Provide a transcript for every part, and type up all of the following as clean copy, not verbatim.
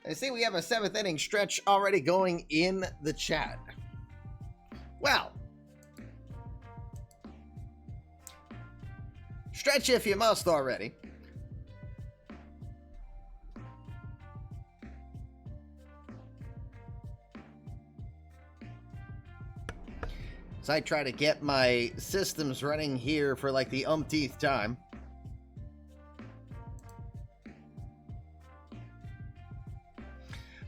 I see we have a 7th inning stretch already going in the chat. Well, stretch if you must already. So I try to get my systems running here for like the umpteenth time.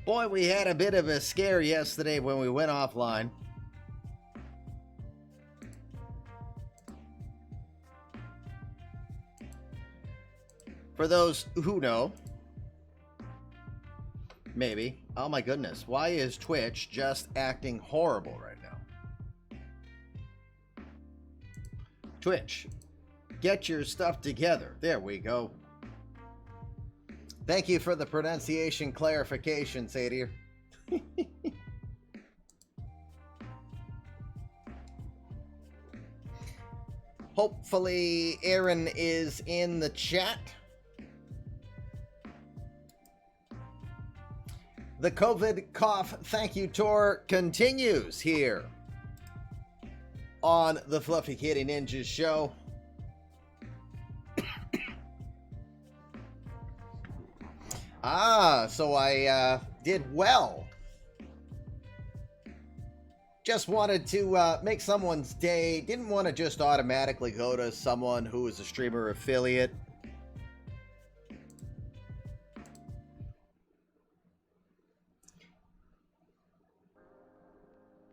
Boy, we had a bit of a scare yesterday when we went offline. For those who know, maybe. Oh my goodness, why is Twitch just acting horrible right now? Twitch, get your stuff together. There we go. Thank you for the pronunciation clarification, Sadir. Hopefully Aaron is in the chat. The COVID cough thank you tour continues here on the Fluffy Kitty Ninjas show. So I did well. Just wanted to make someone's day. Didn't want to just automatically go to someone who is a streamer affiliate.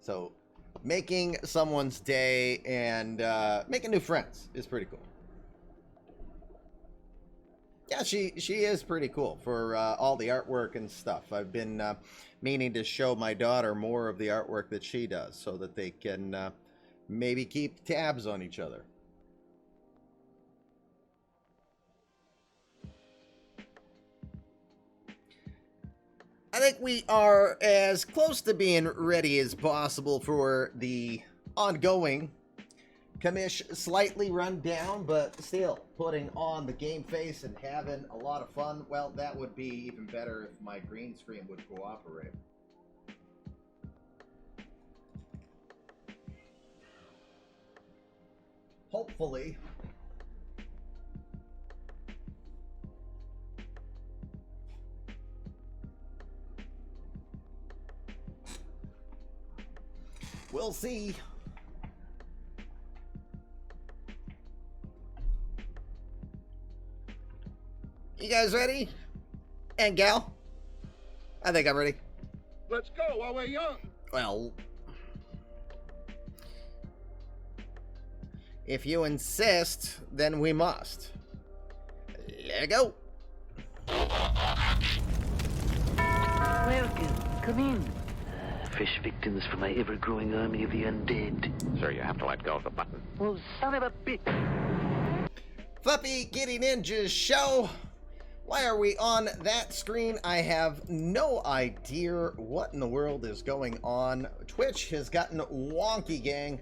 So making someone's day and making new friends is pretty cool. Yeah, she is pretty cool for all the artwork and stuff. I've been meaning to show my daughter more of the artwork that she does so that they can maybe keep tabs on each other. I think we are as close to being ready as possible for the ongoing commish, slightly run down, but still putting on the game face and having a lot of fun. Well, that would be even better if my green screen would cooperate. Hopefully. We'll see. You guys ready? And gal? I think I'm ready. Let's go while we're young. Well, if you insist, then we must. Let go. Welcome. Come in. Fresh victims for my ever-growing army of the undead. Sir, you have to let go of the button. Oh, son of a bitch. Fluffy Kitty Ninjas show. Why are we on that screen? I have no idea what in the world is going on. Twitch has gotten wonky, gang.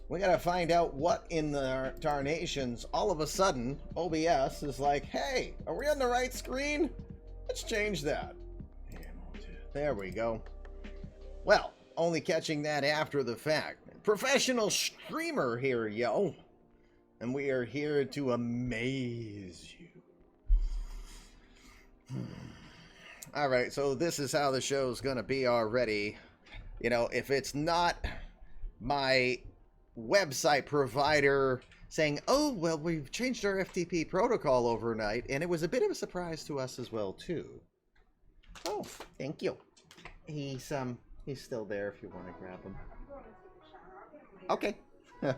We gotta find out what in the tarnations. All of a sudden, OBS is like, hey, are we on the right screen? Let's change that. There we go. Well, only catching that after the fact. Professional streamer here, yo. And we are here to amaze you. All right, so this is how the show's gonna be already. You know, if it's not my website provider saying, oh, well, we've changed our FTP protocol overnight, and it was a bit of a surprise to us as well, too. Oh, thank you. He's still there if you want to grab him. Okay.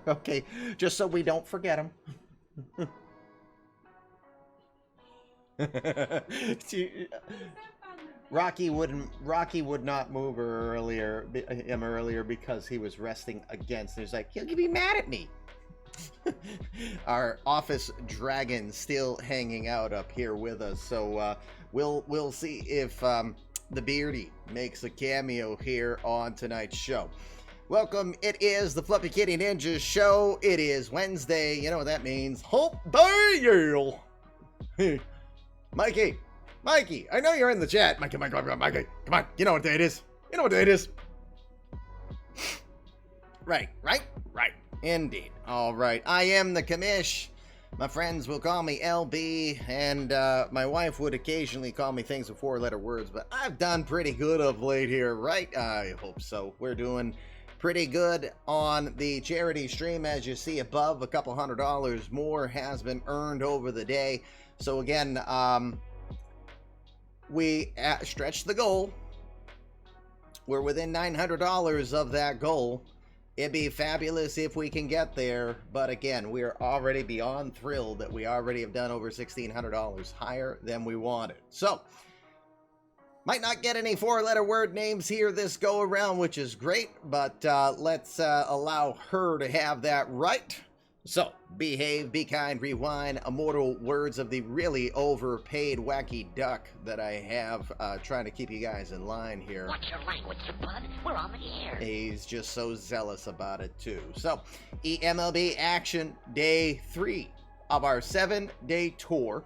Okay, just so we don't forget him. Rocky would not move her earlier because he was resting against. He's like, he'll be mad at me. Our office dragon still hanging out up here with us, so we'll see if the Beardy makes a cameo here on tonight's show. Welcome. It is the Fluffy Kitty Ninjas show. It is Wednesday. You know what that means. Hump Day, Yale. Mikey, Mikey, I know you're in the chat. Mikey, come on. You know what day it is. Right. Indeed. All right. I am the commish. My friends will call me LB, and my wife would occasionally call me things with four-letter words, but I've done pretty good of late here, right? I hope so. We're doing pretty good on the charity stream. As you see above, a couple $100 more has been earned over the day. So again, we stretched the goal. We're within $900 of that goal. It'd be fabulous if we can get there, but again, we are already beyond thrilled that we already have done over $1,600 higher than we wanted. So, might not get any four-letter word names here this go around, which is great, but let's allow her to have that right. So, behave, be kind, rewind, immortal words of the really overpaid wacky duck that I have trying to keep you guys in line here. Watch your language, bud. We're on the air. He's just so zealous about it, too. So, eMLB action day 3 of our 7-day tour.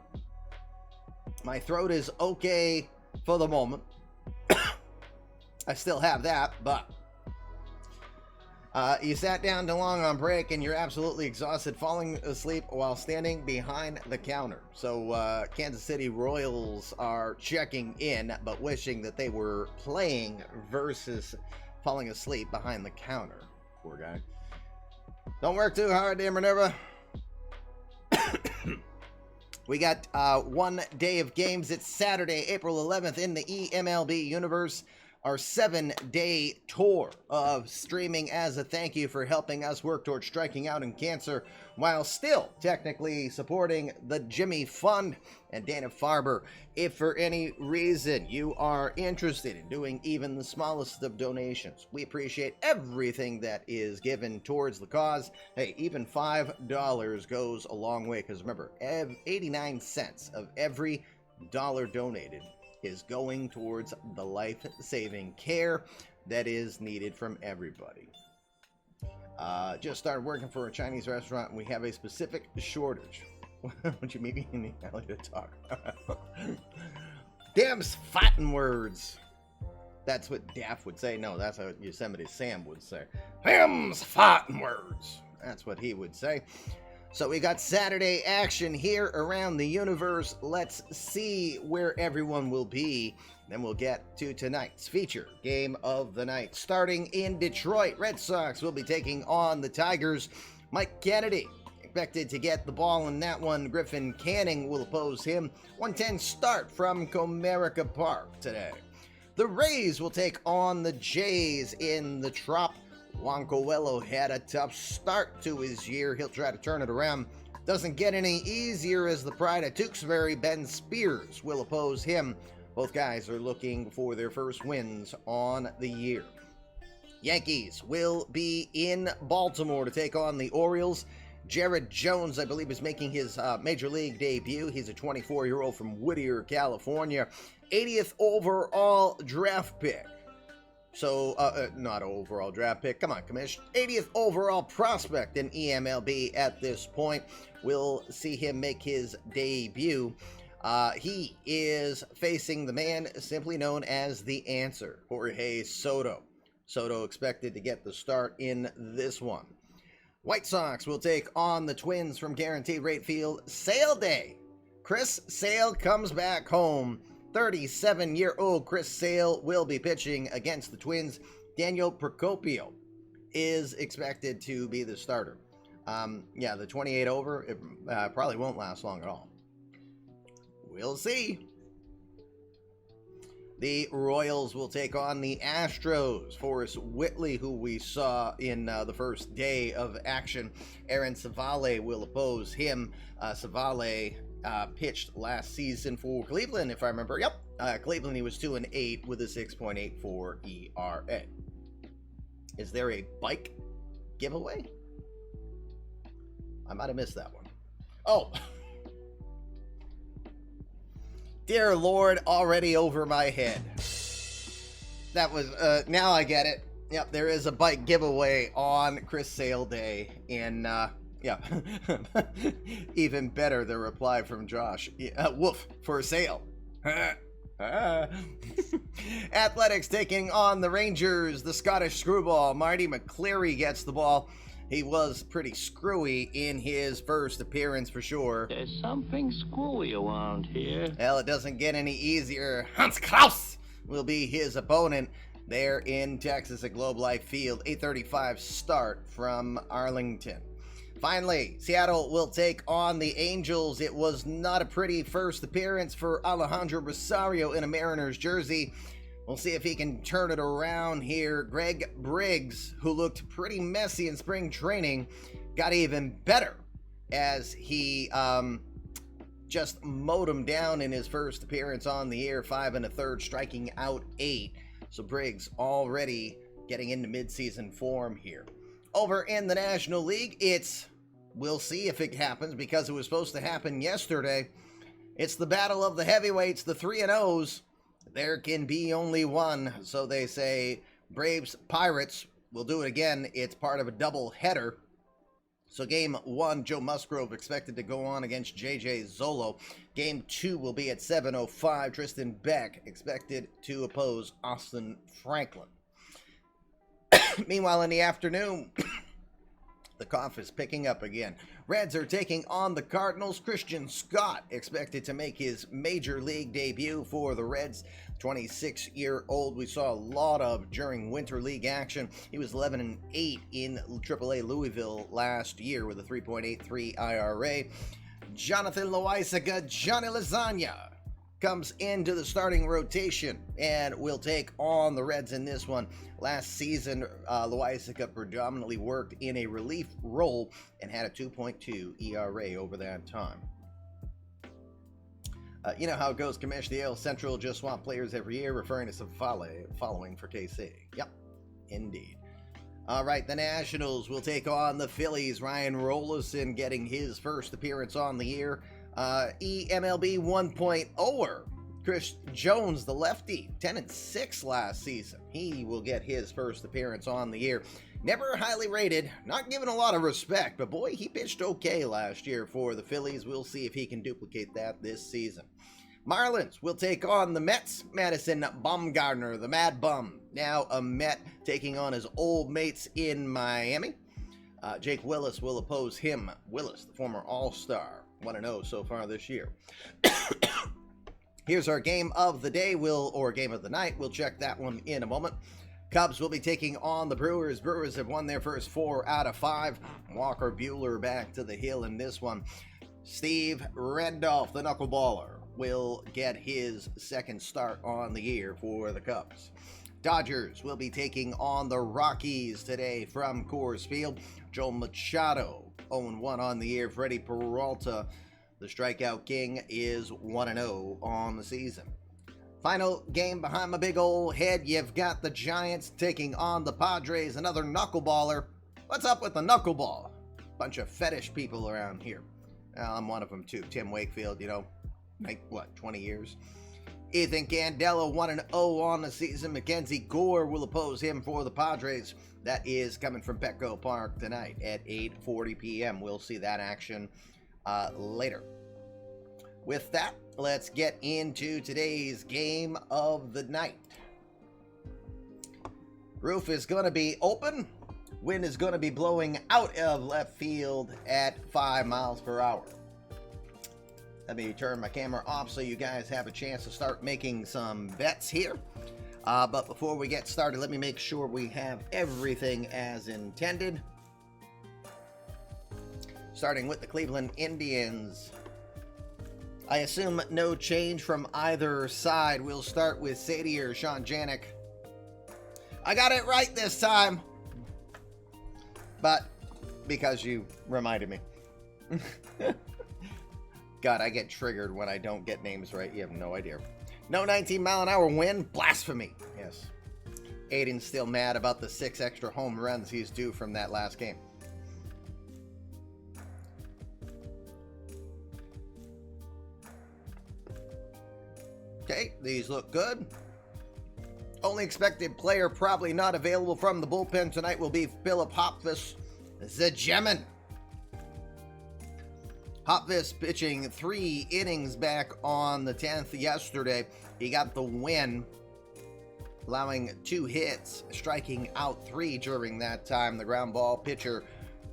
My throat is okay for the moment. I still have that, but you sat down too long on break and you're absolutely exhausted, falling asleep while standing behind the counter. So Kansas City Royals are checking in, but wishing that they were playing versus falling asleep behind the counter. Poor guy. Don't work too hard, dear Minerva. We got 1 day of games. It's Saturday, April 11th in the eMLB universe. Our 7-day tour of streaming as a thank you for helping us work towards striking out in cancer while still technically supporting the Jimmy Fund and Dana-Farber. If for any reason you are interested in doing even the smallest of donations, we appreciate everything that is given towards the cause. Hey, even $5 goes a long way, because remember, 89 cents of every dollar donated is going towards the life-saving care that is needed from everybody. Just started working for a Chinese restaurant, and we have a specific shortage. Would you maybe need Ellie to talk? Damn fighting words. That's what Daff would say. No, that's what Yosemite Sam would say. Him's fighting words. That's what he would say. So we got Saturday action here around the universe. Let's see where everyone will be. Then we'll get to tonight's feature game of the night. Starting in Detroit, Red Sox will be taking on the Tigers. Mike Kennedy expected to get the ball in that one. Griffin Canning will oppose him. 1:10 start from Comerica Park today. The Rays will take on the Jays in the Trop. Juan Coelho had a tough start to his year. He'll try to turn it around. Doesn't get any easier as the pride of Tewksbury, Ben Spears, will oppose him. Both guys are looking for their first wins on the year. Yankees will be in Baltimore to take on the Orioles. Jared Jones, I believe, is making his major league debut. He's a 24-year-old from Whittier, California. 80th overall draft pick. So, not overall draft pick. Come on, Commish. 80th overall prospect in eMLB at this point. We'll see him make his debut. He is facing the man simply known as the Answer, Jorge Soto. Soto expected to get the start in this one. White Sox will take on the Twins from Guaranteed Rate Field. Sale Day. Chris Sale comes back home. 37-year-old Chris Sale will be pitching against the Twins. Daniel Procopio is expected to be the starter. Yeah, the 28 over, it probably won't last long at all. We'll see. The Royals will take on the Astros. Forrest Whitley, who we saw in the first day of action. Aaron Savale will oppose him. Savale pitched last season for Cleveland, if I remember. Yep, Cleveland, he was 2-8 with a 6.84 ERA. Is there a bike giveaway? I might have missed that one. Oh. Dear Lord, already over my head. That was, now I get it. Yep, there is a bike giveaway on Chris Sale Day in, yeah. Even better, the reply from Josh. Woof, for sale. Athletics taking on the Rangers. The Scottish screwball, Marty McCleary, gets the ball. He was pretty screwy in his first appearance for sure. There's something screwy around here. Well, it doesn't get any easier. Hans Kraus will be his opponent there in Texas at Globe Life Field. 8:35 start from Arlington. Finally, Seattle will take on the Angels. It was not a pretty first appearance for Alejandro Rosario in a Mariners jersey. We'll see if he can turn it around here. Greg Briggs, who looked pretty messy in spring training, got even better as he just mowed him down in his first appearance on the year. 5 1/3, striking out 8. So Briggs already getting into midseason form here. Over in the National League, we'll see if it happens because it was supposed to happen yesterday. It's the battle of the heavyweights, the 3-0s. There can be only one, so they say. Braves Pirates will do it again. It's part of a double header. So game 1, Joe Musgrove expected to go on against JJ Zolo. Game 2 will be at 7:05. Tristan Beck expected to oppose Austin Franklin. Meanwhile, in the afternoon, the cough is picking up again. Reds are taking on the Cardinals. Christian Scott expected to make his major league debut for the Reds. 26-year-old we saw a lot of during Winter League action. He was 11-8 in AAA Louisville last year with a 3.83 IRA. Jonathan Loaisiga, Johnny Lasagna, comes into the starting rotation and will take on the Reds in this one. Last season, Loaisiga predominantly worked in a relief role and had a 2.2 ERA over that time. You know how it goes, Commish. The AL Central just swap players every year, referring to some following for KC. Yep, indeed. All right, the Nationals will take on the Phillies. Ryan Rolison getting his first appearance on the year. eMLB 1.0er Chris Jones, the lefty, 10-6 last season. He will get his first appearance on the year. Never highly rated, not given a lot of respect, but boy, he pitched okay last year for the Phillies. We'll see if he can duplicate that this season. Marlins will take on the Mets. Madison Bumgarner, the Mad Bum, now a Met, taking on his old mates in Miami. Jake Willis will oppose him. Willis, the former All-Star, 1-0 so far this year. Here's our game of the day, or game of the night. We'll check that one in a moment. Cubs will be taking on the Brewers. Brewers have won their first 4 out of 5. Walker Buehler back to the hill in this one. Steve Randolph, the knuckleballer, will get his second start on the year for the Cubs. Dodgers will be taking on the Rockies today from Coors Field. Joe Machado, 0-1 on the year. Freddie Peralta, the strikeout king, is 1-0 on the season. Final game behind my big old head, you've got the Giants taking on the Padres, another knuckleballer. What's up with the knuckleball? Bunch of fetish people around here. Well, I'm one of them too. Tim Wakefield, 20 years. Ethan Candelo, 1-0 on the season. Mackenzie Gore will oppose him for the Padres. That is coming from Petco Park tonight at 8:40 p.m. We'll see that action later. With that, let's get into today's game of the night. Roof is going to be open. Wind is going to be blowing out of left field at 5 miles per hour. Let me turn my camera off so you guys have a chance to start making some bets here. But before we get started, let me make sure we have everything as intended. Starting with the Cleveland Indians. I assume no change from either side. We'll start with Sadie or Sean Janik. I got it right this time. But because you reminded me. God, I get triggered when I don't get names right. You have no idea. No 19-mile-an-hour wind? Blasphemy. Yes. Aiden's still mad about the 6 extra home runs he's due from that last game. Okay, these look good. Only expected player probably not available from the bullpen tonight will be Philip Hopfus, the Gemin. Hopvis pitching 3 innings back on the 10th yesterday. He got the win, allowing 2 hits, striking out 3 during that time. The ground ball pitcher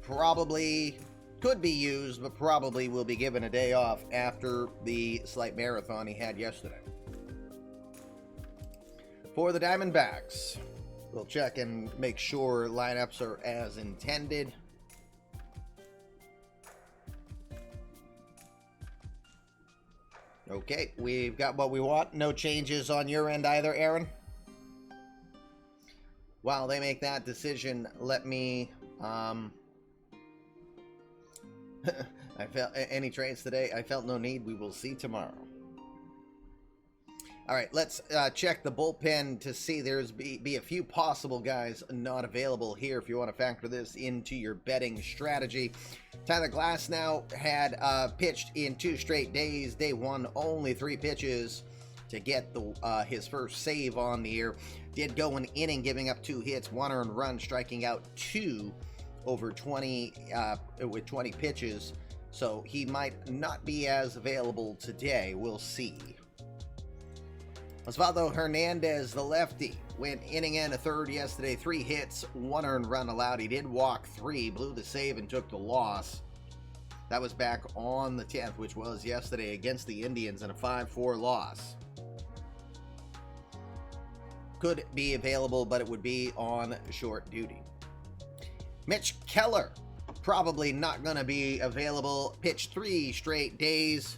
probably could be used, but probably will be given a day off after the slight marathon he had yesterday. For the Diamondbacks, we'll check and make sure lineups are as intended. Okay, we've got what we want. No changes on your end either, Aaron? While they make that decision, let me... I felt any trades today. I felt no need. We will see tomorrow. All right, let's check the bullpen to see. There's be a few possible guys not available here if you want to factor this into your betting strategy. Tyler Glasnow had pitched in 2 straight days. Day 1, only 3 pitches to get his first save on the year. Did go an inning, giving up 2 hits, 1 earned run, striking out 2 over 20 with 20 pitches. So he might not be as available today. We'll see. Osvaldo Hernandez, the lefty, went inning and a third yesterday. 3 hits, 1 earned run allowed. He did walk 3, blew the save, and took the loss. That was back on the 10th, which was yesterday against the Indians in a 5-4 loss. Could be available, but it would be on short duty. Mitch Keller, probably not going to be available. Pitched 3 straight days.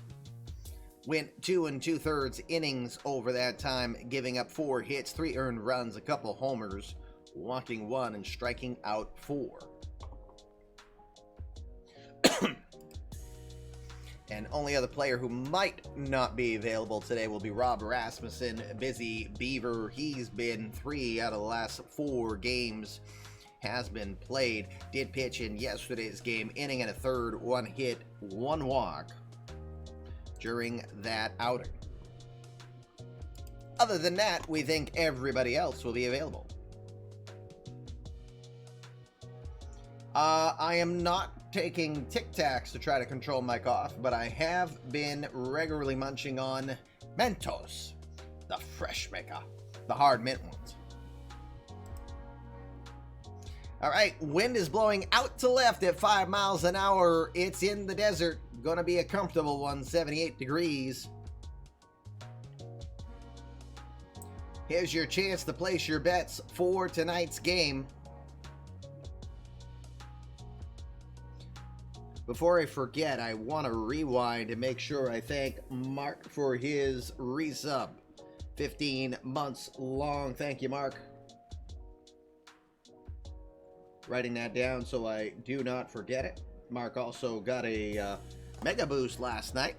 Went 2 2/3 innings over that time, giving up 4 hits, 3 earned runs, a couple homers, walking 1 and striking out 4. And only other player who might not be available today will be Rob Rasmussen, Busy Beaver. He's been 3 out of the last 4 games has been played. Did pitch in yesterday's game, inning and a third, 1 hit, 1 walk during that outing. Other than that, we think everybody else will be available. I am not taking Tic Tacs to try to control my cough, but I have been regularly munching on Mentos, the fresh maker, the hard mint ones. All right, wind is blowing out to left at 5 miles an hour. It's in the desert. Gonna be a comfortable one, 78 degrees. Here's your chance to place your bets for tonight's game. Before I forget, I want to rewind and make sure I thank Mark for his resub. 15 months long. Thank you, Mark. Writing that down so I do not forget it. Mark also got a mega boost last night.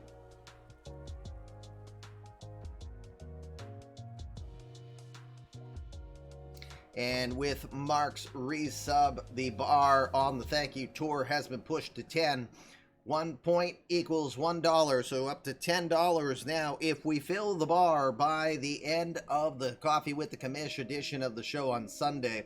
And with Mark's resub, the bar on the thank you tour has been pushed to 10. 1 point equals $1, so up to $10 now. If we fill the bar by the end of the Coffee with the Commish edition of the show on Sunday,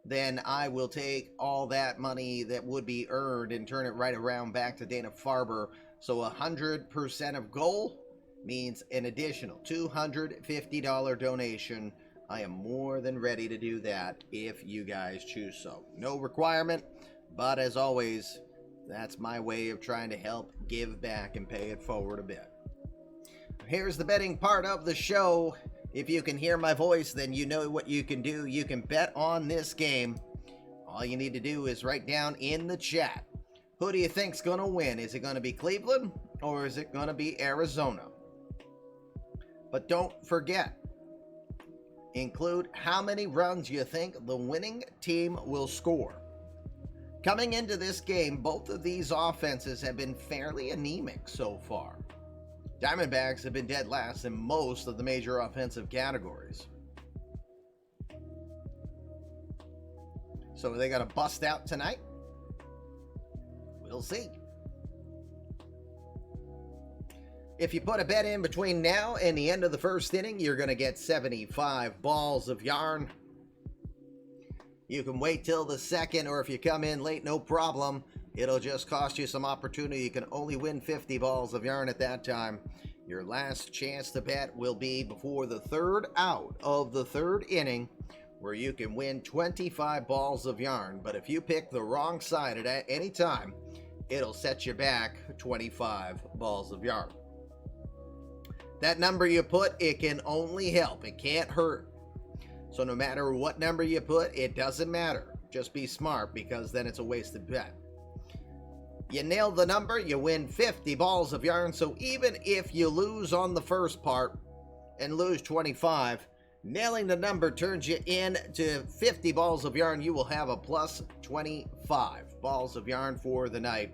then I will take all that money that would be earned and turn it right around back to Dana-Farber. So 100% of goal means an additional $250 donation. I am more than ready to do that if you guys choose so. No requirement, but as always, that's my way of trying to help give back and pay it forward a bit. Here's the betting part of the show. If you can hear my voice, then you know what you can do. You can bet on this game. All you need to do is write down in the chat, who do you think's going to win? Is it going to be Cleveland or is it going to be Arizona? But don't forget, include how many runs you think the winning team will score. Coming into this game, both of these offenses have been fairly anemic so far. Diamondbacks have been dead last in most of the major offensive categories. So are they going to bust out tonight? We'll see. If you put a bet in between now and the end of the first inning, you're going to get 75 balls of yarn. You can wait till the second, or if you come in late, no problem. It'll just cost you some opportunity. You can only win 50 balls of yarn at that time. Your last chance to bet will be before the third out of the third inning, where you can win 25 balls of yarn. But if you pick the wrong side at any time, it'll set you back 25 balls of yarn. That number you put, it can only help. It can't hurt. So no matter what number you put, it doesn't matter. Just be smart, because then it's a wasted bet. You nail the number, you win 50 balls of yarn. So even if you lose on the first part and lose 25, nailing the number turns you into 50 balls of yarn. You will have a plus 25 balls of yarn for the night.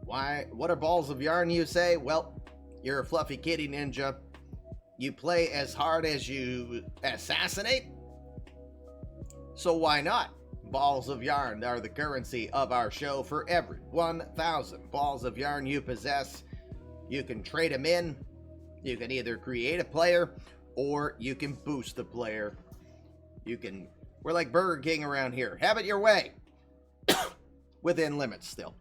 Why? What are balls of yarn, you say? Well, you're a fluffy kitty ninja. You play as hard as you assassinate. So why not? Balls of yarn are the currency of our show. For every 1,000 balls of yarn you possess, you can trade them in. You can either create a player, or you can boost the player. We're like Burger King around here. Have it your way. Within limits still.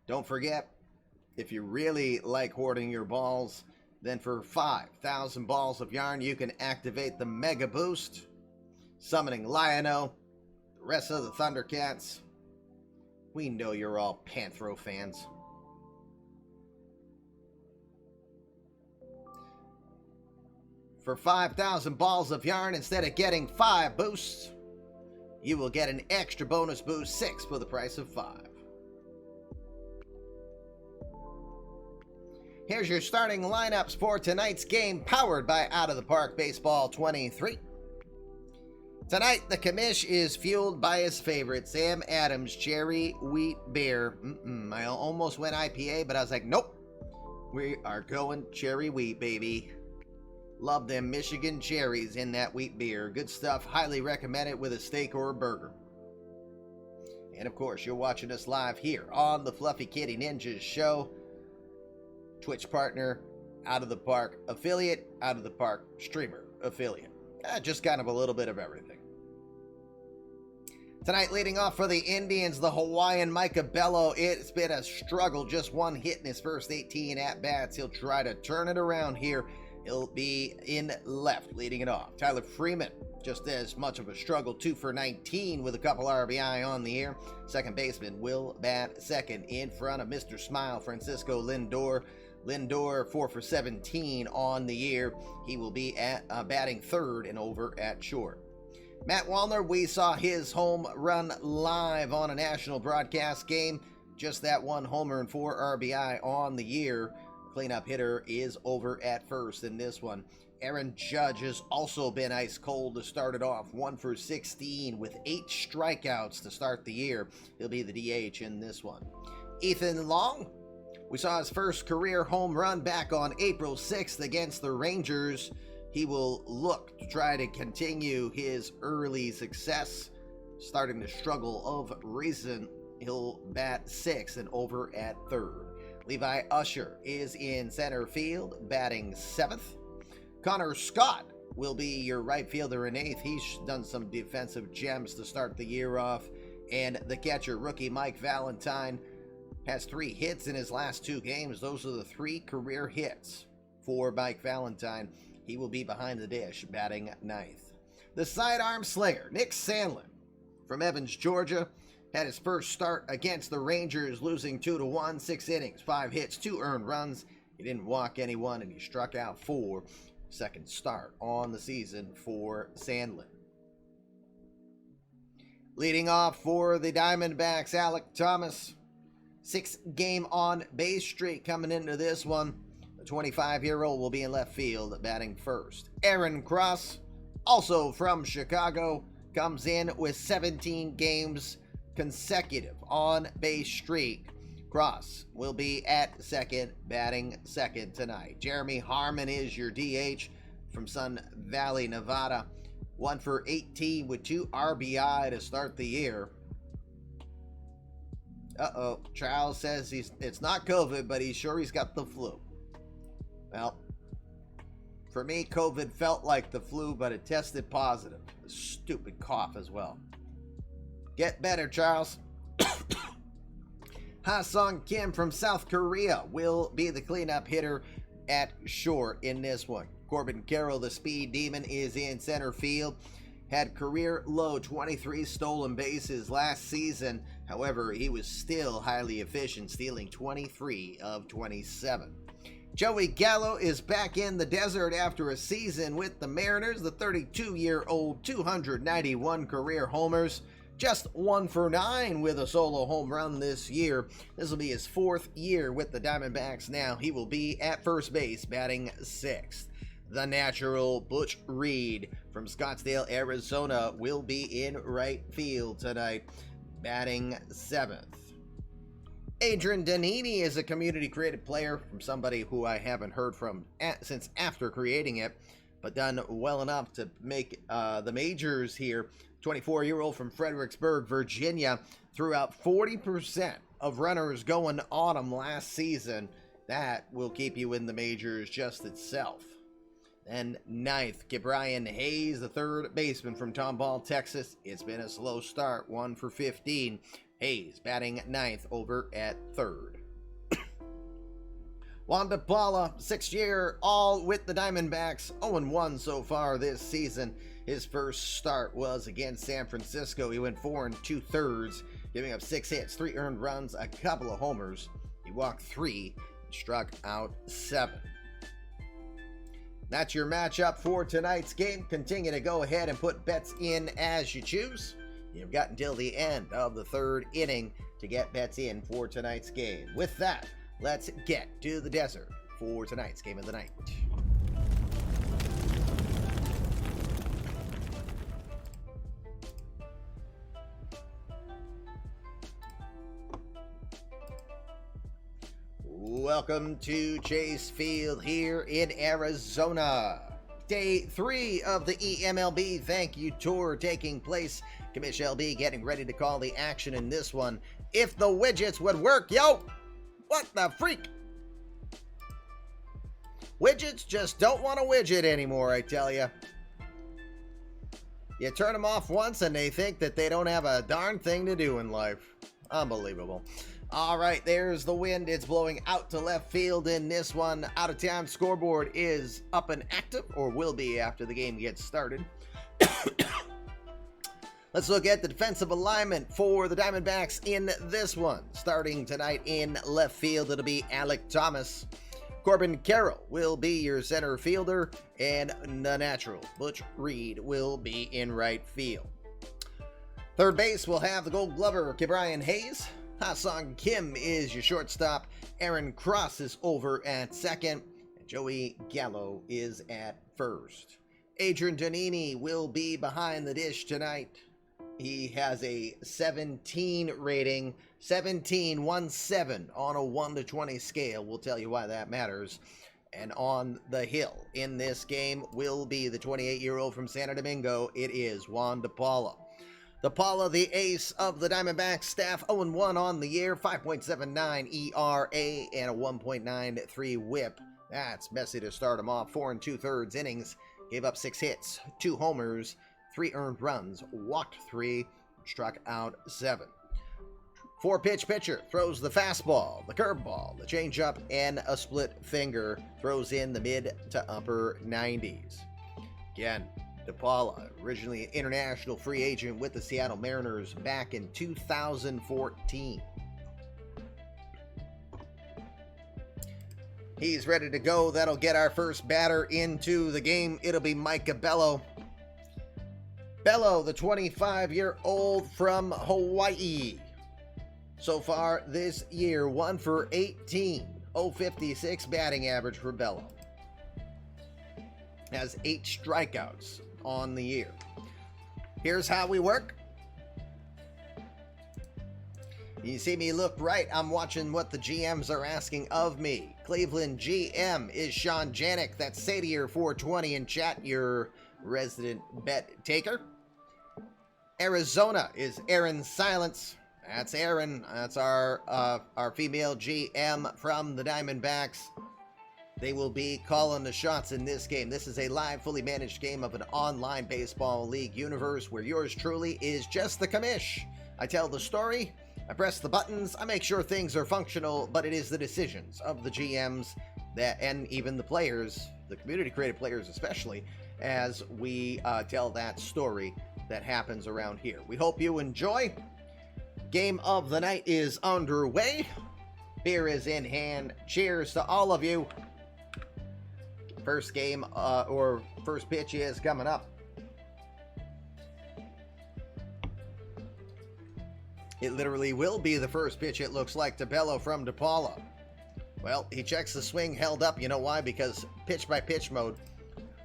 Don't forget, if you really like hoarding your balls, then for 5,000 balls of yarn, you can activate the Mega Boost, summoning Lion-O, the rest of the Thundercats. We know you're all Panthro fans. For 5,000 balls of yarn, instead of getting 5 boosts, you will get an extra bonus boost, 6 for the price of 5. Here's your starting lineups for tonight's game, powered by Out of the Park Baseball 23. Tonight, the commish is fueled by his favorite, Sam Adams Cherry Wheat Beer. I almost went IPA, but I was like, nope. We are going cherry wheat, baby. Love them Michigan cherries in that wheat beer. Good stuff. Highly recommend it with a steak or a burger. And of course, you're watching us live here on the Fluffy Kitty Ninjas show. Twitch partner, Out of the Park affiliate, Out of the Park streamer affiliate. Just kind of a little bit of everything. Tonight, leading off for the Indians, the Hawaiian Micah Bello. It's been a struggle, just one hit in his first 18 at-bats. He'll try to turn it around here. He'll be in left, leading it off. Tyler Freeman, just as much of a struggle, 2 for 19 with a couple RBI on the air. Second baseman will bat second in front of Mr. Smile, Francisco Lindor. Lindor 4 for 17 on the year. He will be at batting third and over at short. Matt Wallner, we saw his home run live on a national broadcast game. Just that one homer and 4 RBI on the year. Cleanup hitter is over at first in this one. Aaron Judge has also been ice cold to start it off. 1 for 16 with 8 strikeouts to start the year. He'll be the DH in this one. Ethan Long, we saw his first career home run back on April 6th against the Rangers. He will look to try to continue his early success. Starting to struggle of recent, he'll bat 6th and over at third. Levi Usher is in center field, batting 7th. Connor Scott will be your right fielder in 8th. He's done some defensive gems to start the year off. And the catcher, rookie Mike Valentine, has 3 hits in his last 2 games. Those are the 3 career hits for Mike Valentine. He will be behind the dish, batting 9th. The sidearm slinger, Nick Sandlin from Evans, Georgia, had his first start against the Rangers, losing 2-1, 6 innings, 5 hits, 2 earned runs. He didn't walk anyone, and he struck out 4. Second start on the season for Sandlin. Leading off for the Diamondbacks, Alec Thomas. 6-game on-base streak coming into this one. The 25-year-old will be in left field, batting first. Aaron Cross, also from Chicago, comes in with 17 games consecutive on-base streak. Cross will be at second, batting second tonight. Jeremy Harmon is your DH from Sun Valley, Nevada. 1 for 18 with 2 RBI to start the year. Charles says it's not COVID, but he's sure he's got the flu. Well, For me, COVID felt like the flu, but it tested positive. A stupid cough as well. Get better, Charles. Ha-Sung Kim from South Korea will be the cleanup hitter at short in this one. Corbin Carroll, the speed demon, is in center field. Had career low 23 stolen bases last season. However, he was still highly efficient, stealing 23 of 27. Joey Gallo is back in the desert after a season with the Mariners. The 32-year-old, 291 career homers. Just 1 for 9 with a solo home run this year. This will be his 4th year with the Diamondbacks now. He will be at first base, batting 6th. The natural Butch Reed from Scottsdale, Arizona, will be in right field tonight, batting 7th. Adrian Danini is a community-created player from somebody who I haven't heard from since after creating it, but done well enough to make the majors here. 24-year-old from Fredericksburg, Virginia, threw out 40% of runners going on him last season. That will keep you in the majors just itself. And 9th, Ke'Bryan Hayes, the third baseman from Tomball, Texas. It's been a slow start, 1 for 15. Hayes batting 9th over at 3rd. Wanda Paula, 6th year, all with the Diamondbacks, 0-1 so far this season. His first start was against San Francisco. He went 4 2/3, giving up 6 hits, 3 earned runs, a couple of homers. He walked 3 and struck out 7. That's your matchup for tonight's game. Continue to go ahead and put bets in as you choose. You've got until the end of the 3rd inning to get bets in for tonight's game. With that, let's get to the desert for tonight's game of the night. Welcome to Chase Field here in Arizona. Day 3 of the eMLB Thank You Tour taking place. Commish LB getting ready to call the action in this one. If the widgets would work, yo! What the freak? Widgets just don't want a widget anymore, I tell you. You turn them off once and they think that they don't have a darn thing to do in life. Unbelievable. All right, there's the wind. It's blowing out to left field in this one. Out of town scoreboard is up and active, or will be after the game gets started. Let's look at the defensive alignment for the Diamondbacks in this one. Starting tonight in left field, it'll be Alec Thomas. Corbin Carroll will be your center fielder, and the natural Butch Reed will be in right field. Third base will have the Gold Glover, Ke'Bryan Hayes. Ha-Sung Kim is your shortstop. Aaron Cross is over at second. And Joey Gallo is at first. Adrian Danini will be behind the dish tonight. He has a 17 rating, 17-1-7 on a 1 to 20 scale. We'll tell you why that matters. And on the hill in this game will be the 28-year-old from Santo Domingo. It is Juan DePaula. DePaula, the ace of the Diamondbacks staff, 0-1 on the year, 5.79 ERA and a 1.93 whip. That's messy to start him off. 4 2/3 innings, gave up 6 hits, 2 homers, 3 earned runs, walked 3, struck out 7. 4-pitch pitcher, throws the fastball, the curveball, the changeup, and a split finger. Throws in the mid to upper 90s. Again, DePaula, originally an international free agent with the Seattle Mariners back in 2014. He's ready to go. That'll get our first batter into the game. It'll be Micah Bello. Bello, the 25-year-old from Hawaii. So far this year, 1 for 18. 0.56 batting average for Bello. Has 8 strikeouts on the year. Here's how we work. You see me look right, I'm watching what the GMs are asking of me. Cleveland GM is Sean Janik. That's Sadier 420 in chat, your resident bet taker. Arizona is Aaron Silence. That's Aaron. That's our female GM from the Diamondbacks. They will be calling the shots in this game. This is a live, fully managed game of an online baseball league universe where yours truly is just the commish. I tell the story, I press the buttons, I make sure things are functional, but it is the decisions of the GMs that, and even the players, the community-created players especially, as we tell that story that happens around here. We hope you enjoy. Game of the night is underway. Beer is in hand. Cheers to all of you. First game, or first pitch is coming up. It literally will be the first pitch, it looks like, to Bello from DePaula. Well, he checks the swing held up. You know why? Because pitch-by-pitch mode.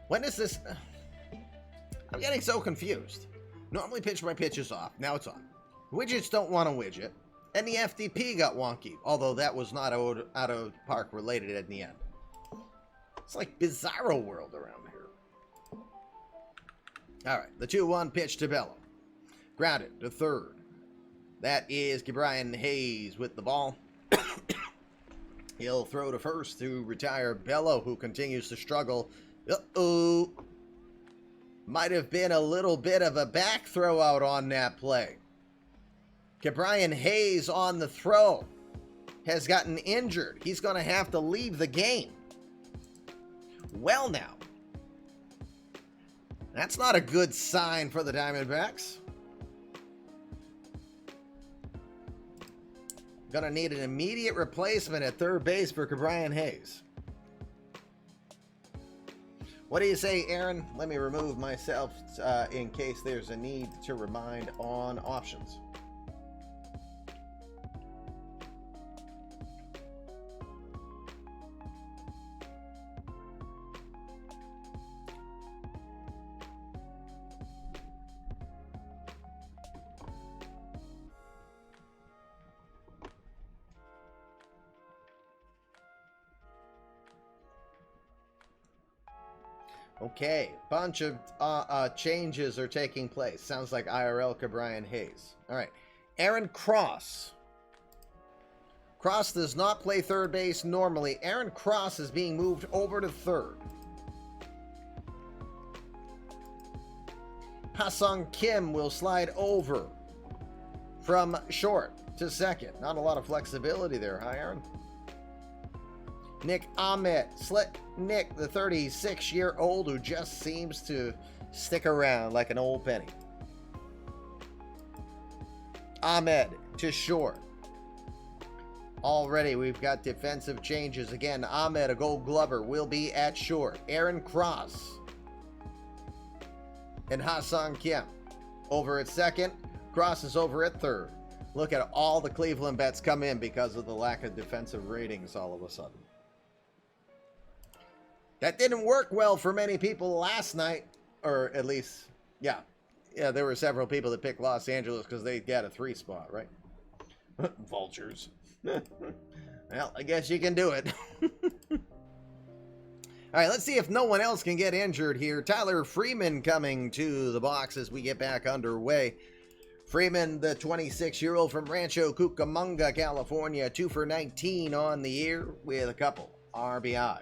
When is this? I'm getting so confused. Normally pitch-by-pitch is off. Now it's on. Widgets don't want a widget. And the FTP got wonky, although that was not out of park related in the end. It's like Bizarro World around here. All right, the 2-1 pitch to Bello. Grounded to third. That is Brian Hayes with the ball. He'll throw to first to retire Bello, who continues to struggle. Uh-oh. Might have been a little bit of a back throw out on that play. Brian Hayes on the throw has gotten injured. He's going to have to leave the game. Well now, that's not a good sign for the Diamondbacks. Gonna need an immediate replacement at third base for Brian Hayes. What do you say, Aaron? Let me remove myself in case there's a need to remind on options. Okay, bunch of changes are taking place. Sounds like IRL Brian Hayes. All right, Aaron Cross. Cross does not play third base normally. Aaron Cross is being moved over to third. Ha-Sung Kim will slide over from short to second. Not a lot of flexibility there, huh, Aaron? Nick Ahmed, Slick Nick, the 36-year-old who just seems to stick around like an old penny. Ahmed to short. Already we've got defensive changes. Again, Ahmed, a Gold Glover, will be at short. Aaron Cross and Ha-Sung Kim over at second. Cross is over at third. Look at all the Cleveland bets come in because of the lack of defensive ratings all of a sudden. That didn't work well for many people last night, or at least, yeah, there were several people that picked Los Angeles because they got a 3 spot, right? Vultures. Well, I guess you can do it. All right, let's see if no one else can get injured here. Tyler Freeman coming to the box as we get back underway. Freeman, the 26-year-old from Rancho Cucamonga, California, 2 for 19 on the year with a couple RBI.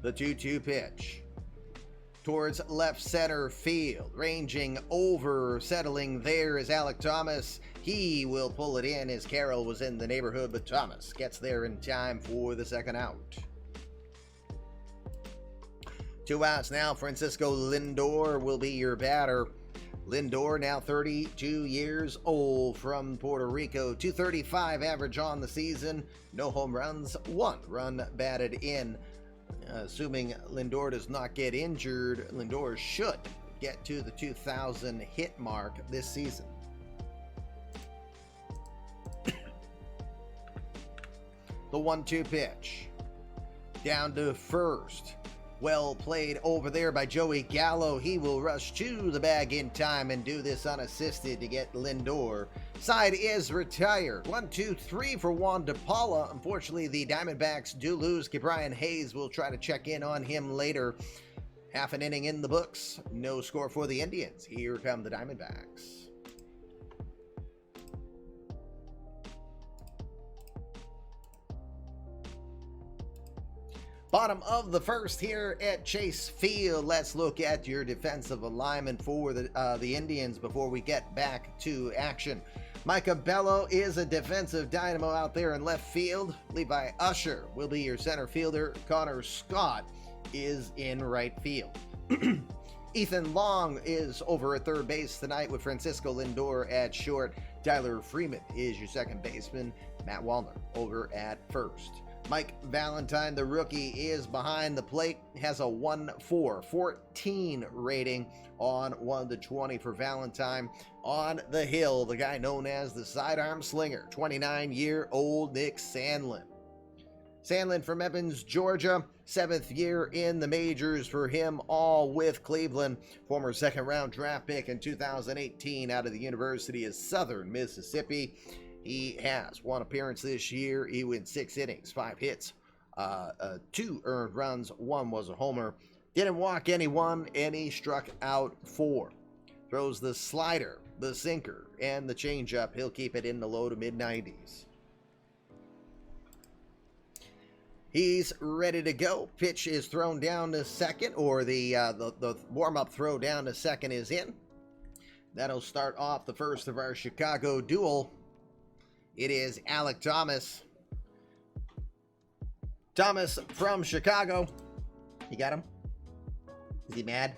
The 2-2 pitch towards left center field. Ranging over, settling there is Alec Thomas. He will pull it in as Carroll was in the neighborhood, but Thomas gets there in time for the second out. 2 outs now. Francisco Lindor will be your batter. Lindor, now 32 years old, from Puerto Rico. .235 average on the season. No home runs, 1 run batted in. Assuming Lindor does not get injured, Lindor should get to the 2,000 hit mark this season. The 1-2 pitch. Down to first. Well played over there by Joey Gallo. He will rush to the bag in time and do this unassisted to get Lindor. Side is retired. 1-2-3 for Juan DePaula. Unfortunately, the Diamondbacks do lose. Brian Hayes will try to check in on him later. Half an inning in the books. No score for the Indians. Here come the Diamondbacks. Bottom of the first here at Chase Field. Let's look at your defensive alignment for the Indians before we get back to action. Micah Bello is a defensive dynamo out there in left field. Levi Usher will be your center fielder. Connor Scott is in right field. Ethan Long is over at third base tonight with Francisco Lindor at short. Tyler Freeman is your second baseman. Matt Wallner over at first. Mike Valentine, the rookie, is behind the plate, has a 1.414 rating on 1-20 for Valentine. On the hill, the guy known as the sidearm slinger, 29-year-old Nick Sandlin. Sandlin from Evans, Georgia, 7th year in the majors for him, all with Cleveland. Former second-round draft pick in 2018 out of the University of Southern Mississippi. He has one appearance this year. He went 6 innings, 5 hits, 2 earned runs, 1 was a homer. Didn't walk anyone, and he struck out 4. Throws the slider, the sinker, and the changeup. He'll keep it in the low to mid-90s. He's ready to go. Pitch is thrown down to second, or the warm-up throw down to second is in. That'll start off the first of our Chicago duel. It is Alec Thomas. Thomas from Chicago. You got him? Is he mad?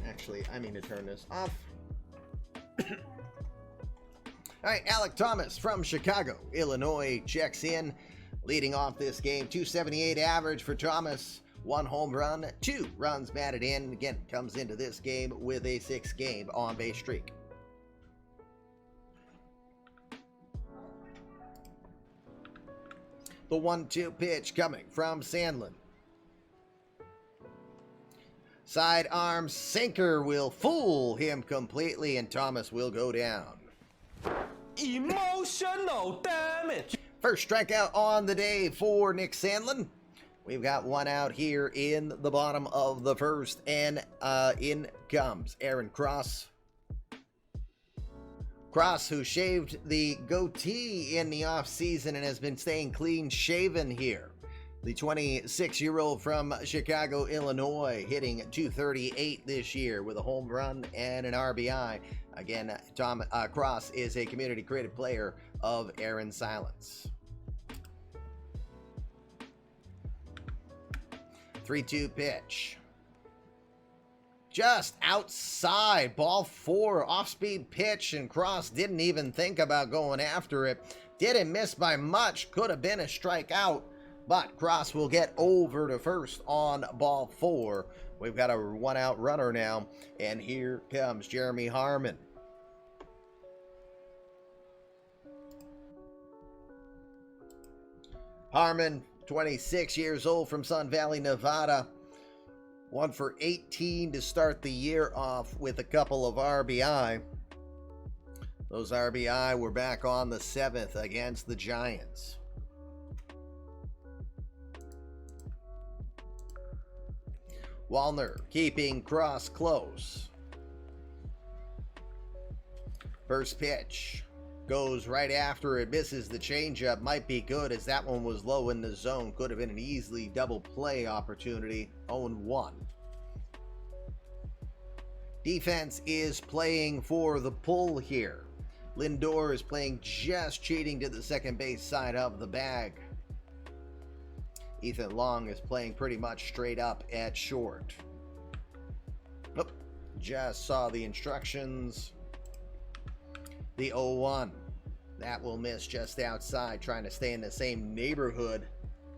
Actually, I mean to turn this off. All right, Alec Thomas from Chicago, Illinois checks in. Leading off this game, 278 average for Thomas. 1 home run, 2 runs batted in. Again, comes into this game with a 6-game on-base streak. The 1-2 pitch coming from Sandlin. Sidearm sinker will fool him completely, and Thomas will go down. Emotional damage. First strikeout on the day for Nick Sandlin. We've got 1 out here in the bottom of the first, and in comes Aaron Cross. Cross, who shaved the goatee in the offseason and has been staying clean-shaven here. The 26-year-old from Chicago, Illinois, hitting .238 this year with a home run and an RBI. Again, Cross is a community-created player of Aaron Silence. 3-2 pitch. Just outside, ball 4, off-speed pitch, and Cross didn't even think about going after it. Didn't miss by much, could have been a strikeout, but Cross will get over to first on ball 4. We've got a 1-out runner now, and here comes Jeremy Harmon. Harmon, 26 years old from Sun Valley, Nevada. 1 for 18 to start the year off with a couple of RBI. Those RBI were back on the 7th against the Giants. Wallner keeping Cross close. First pitch goes right after it, misses the changeup. Might be good as that one was low in the zone. Could have been an easily double play opportunity. 0-1. Defense is playing for the pull here. Lindor is playing just cheating to the second base side of the bag. Ethan Long is playing pretty much straight up at short. Oh, just saw the instructions. The 0-1. That will miss just outside, trying to stay in the same neighborhood.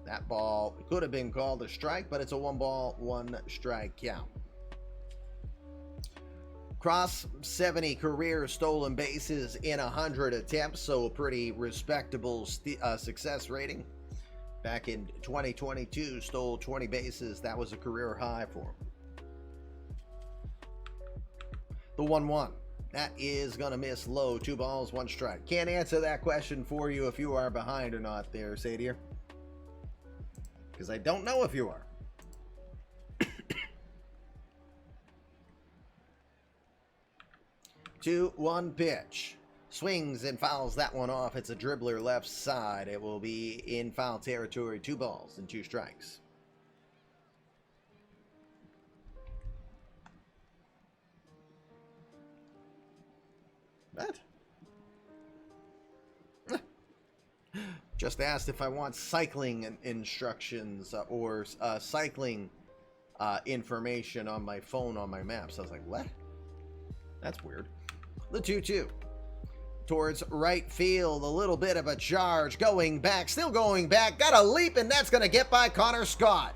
That ball could have been called a strike, but it's a 1-ball, 1-strike count. Cross, 70 career stolen bases in 100 attempts, so a pretty respectable success rating. Back in 2022, stole 20 bases. That was a career high for him. The 1-1. That is going to miss low. 2 balls, 1 strike. Can't answer that question for you if you are behind or not there, Sadier. Because I don't know if you are. 2-1 pitch. Swings and fouls that one off. It's a dribbler left side. It will be in foul territory. 2 balls and 2 strikes. What? Just asked if I want cycling instructions or cycling information on my phone on my maps. I was like, what? That's weird. The 2-2. Towards right field, a little bit of a charge, going back, still going back, got a leap, and that's going to get by Connor Scott.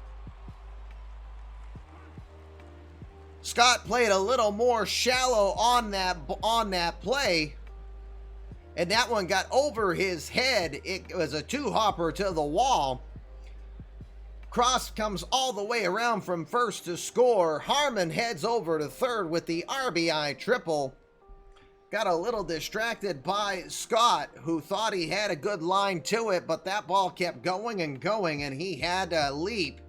Scott played a little more shallow on that play, and that one got over his head. It was a 2-hopper to the wall. Cross comes all the way around from first to score. Harmon heads over to third with the RBI triple. Got a little distracted by Scott, who thought he had a good line to it, but that ball kept going and going, and he had a leap.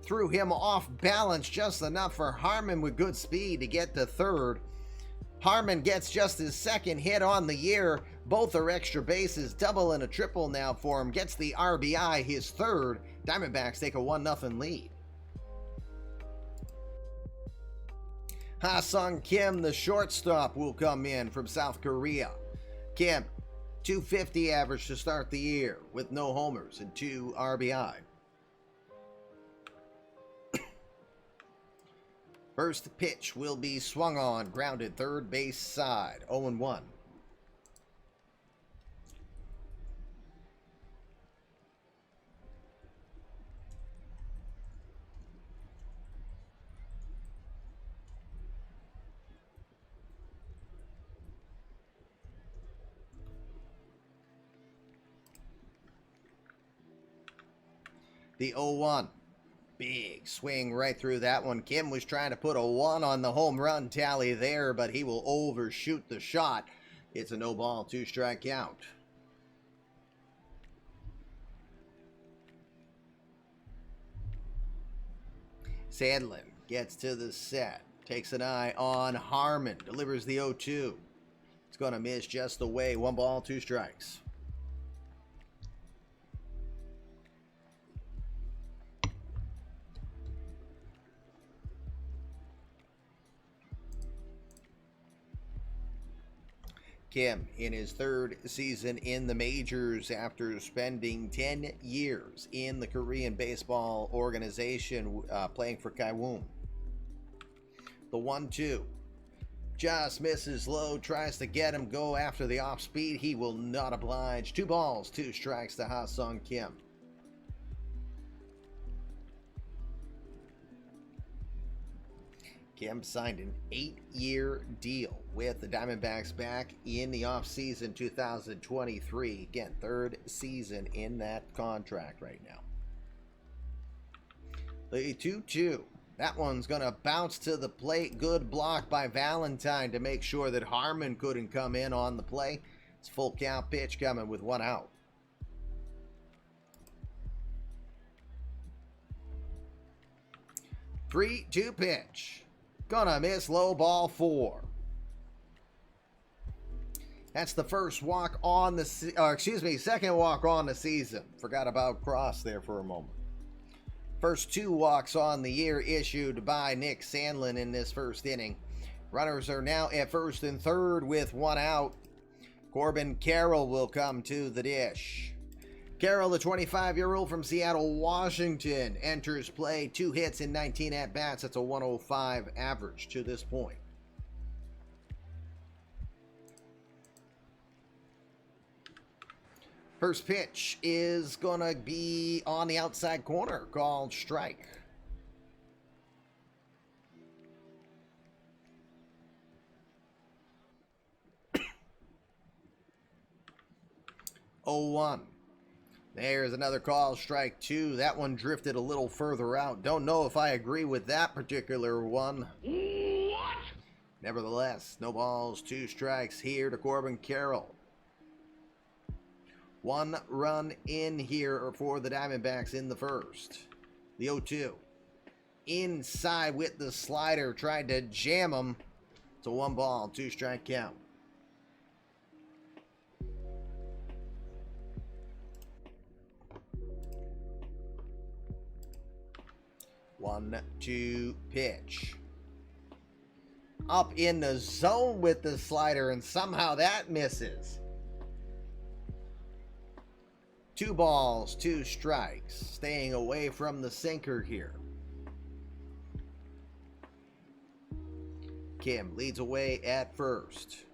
Threw him off balance just enough for Harmon with good speed to get to third. Harmon gets just his second hit on the year. Both are extra bases, double and a triple now for him. Gets the RBI, his third. Diamondbacks take a 1-0 lead. Ha-Sung Kim, the shortstop, will come in from South Korea. Kim, .250 average to start the year with no homers and 2 RBI. First pitch will be swung on, grounded third base side, 0-1. The 0-1. Big swing right through that one. Kim was trying to put a 1 on the home run tally there, but he will overshoot the shot. It's a no ball, 2 strike count. Sandlin gets to the set. Takes an eye on Harmon. Delivers the 0-2. It's going to miss just away. 1 ball, 2 strikes. Kim in his 3rd season in the majors after spending 10 years in the Korean baseball organization playing for Kaiwoom. The 1-2 just misses low, tries to get him, go after the off speed. He will not oblige. 2 balls, 2 strikes to Ha-Sung Kim. Kim signed an 8-year deal with the Diamondbacks back in the offseason 2023. Again, 3rd season in that contract right now. The 2-2. That one's going to bounce to the plate. Good block by Valentine to make sure that Harmon couldn't come in on the play. It's full count pitch coming with 1 out. Three-two pitch. Gonna miss, low ball 4. That's the first walk on the second walk on the season. Forgot about Cross there for a moment. First 2 walks on the year issued by Nick Sandlin in this first inning. Runners are now at first and third with 1 out. Corbin Carroll will come to the dish. Carroll, the 25-year-old from Seattle, Washington, enters play. 2 hits in 19 at-bats. That's a 105 average to this point. First pitch is going to be on the outside corner, called strike. Oh-1. There's another call, strike 2. That one drifted a little further out. Don't know if I agree with that particular one. What? Nevertheless, no balls, 2 strikes here to Corbin Carroll. 1 run in here for the Diamondbacks in the first. The 0-2. Inside with the slider, tried to jam him. It's a 1 ball, 2 strike count. 1-2 pitch. Up in the zone with the slider, and somehow that misses. 2 balls, 2 strikes. Staying away from the sinker here. Kim leads away at first.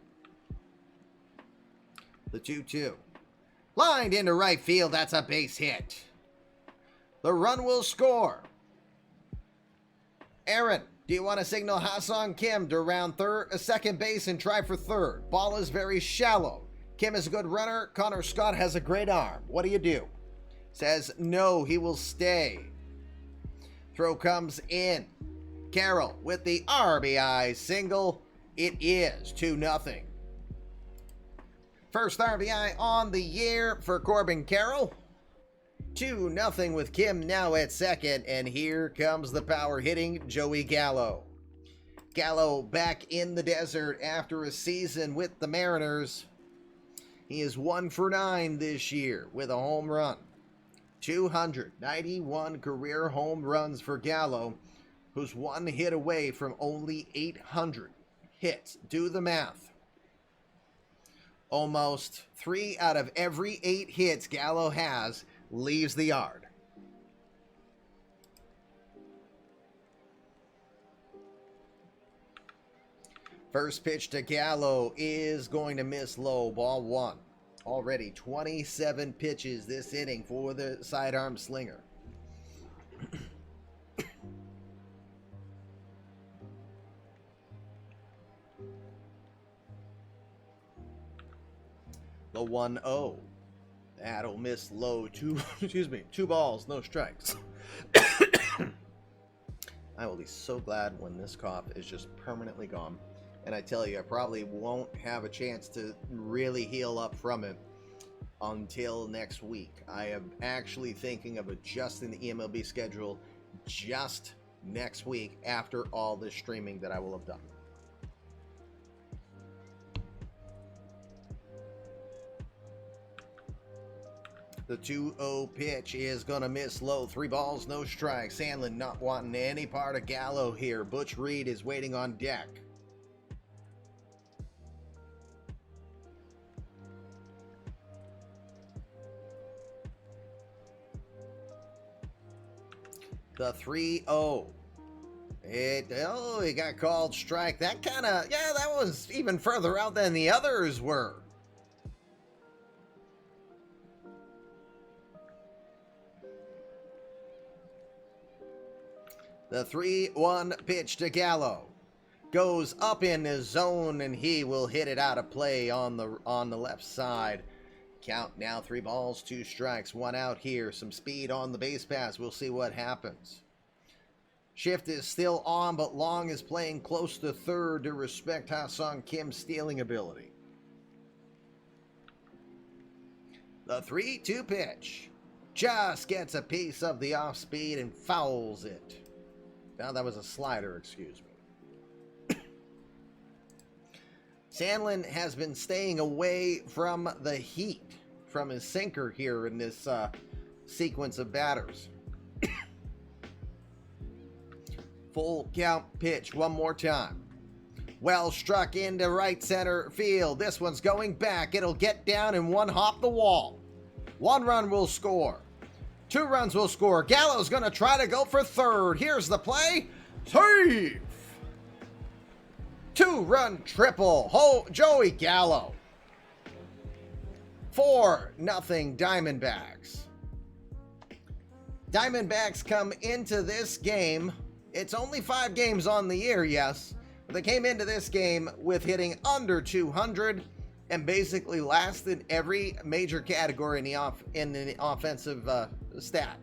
The 2-2. Lined into right field. That's a base hit. The run will score. Aaron, do you want to signal Ha-Sung Kim to round second base and try for third? Ball is very shallow. Kim is a good runner. Connor Scott has a great arm. What do you do? Says no, he will stay. Throw comes in. Carroll with the RBI single. It is 2-0. First RBI on the year for Corbin Carroll. 2-0 with Kim now at second, and here comes the power hitting Joey Gallo. Gallo back in the desert after a season with the Mariners. He is 1 for 9 this year with a home run. 291 career home runs for Gallo, who's 1 hit away from only 800 hits. Do the math. Almost 3 out of every 8 hits Gallo has leaves the yard. First pitch to Gallo is going to miss low, ball 1. Already 27 pitches this inning for the sidearm slinger. The 1-0. That'll miss low. 2 balls, no strikes. I will be so glad when this cough is just permanently gone. And I tell you, I probably won't have a chance to really heal up from it until next week. I am actually thinking of adjusting the eMLB schedule just next week after all this streaming that I will have done. The 2-0 pitch is going to miss low. 3 balls, no strikes. Sandlin not wanting any part of Gallo here. Butch Reed is waiting on deck. The 3-0. He got called strike. That kind of, that was even further out than the others were. The 3-1 pitch to Gallo goes up in his zone, and he will hit it out of play on the left side. Count now 3 balls, 2 strikes, 1 out here. Some speed on the base pass. We'll see what happens. Shift is still on, but Long is playing close to third to respect Ha-Sung Kim's stealing ability. The 3-2 pitch just gets a piece of the off speed and fouls it. Now that was a slider, excuse me. Sandlin has been staying away from the heat from his sinker here in this sequence of batters. Full count pitch one more time. Well struck into right center field. This one's going back. It'll get down and 1 hop the wall. 1 run will score. 2 runs will score. Gallo's going to try to go for third. Here's the play. Save! 2-run triple. Joey Gallo. 4-0 Diamondbacks. Diamondbacks come into this game. It's only 5 games on the year, yes. But they came into this game with hitting under 200 and basically last in every major category in the offensive stat.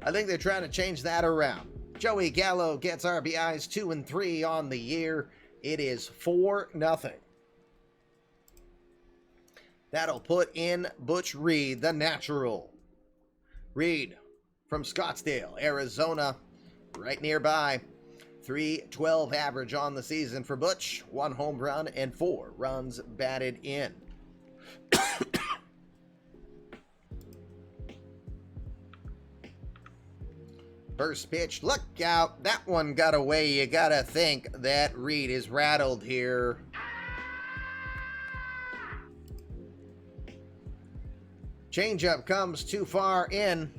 I think they're trying to change that around. Joey Gallo gets RBIs 2 and 3 on the year. It is 4-0. That'll put in Butch Reed, the natural. Reed from Scottsdale, Arizona, right nearby. 312 average on the season for Butch. 1 home run and 4 runs batted in. First pitch, look out. That one got away. You gotta think that Reed is rattled here. Changeup comes too far in.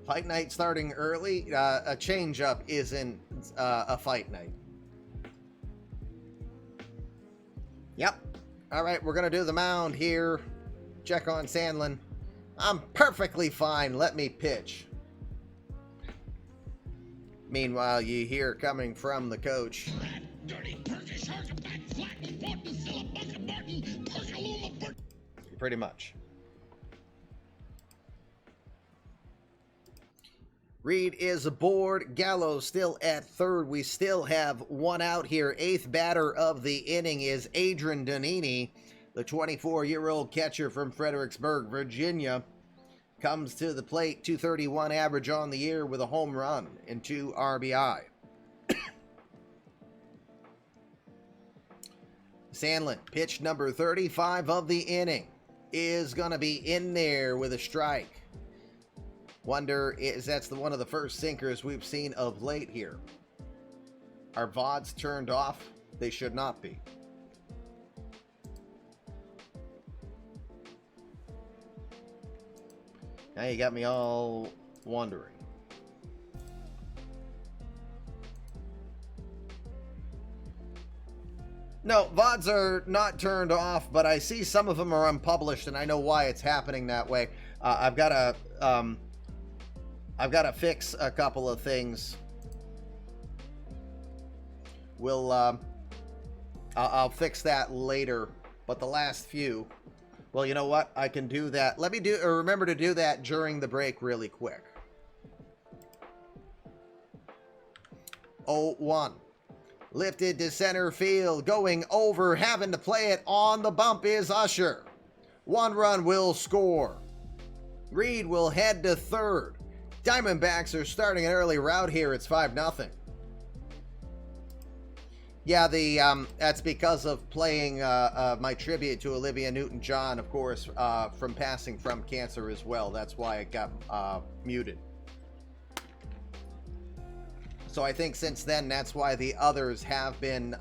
Fight night starting early. A changeup isn't a fight night. Yep. All right, we're going to do the mound here. Check on Sandlin. I'm perfectly fine. Let me pitch. Meanwhile, you hear coming from the coach. Pretty much. Reed is aboard. Gallo still at third. We still have one out here. Eighth batter of the inning is Adrian Donini, the 24-year-old catcher from Fredericksburg, Virginia. Comes to the plate, 231 average on the year with a home run and 2 RBI. Sandlin, pitch number 35 of the inning, is going to be in there with a strike. Wonder is that's one of the first sinkers we've seen of late here. Are VODs turned off? They should not be. Now you got me all wondering. No, VODs are not turned off, but I see some of them are unpublished, and I know why it's happening that way. I've got to fix a couple of things. I'll fix that later, but the last few, well, you know what? I can do that. Let me remember to do that during the break really quick. 0-1. Lifted to center field, going over, having to play it on the bump is Usher. 1 run will score. Reed will head to third. Diamondbacks are starting an early rout here. It's 5-0. Yeah, that's because of playing my tribute to Olivia Newton-John, of course, from passing from cancer as well. That's why it got muted. So I think since then, that's why the others have been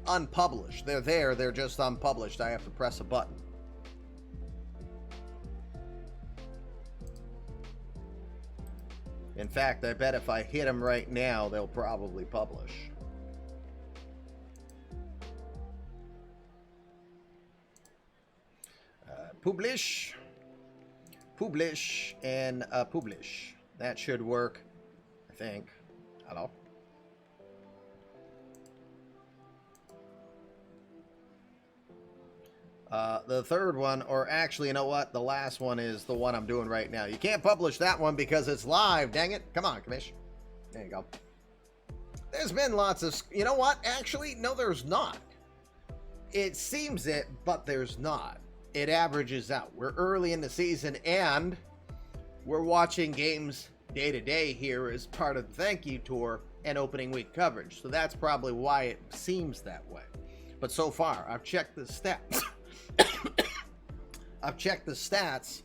unpublished. They're there, they're just unpublished. I have to press a button. In fact, I bet if I hit them right now, they'll probably publish. Publish, and publish. That should work, I think. Hello? The third one, or actually, you know what? The last one is the one I'm doing right now. You can't publish that one because it's live, dang it. Come on, Commish. There you go. There's been lots of... You know what? Actually, no, there's not. It seems it, but there's not. It averages out. We're early in the season, and we're watching games day-to-day here as part of the thank you tour and opening week coverage. So that's probably why it seems that way. But so far, I've checked the stats. I've checked the stats,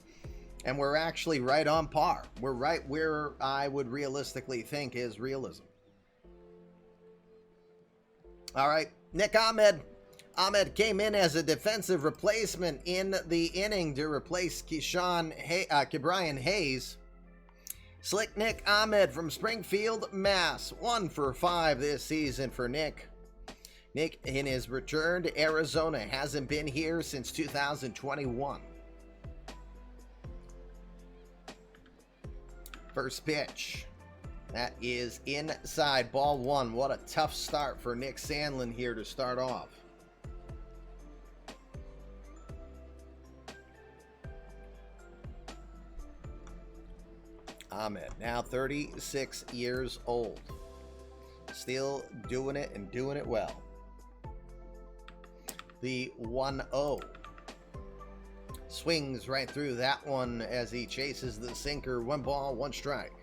and we're actually right on par. We're right where I would realistically think is realism. All right, Nick Ahmed. Ahmed came in as a defensive replacement in the inning to replace Ke'Bryan Hayes. Slick Nick Ahmed from Springfield, Mass. 1 for 5 this season for Nick. Nick, in his return to Arizona, hasn't been here since 2021. First pitch. That is inside, ball 1. What a tough start for Nick Sandlin here to start off. Ahmed, now 36 years old. Still doing it and doing it well. The 1-0. Swings right through that one as he chases the sinker. 1 ball, 1 strike.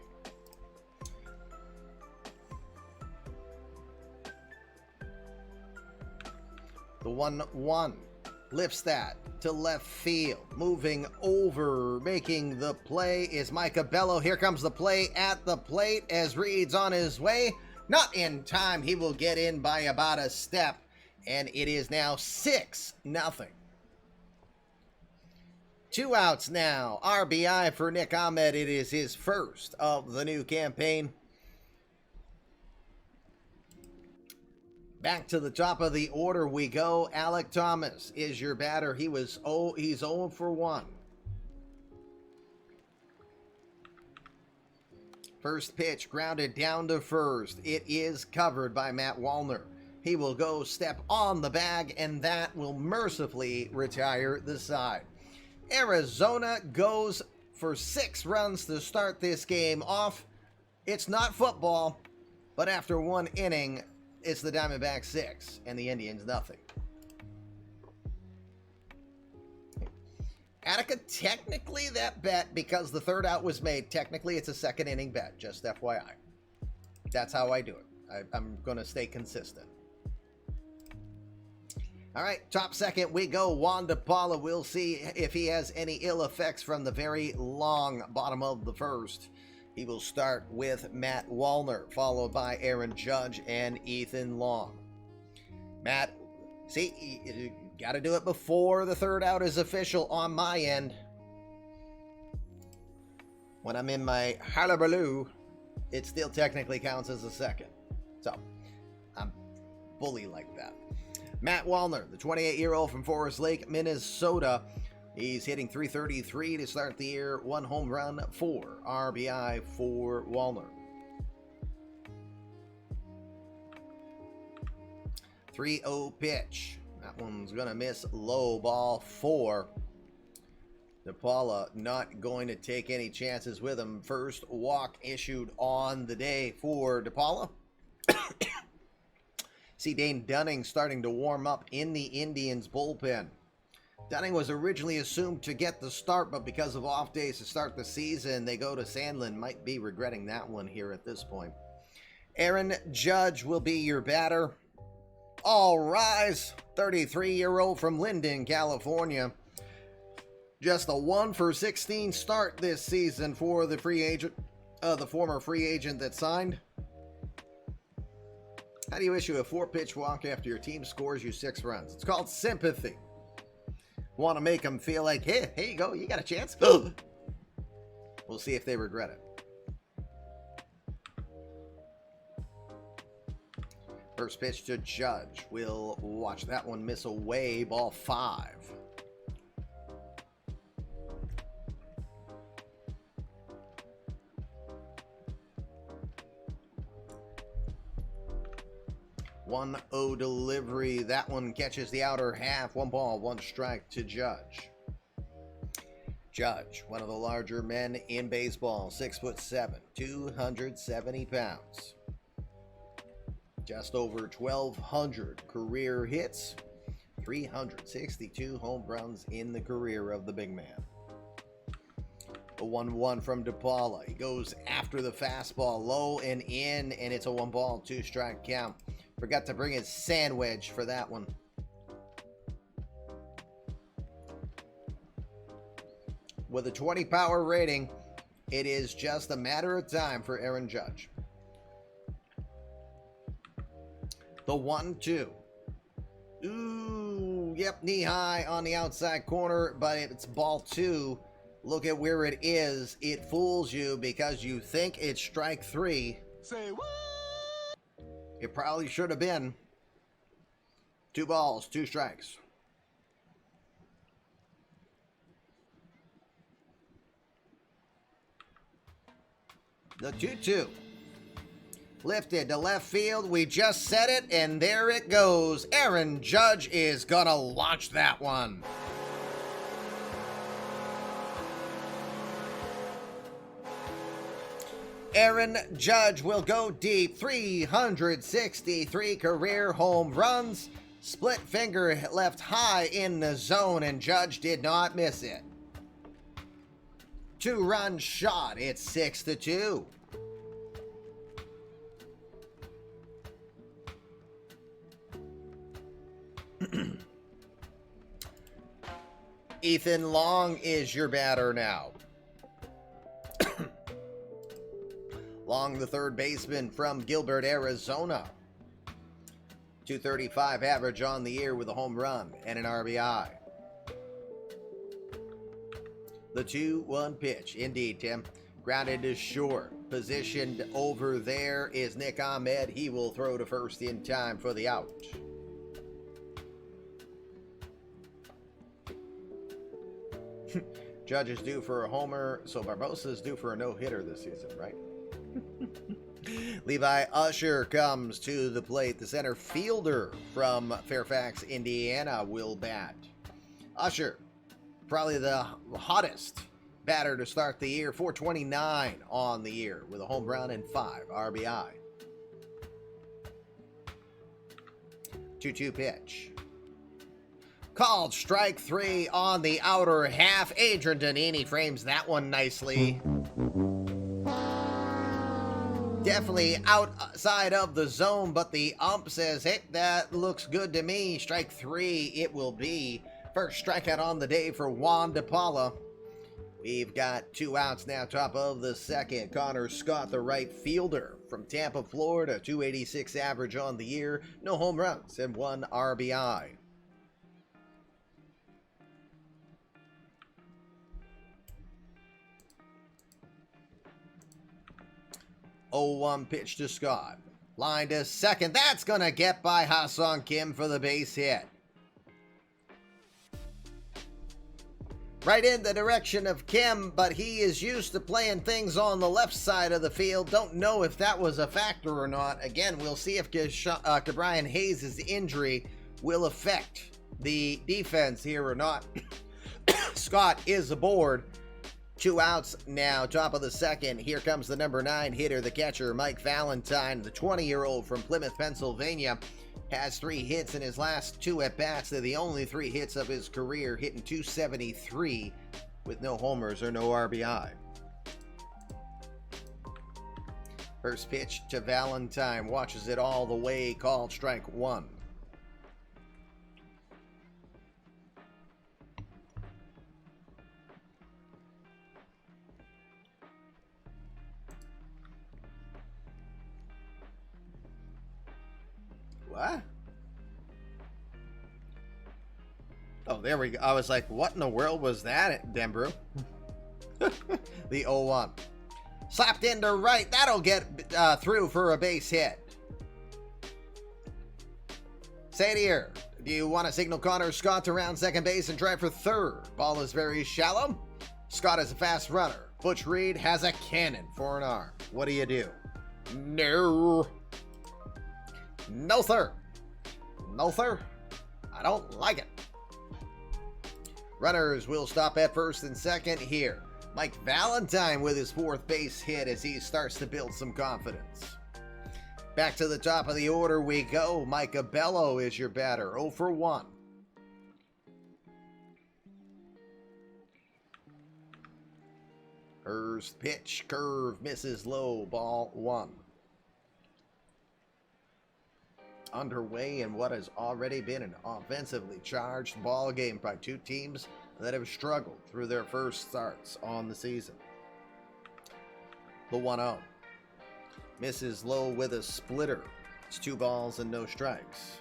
The 1-1. Lifts that to left field. Moving over, making the play is Micah Bello. Here comes the play at the plate as Reed's on his way. Not in time. He will get in by about a step. And it is now 6-0. 2 outs now. RBI for Nick Ahmed. It is his first of the new campaign. Back to the top of the order we go. Alec Thomas is your batter. He's 0 for 1. First pitch grounded down to first. It is covered by Matt Wallner. He will go step on the bag, and that will mercifully retire the side. Arizona goes for 6 runs to start this game off. It's not football, but after 1 inning, it's the Diamondbacks 6 and the Indians nothing. Attica, technically that bet, because the 3rd out was made, technically it's a 2nd inning bet, just FYI. That's how I do it. I'm going to stay consistent. All right, top 2nd we go. Juan DePaula. We'll see if he has any ill effects from the very long bottom of the 1st. He will start with Matt Wallner, followed by Aaron Judge and Ethan Long. Matt, see, you got to do it before the 3rd out is official on my end. When I'm in my hullabaloo, it still technically counts as a 2nd. So, I'm bully like that. Matt Wallner, the 28-year-old from Forest Lake, Minnesota. He's hitting .333 to start the year. 1 home run, 4 RBI for Wallner. 3-0 pitch. That one's going to miss low, ball 4. DePaula not going to take any chances with him. First walk issued on the day for DePaula. See Dane Dunning starting to warm up in the Indians bullpen. Dunning was originally assumed to get the start, but because of off days to start the season, they go to Sandlin. Might be regretting that one here at this point. Aaron Judge will be your batter. All rise. 33-year-old from Linden, California. Just a 1 for 16 start this season for the free agent, the former free agent that signed. How do you issue a 4-pitch walk after your team scores you 6 runs? It's called sympathy. Want to make them feel like, hey, here you go, you got a chance. We'll see if they regret it. First pitch to Judge. We'll watch that one miss away. Ball 5. One 1-0 delivery. That one catches the outer half. 1 ball, 1 strike to Judge. Judge, one of the larger men in baseball, 6'7", 270 pounds. Just over 1,200 career hits, 362 home runs in the career of the big man. A 1-1 from DePaula. He goes after the fastball, low and in, and it's a 1 ball, 2 strike count. Forgot to bring his sandwich for that one. With a 20 power rating, it is just a matter of time for Aaron Judge. The 1-2. Ooh, yep, knee high on the outside corner, but it's ball 2. Look at where it is. It fools you because you think it's strike 3. Say what? It probably should have been 2 balls, 2 strikes. The 2-2. Lifted to left field. We just said it, and there it goes. Aaron Judge is going to launch that one. Aaron Judge will go deep. 363 career home runs. Split finger left high in the zone, and Judge did not miss it. 2-run shot. It's 6-2. Ethan Long is your batter now. Long, the third baseman from Gilbert, Arizona. 235 average on the year with a home run and an RBI. The 2-1 pitch. Indeed, Tim. Grounded to short. Positioned over there is Nick Ahmed. He will throw to first in time for the out. Judge is due for a homer, so Barbosa is due for a no-hitter this season, right? Levi Usher comes to the plate. The center fielder from Fairfax, Indiana, will bat. Usher, probably the hottest batter to start the year. 429 on the year with a home run and 5 RBI. 2-2 pitch. Called strike 3 on the outer half. Adrian Donini frames that one nicely. Definitely outside of the zone, but the ump says, hey, that looks good to me. Strike 3 it will be. First strikeout on the day for Juan DePaula. We've got 2 outs now, top of the second. Connor Scott, the right fielder from Tampa, Florida. 286 average on the year. No home runs and 1 RBI. Oh, 1 pitch to Scott. Line to second. That's going to get by Ha-Seong Kim for the base hit. Right in the direction of Kim, but he is used to playing things on the left side of the field. Don't know if that was a factor or not. Again, we'll see if Cabrian Hayes' injury will affect the defense here or not. Scott is aboard. 2 outs now, top of the second. Here comes the number 9 hitter, the catcher, Mike Valentine, the 20-year-old from Plymouth, Pennsylvania. Has 3 hits in his last 2 at-bats. They're the only 3 hits of his career, hitting .273 with no homers or no RBI. First pitch to Valentine. Watches it all the way. Called strike 1. What? Oh, there we go. I was like, what in the world was that, Denbrew? The 0-1. Slapped into right. That'll get through for a base hit. Sadier, do you want to signal Connor Scott to round second base and try for third? Ball is very shallow. Scott is a fast runner. Butch Reed has a cannon for an arm. What do you do? No. No, sir. No, sir. I don't like it. Runners will stop at first and second here. Mike Valentine with his 4th base hit as he starts to build some confidence. Back to the top of the order we go. Micah Bello is your batter. 0 for 1. First pitch, curve, misses low, ball 1. Underway in what has already been an offensively charged ball game by 2 teams that have struggled through their first starts on the season. The 1-0. Misses low with a splitter. It's 2 balls and no strikes.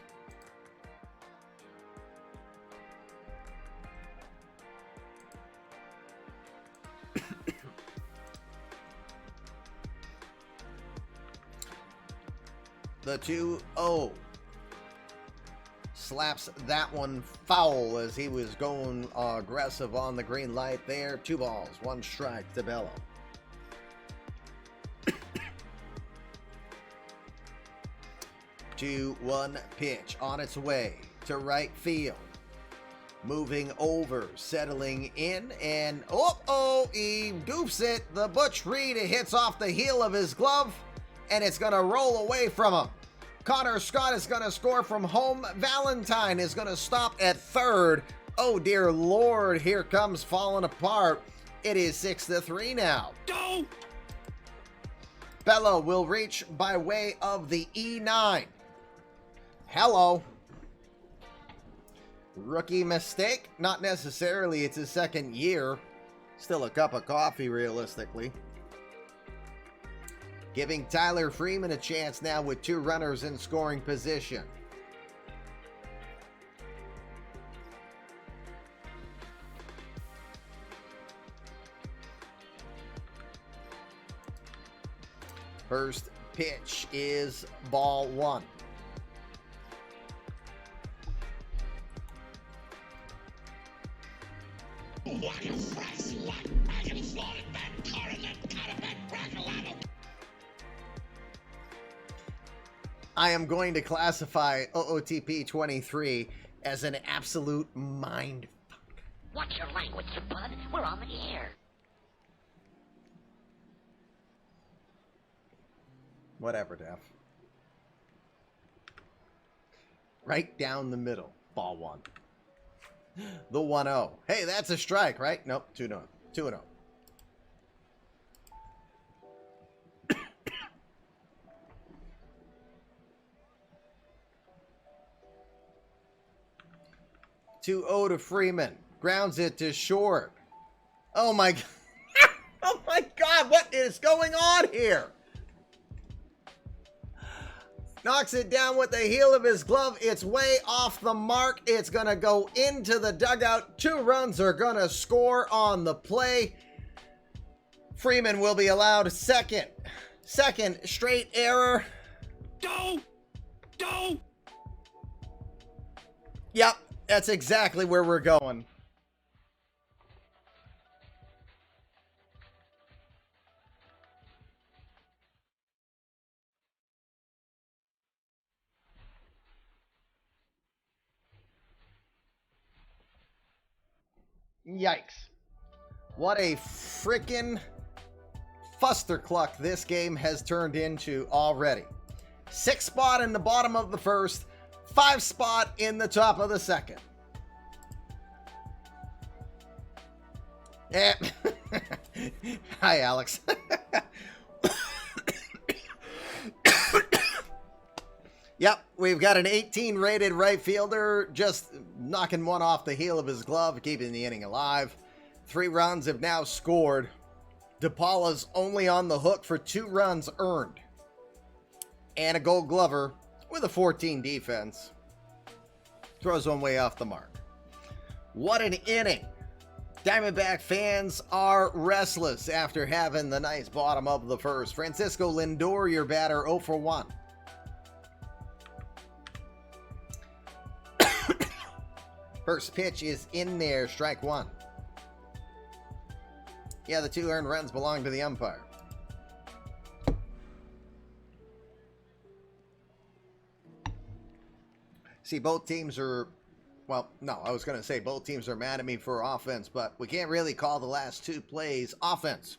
The 2-0. Slaps that one foul as he was going aggressive on the green light there. 2 balls, 1 strike to Bello. 2-1 pitch on its way to right field. Moving over, settling in, and he goofs it. The Butch Reed hits off the heel of his glove, and it's going to roll away from him. Connor Scott is going to score from home. Valentine is going to stop at third. Oh, dear Lord, here comes falling apart. It is 6-3 now. Go! Bello will reach by way of the E9. Hello. Rookie mistake? Not necessarily. It's his second year. Still a cup of coffee, realistically. Giving Tyler Freeman a chance now with 2 runners in scoring position. First pitch is ball 1. I am going to classify OOTP 23 as an absolute mind fuck. Watch your language, bud. We're on the air. Whatever, Def. Right down the middle. Ball 1. The 1-0. Hey, that's a strike, right? Nope, 2-0. 2-0. To Freeman. Grounds it to short. Oh my God. Oh my God, what is going on here? Knocks it down with the heel of his glove. It's way off the mark. It's going to go into the dugout. 2 runs are going to score on the play. Freeman will be allowed second straight error. Go! Yep, that's exactly where we're going. Yikes. What a frickin' fustercluck this game has turned into already. 6 spot in the bottom of the first, 5 spot in the top of the second. Yeah. Hi, Alex. Yep, we've got an 18 rated right fielder just knocking one off the heel of his glove, keeping the inning alive. 3 runs have now scored. DePaula's only on the hook for 2 runs earned. And a Gold Glover with a 14 defense. Throws one way off the mark. What an inning. Diamondback fans are restless after having the nice bottom of the first. Francisco Lindor, your batter, 0 for 1. First pitch is in there, strike 1. Yeah, the 2 earned runs belong to the umpire. See, both teams are, well, no, I was going to say both teams are mad at me for offense, but we can't really call the last 2 plays offense.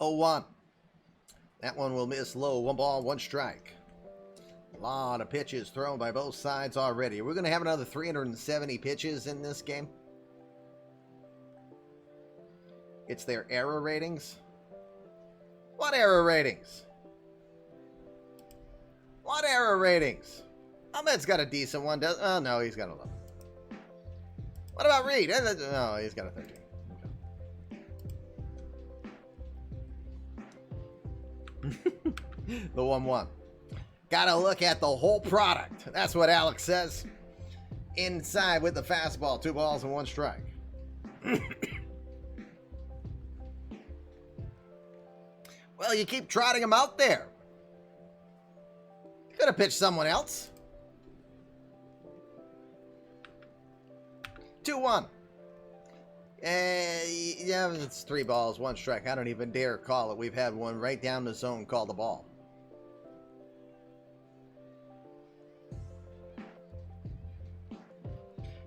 0-1. That one will miss low. 1 ball, 1 strike. A lot of pitches thrown by both sides already. We're going to have another 370 pitches in this game. It's their error ratings. What error ratings? What error ratings? Ahmed's got a decent one. Oh, no, he's got a 11. What about Reed? No, he's got a 13. Okay. The 1-1. Gotta look at the whole product. That's what Alex says. Inside with the fastball. 2 balls and 1 strike. Well, you keep trotting him out there. You could have pitched someone else. 2-1. Yeah, it's 3 balls, 1 strike. I don't even dare call it. We've had one right down the zone call the ball.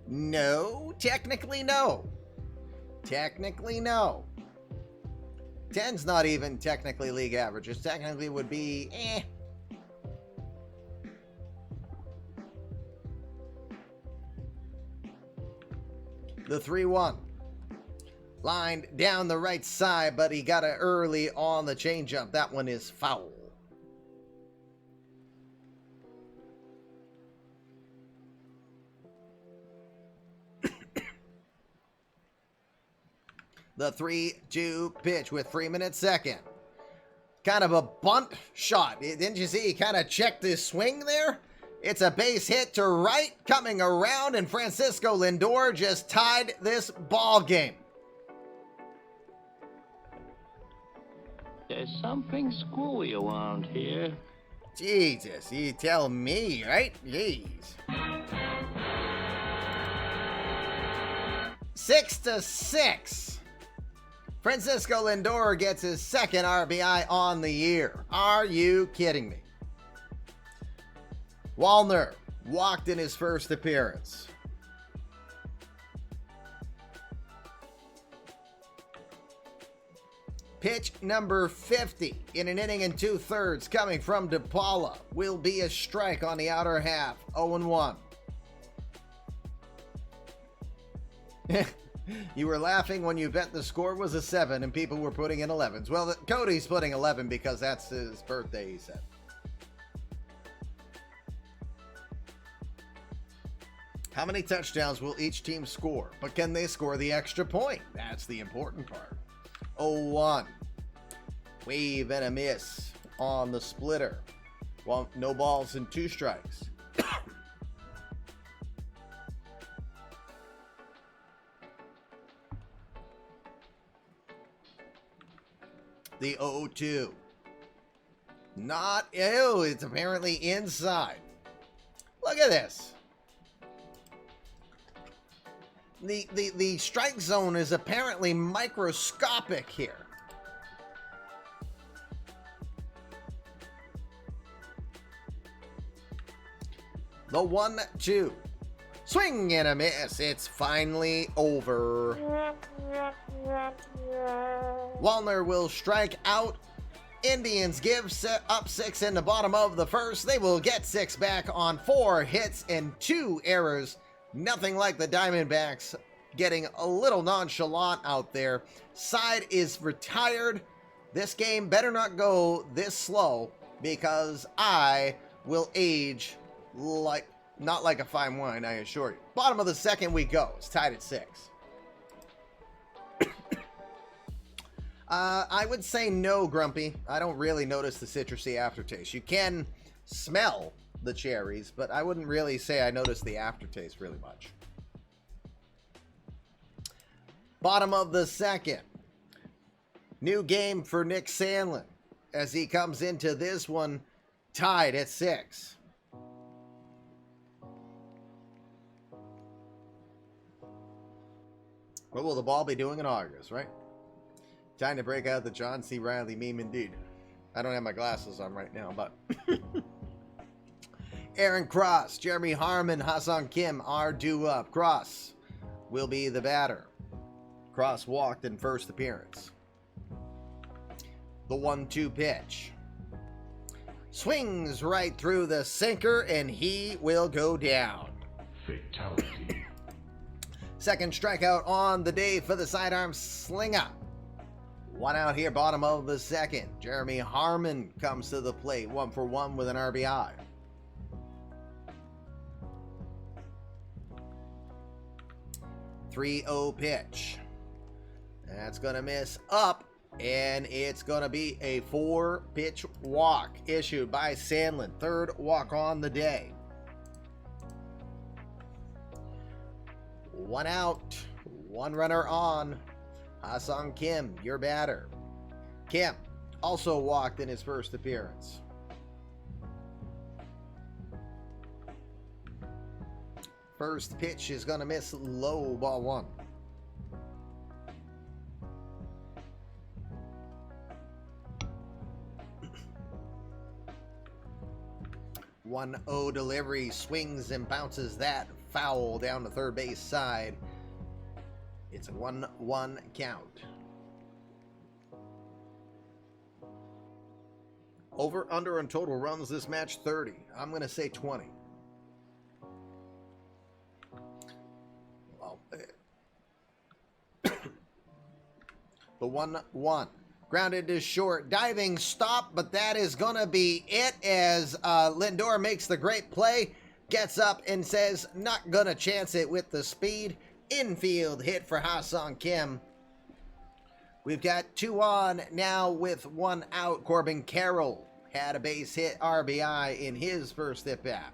No, technically no. Technically no. 10's not even technically league average. It technically would be The 3-1. Lined down the right side, but he got it early on the changeup. That one is foul. The 3-2 pitch with Freeman at second. Kind of a bunt shot. Didn't you see he kind of checked his swing there? It's a base hit to right, coming around, and Francisco Lindor just tied this ball game. There's something squirrely around here. Jesus, you tell me, right? Jeez. 6-6. Francisco Lindor gets his second RBI on the year. Are you kidding me? Wallner walked in his first appearance. Pitch number 50 in an inning and 2/3 coming from DePaula will be a strike on the outer half. 0-1. You were laughing when you bet the score was a 7 and people were putting in 11s. Well, Cody's putting 11 because that's his birthday, he said. How many touchdowns will each team score? But can they score the extra point? That's the important part. 0-1. Wave and a miss on the splitter. Well, no balls and 2 strikes. The 0-2. Not, ew, it's apparently inside. Look at this. The strike zone is apparently microscopic here. The 1-2. Swing and a miss. It's finally over. Wallner will strike out. Indians give up 6 in the bottom of the first. They will get 6 back on 4 hits and 2 errors. Nothing like the Diamondbacks getting a little nonchalant out there. Side is retired. This game better not go this slow because I will age like, not like a fine wine, I assure you. Bottom of the second we go. It's tied at 6. I would say no, Grumpy. I don't really notice the citrusy aftertaste. You can smell the cherries, but I wouldn't really say I notice the aftertaste really much. Bottom of the second. New game for Nick Sandlin as he comes into this one tied at 6. What will the ball be doing in August, right? Time to break out the John C. Reilly meme indeed. I don't have my glasses on right now, but... Aaron Cross, Jeremy Harmon, Ha-Seong Kim are due up. Cross will be the batter. Cross walked in first appearance. The 1-2 pitch. Swings right through the sinker, and he will go down. Fatality. Second strikeout on the day for the sidearm slinger. 1 out here, bottom of the second. Jeremy Harmon comes to the plate, 1 for 1 with an RBI. .30 pitch. That's going to miss up, and it's going to be a 4-pitch walk issued by Sandlin. 3rd walk on the day. 1 out, 1 runner on. Ha-Seong Kim, your batter. Kim also walked in his first appearance. First pitch is going to miss low, ball 1. .1-0 delivery, swings and bounces that foul down the third base side. It's a 1-1 count. Over, under, and total runs this match 30. I'm going to say 20. Well, the 1-1. Grounded to short. Diving stop, but that is going to be it as Lindor makes the great play. Gets up and says, not going to chance it with the speed. Infield hit for Ha-Seong Kim. We've got 2 on now with 1 out. Corbin Carroll had a base hit RBI in his first at bat.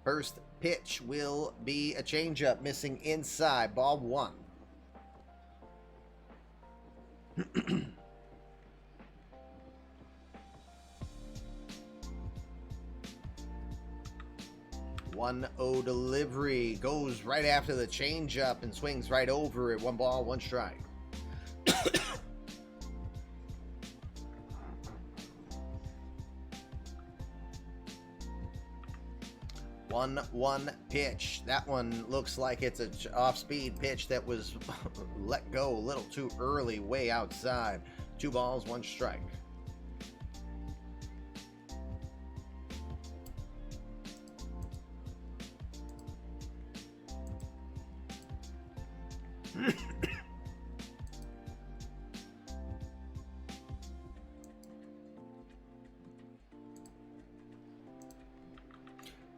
First pitch will be a changeup, missing inside, ball 1. One O delivery, goes right after the changeup and swings right over it. 1 ball, 1 strike. 1-1 pitch. That one looks like it's an off-speed pitch that was let go a little too early, way outside. 2 balls, 1 strike.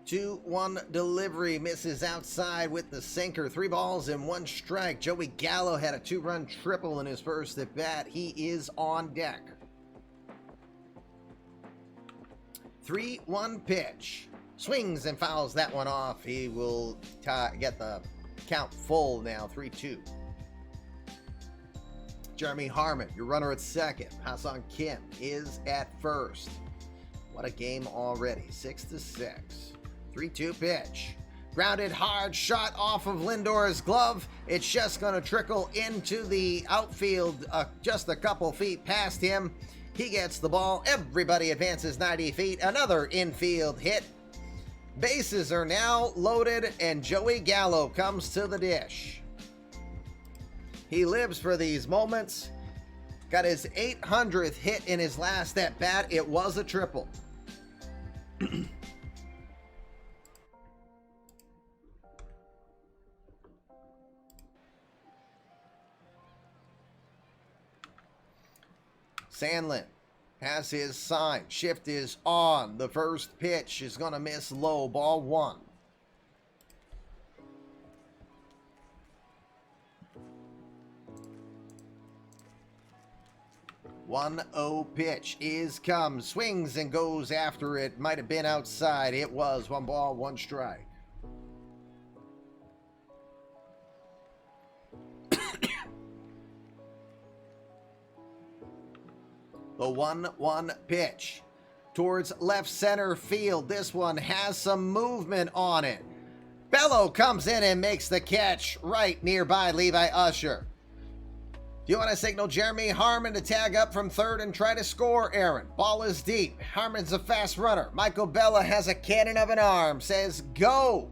Two, 1 delivery, misses outside with the sinker. 3 balls and 1 strike. Joey Gallo had a 2-run triple in his first at bat. He is on deck. 3-1 pitch. Swings and fouls that one off. He will get the count full now. 3-2. Jeremy Harmon, your runner at second. Hassan Kim is at first. What a game already. 6-6. 3-2 pitch. Grounded hard, shot off of Lindor's glove. It's just going to trickle into the outfield just a couple feet past him. He gets the ball. Everybody advances 90 feet. Another infield hit. Bases are now loaded, and Joey Gallo comes to the dish. He lives for these moments. Got his 800th hit in his last at bat. It was a triple. Sandlin has his sign. Shift is on. The first pitch is going to miss low. Ball 1. One 0 pitch is come. Swings and goes after it. Might have been outside. It was. 1 ball, 1 strike. The 1-1 pitch towards left center field. This one has some movement on it. Bello comes in and makes the catch right nearby Levi Usher. Do you want to signal Jeremy Harmon to tag up from third and try to score, Aaron? Ball is deep. Harmon's a fast runner. Michael Bella has a cannon of an arm. Says go.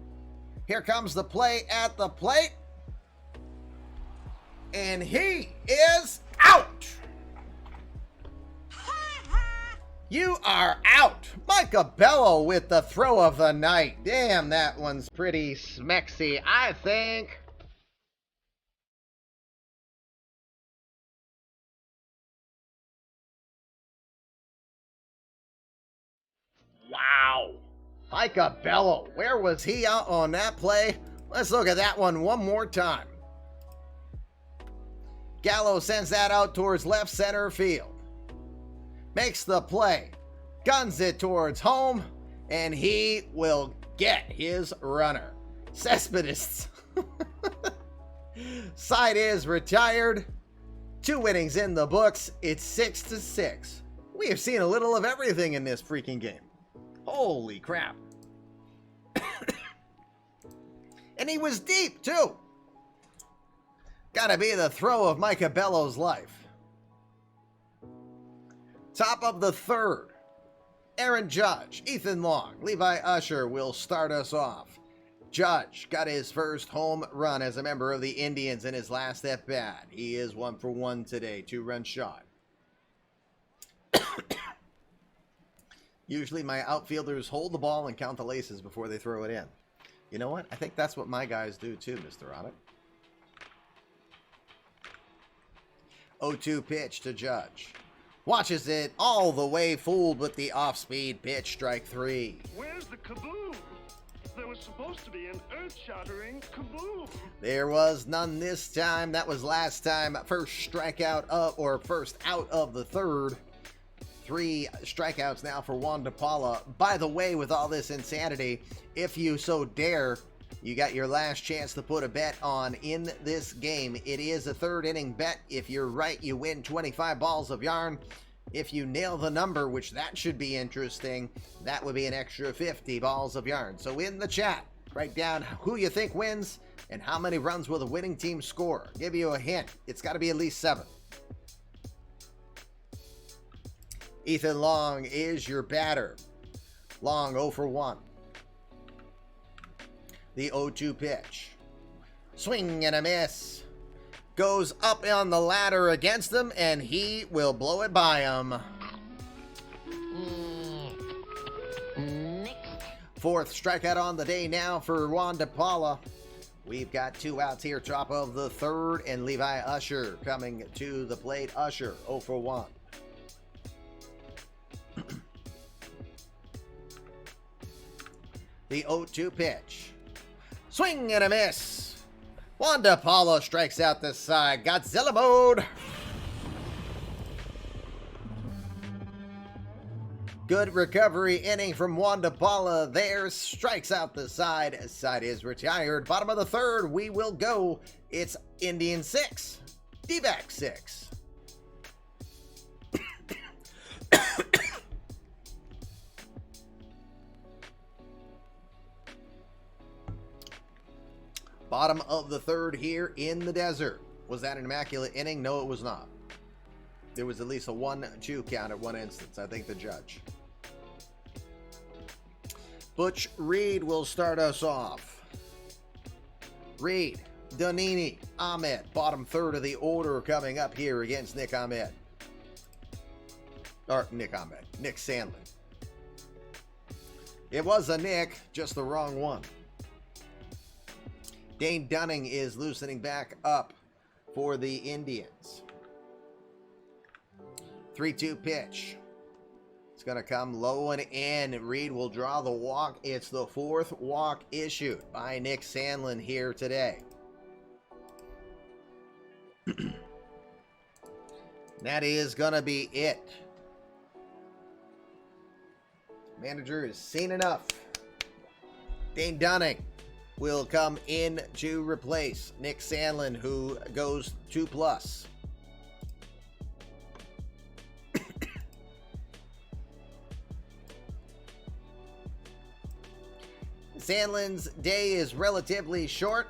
Here comes the play at the plate. And he is out. You are out. Micah Bello with the throw of the night. Damn, that one's pretty smexy, I think. Wow. Micah Bello, where was he out on that play? Let's look at that one more time. Gallo sends that out towards left center field. Makes the play, guns it towards home, and he will get his runner. Cespedes. Side is retired. 2 innings in the books. It's 6-6. We have seen a little of everything in this freaking game. Holy crap. And he was deep, too. Gotta be the throw of Micah Bello's life. Top of the third, Aaron Judge, Ethan Long, Levi Usher will start us off. Judge got his first home run as a member of the Indians in his last at bat. He is 1 for 1 today, 2-run shot. Usually my outfielders hold the ball and count the laces before they throw it in. You know what? I think that's what my guys do too, Mr. Roddick. 0-2 pitch to Judge. Watches it all the way, fooled with the off-speed pitch, strike 3. Where's the kaboom? There was supposed to be an earth-shattering kaboom. There was none this time. That was last time. First strikeout of, or first out of the third. 3 strikeouts now for Juan DePaula. By the way, with all this insanity, if you so dare, you got your last chance to put a bet on in this game. It is a third inning bet. If you're right, you win 25 balls of yarn. If you nail the number, which that should be interesting, that would be an extra 50 balls of yarn. So in the chat, write down who you think wins and how many runs will the winning team score. I'll give you a hint. It's got to be at least 7. Ethan Long is your batter. Long 0 for 1. The 0-2 pitch. Swing and a miss. Goes up on the ladder against him, and he will blow it by him. Next. 4th strikeout on the day now for Juan DePaula. We've got 2 outs here, top of the 3rd, and Levi Usher coming to the plate. Usher 0 for 1. The 0-2 pitch. Swing and a miss. Juan DePaula strikes out this side. Godzilla mode. Good recovery inning from Juan DePaula there. Strikes out the side. Side is retired. Bottom of the 3rd, we will go. It's Indian 6. D-back 6. Bottom of the 3rd here in the desert. Was that an immaculate inning? No, it was not. There was at least a 1-2 count at one instance. I think the judge. Butch Reed will start us off. Reed, Donini, Ahmed. Bottom 3rd of the order coming up here against Nick Ahmed. Or Nick Ahmed. Nick Sandlin. It was a Nick, just the wrong one. Dane Dunning is loosening back up for the Indians. 3-2 pitch. It's going to come low and in. Reed will draw the walk. It's the 4th walk issued by Nick Sandlin here today. That is going to be it. Manager has seen enough. Dane Dunning will come in to replace Nick Sandlin, who goes 2+. Sandlin's day is relatively short.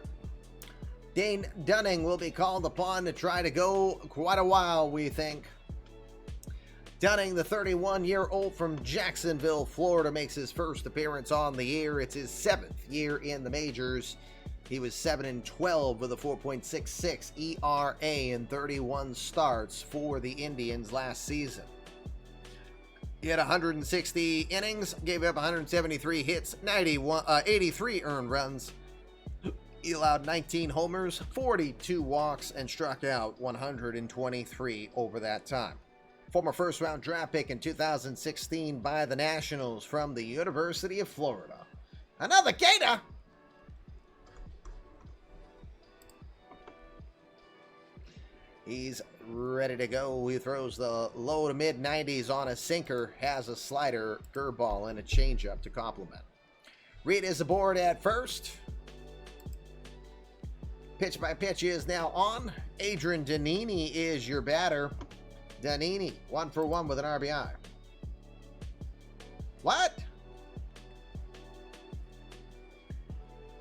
Dane Dunning will be called upon to try to go quite a while, we think. Dunning, the 31-year-old from Jacksonville, Florida, makes his first appearance on the air. It's his 7th year in the majors. He was 7-12 with a 4.66 ERA in 31 starts for the Indians last season. He had 160 innings, gave up 173 hits, 83 earned runs. He allowed 19 homers, 42 walks, and struck out 123 over that time. Former first-round draft pick in 2016 by the Nationals from the University of Florida. Another Gator! He's ready to go. He throws the low to mid-90s on a sinker, has a slider, curveball, and a changeup to complement. Reed is aboard at first. Pitch by pitch is now on. Adrian Donini is your batter. Donini, 1 for 1 with an RBI. What?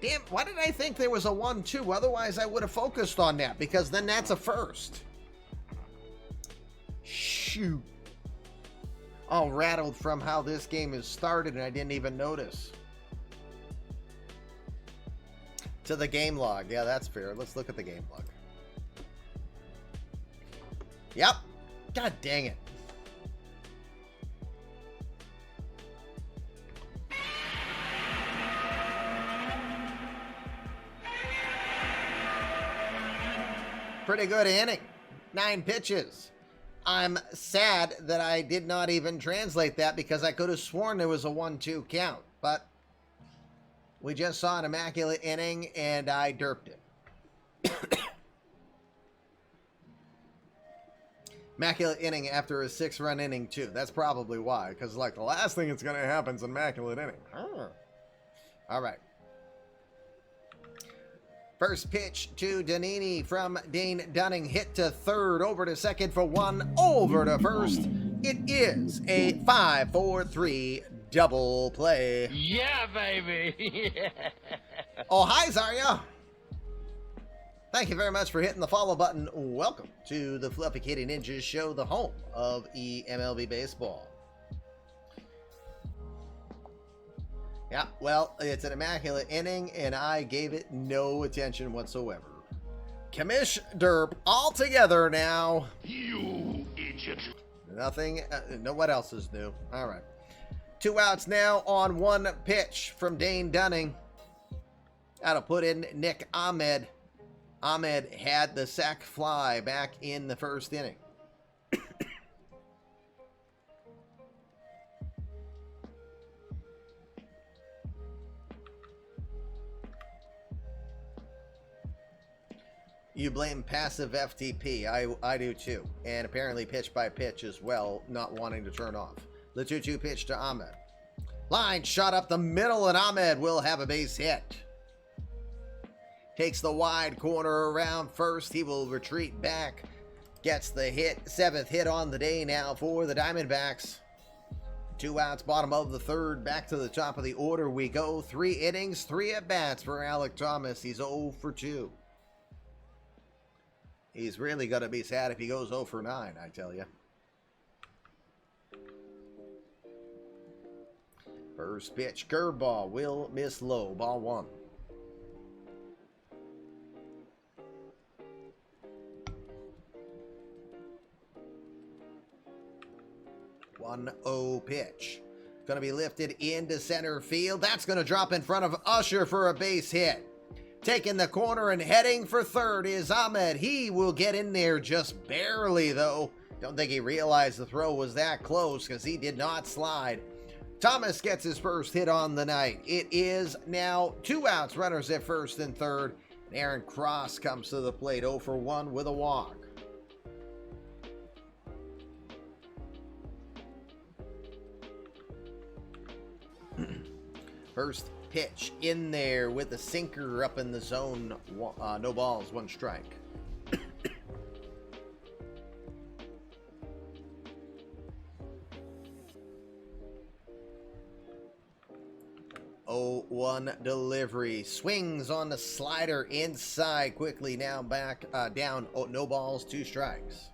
Damn, why did I think there was a 1-2? Otherwise, I would have focused on that, because then that's a first. Shoot. All rattled from how this game has started, and I didn't even notice. To the game log. Yeah, that's fair. Let's look at the game log. Yep. God dang it. Pretty good inning. 9 pitches. I'm sad that I did not even translate that because I could have sworn there was a 1-2 count. But we just saw an immaculate inning and I derped it. Immaculate inning after a 6-run inning, too. That's probably why. Because, like, the last thing that's going to happen is an immaculate inning. All right. First pitch to Danini from Dane Dunning. Hit to third, over to second for one, over to first. It is a 5-4-3 double play. Yeah, baby. Oh, hi, Zarya. Thank you very much for hitting the follow button. Welcome to the Fluffy Kitty Ninjas Show, the home of eMLB Baseball. Yeah, well, it's an immaculate inning, and I gave it no attention whatsoever. Commish Derp all together now. You idiot. Nothing, no, what else is new? All right. 2 outs now on 1 pitch from Dane Dunning. Got to put in Nick Ahmed. Ahmed had the sac fly back in the first inning. You blame passive FTP. I do too. And apparently pitch by pitch as well, not wanting to turn off. The 2-2 pitch to Ahmed. Line shot up the middle, and Ahmed will have a base hit. Takes the wide corner around first. He will retreat back. Gets the hit. 7th hit on the day now for the Diamondbacks. 2 outs, bottom of the 3rd. Back to the top of the order we go. 3 innings, 3 at-bats for Alec Thomas. He's 0 for 2. He's really going to be sad if he goes 0 for 9, I tell you. First pitch, curveball, will miss low. Ball 1. 1-0 pitch. Going to be lifted into center field. That's going to drop in front of Usher for a base hit. Taking the corner and heading for third is Ahmed. He will get in there just barely, though. Don't think he realized the throw was that close because he did not slide. Thomas gets his first hit on the night. It is now 2 outs, runners at first and third. Aaron Cross comes to the plate 0 for 1 with a walk. First pitch in there with a sinker up in the zone. No balls, 1 strike. 0-1 delivery. Swings on the slider inside quickly. Now back down. Oh, no balls, 2 strikes.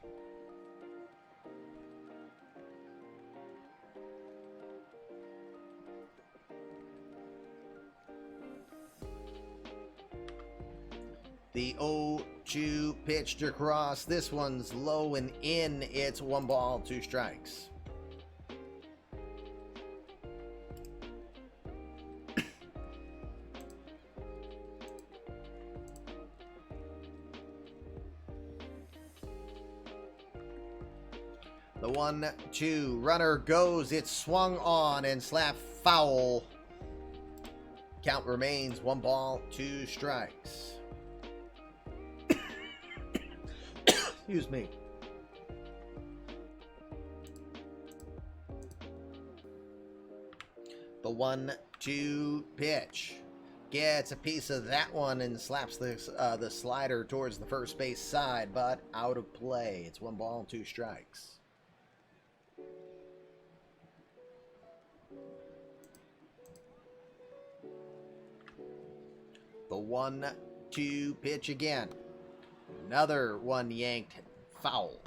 The 0-2 pitched across. This one's low and in. It's 1 ball, 2 strikes. The 1-2 runner goes. It's swung on and slapped foul. Count remains 1 ball, 2 strikes. Excuse me. The 1-2 pitch gets a piece of that one and slaps the slider towards the first base side, but out of play. It's 1 ball, 2 strikes. The 1-2 pitch again. Another one yanked foul.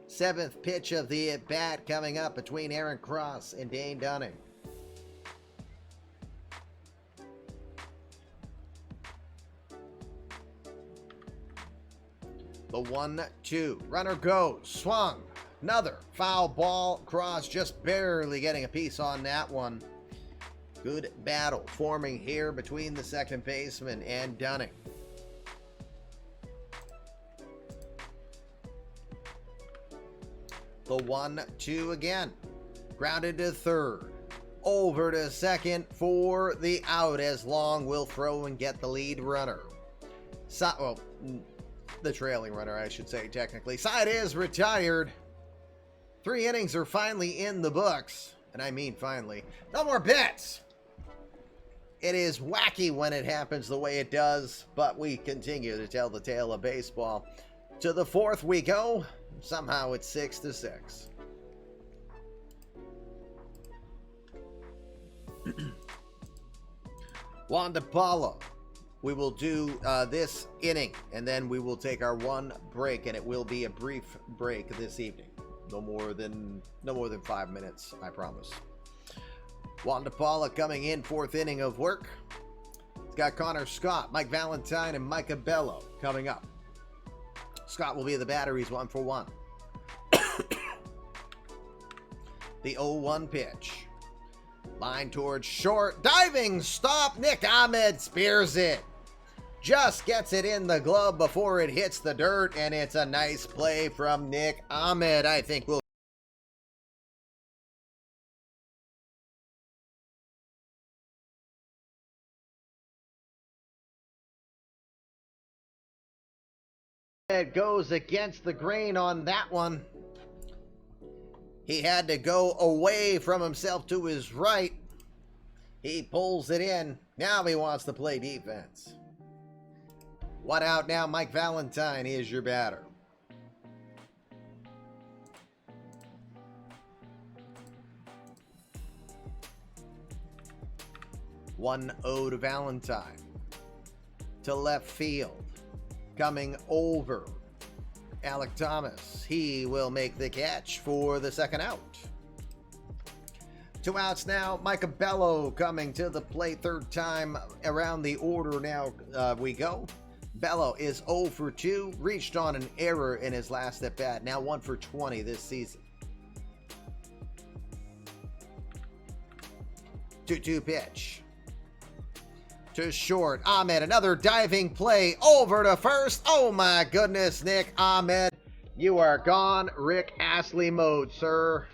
7th pitch of the at-bat coming up between Aaron Cross and Dane Dunning. The 1-2. Runner goes. Swung. Another foul ball. Cross just barely getting a piece on that one. Good battle forming here between the second baseman and Dunning. The 1-2 again. Grounded to third. Over to second for the out as Long will throw and get the lead runner. Well, the trailing runner, I should say, technically. Side is retired. 3 innings are finally in the books. And I mean finally. No more bets. It is wacky when it happens the way it does, but we continue to tell the tale of baseball. To the 4th we go. Somehow it's 6-6. Juan DePaula. We will do this inning, and then we will take our 1 break, and it will be a brief break this evening. No more than 5 minutes, I promise. Juan DePaula coming in, 4th inning of work. It's got Connor Scott, Mike Valentine, and Micah Bello coming up. Scott will be the batter. He's 1 for 1. The 0-1 pitch. Line towards short. Diving stop. Nick Ahmed spears it. Just gets it in the glove before it hits the dirt, and it's a nice play from Nick Ahmed. I think we'll it goes against the grain on that one. He had to go away from himself to his right. He pulls it in. Now he wants to play defense. 1 out now. Mike Valentine is your batter. One 0 to Valentine. To left field. Coming over. Alec Thomas. He will make the catch for the 2nd out. 2 outs now. Micah Bello coming to the plate, 3rd time around the order now we go. Bello is 0 for 2. Reached on an error in his last at bat. Now 1 for 20 this season. 2-2 pitch. To short. Ahmed, another diving play over to first. Oh my goodness, Nick Ahmed. You are gone Rick Astley mode, sir.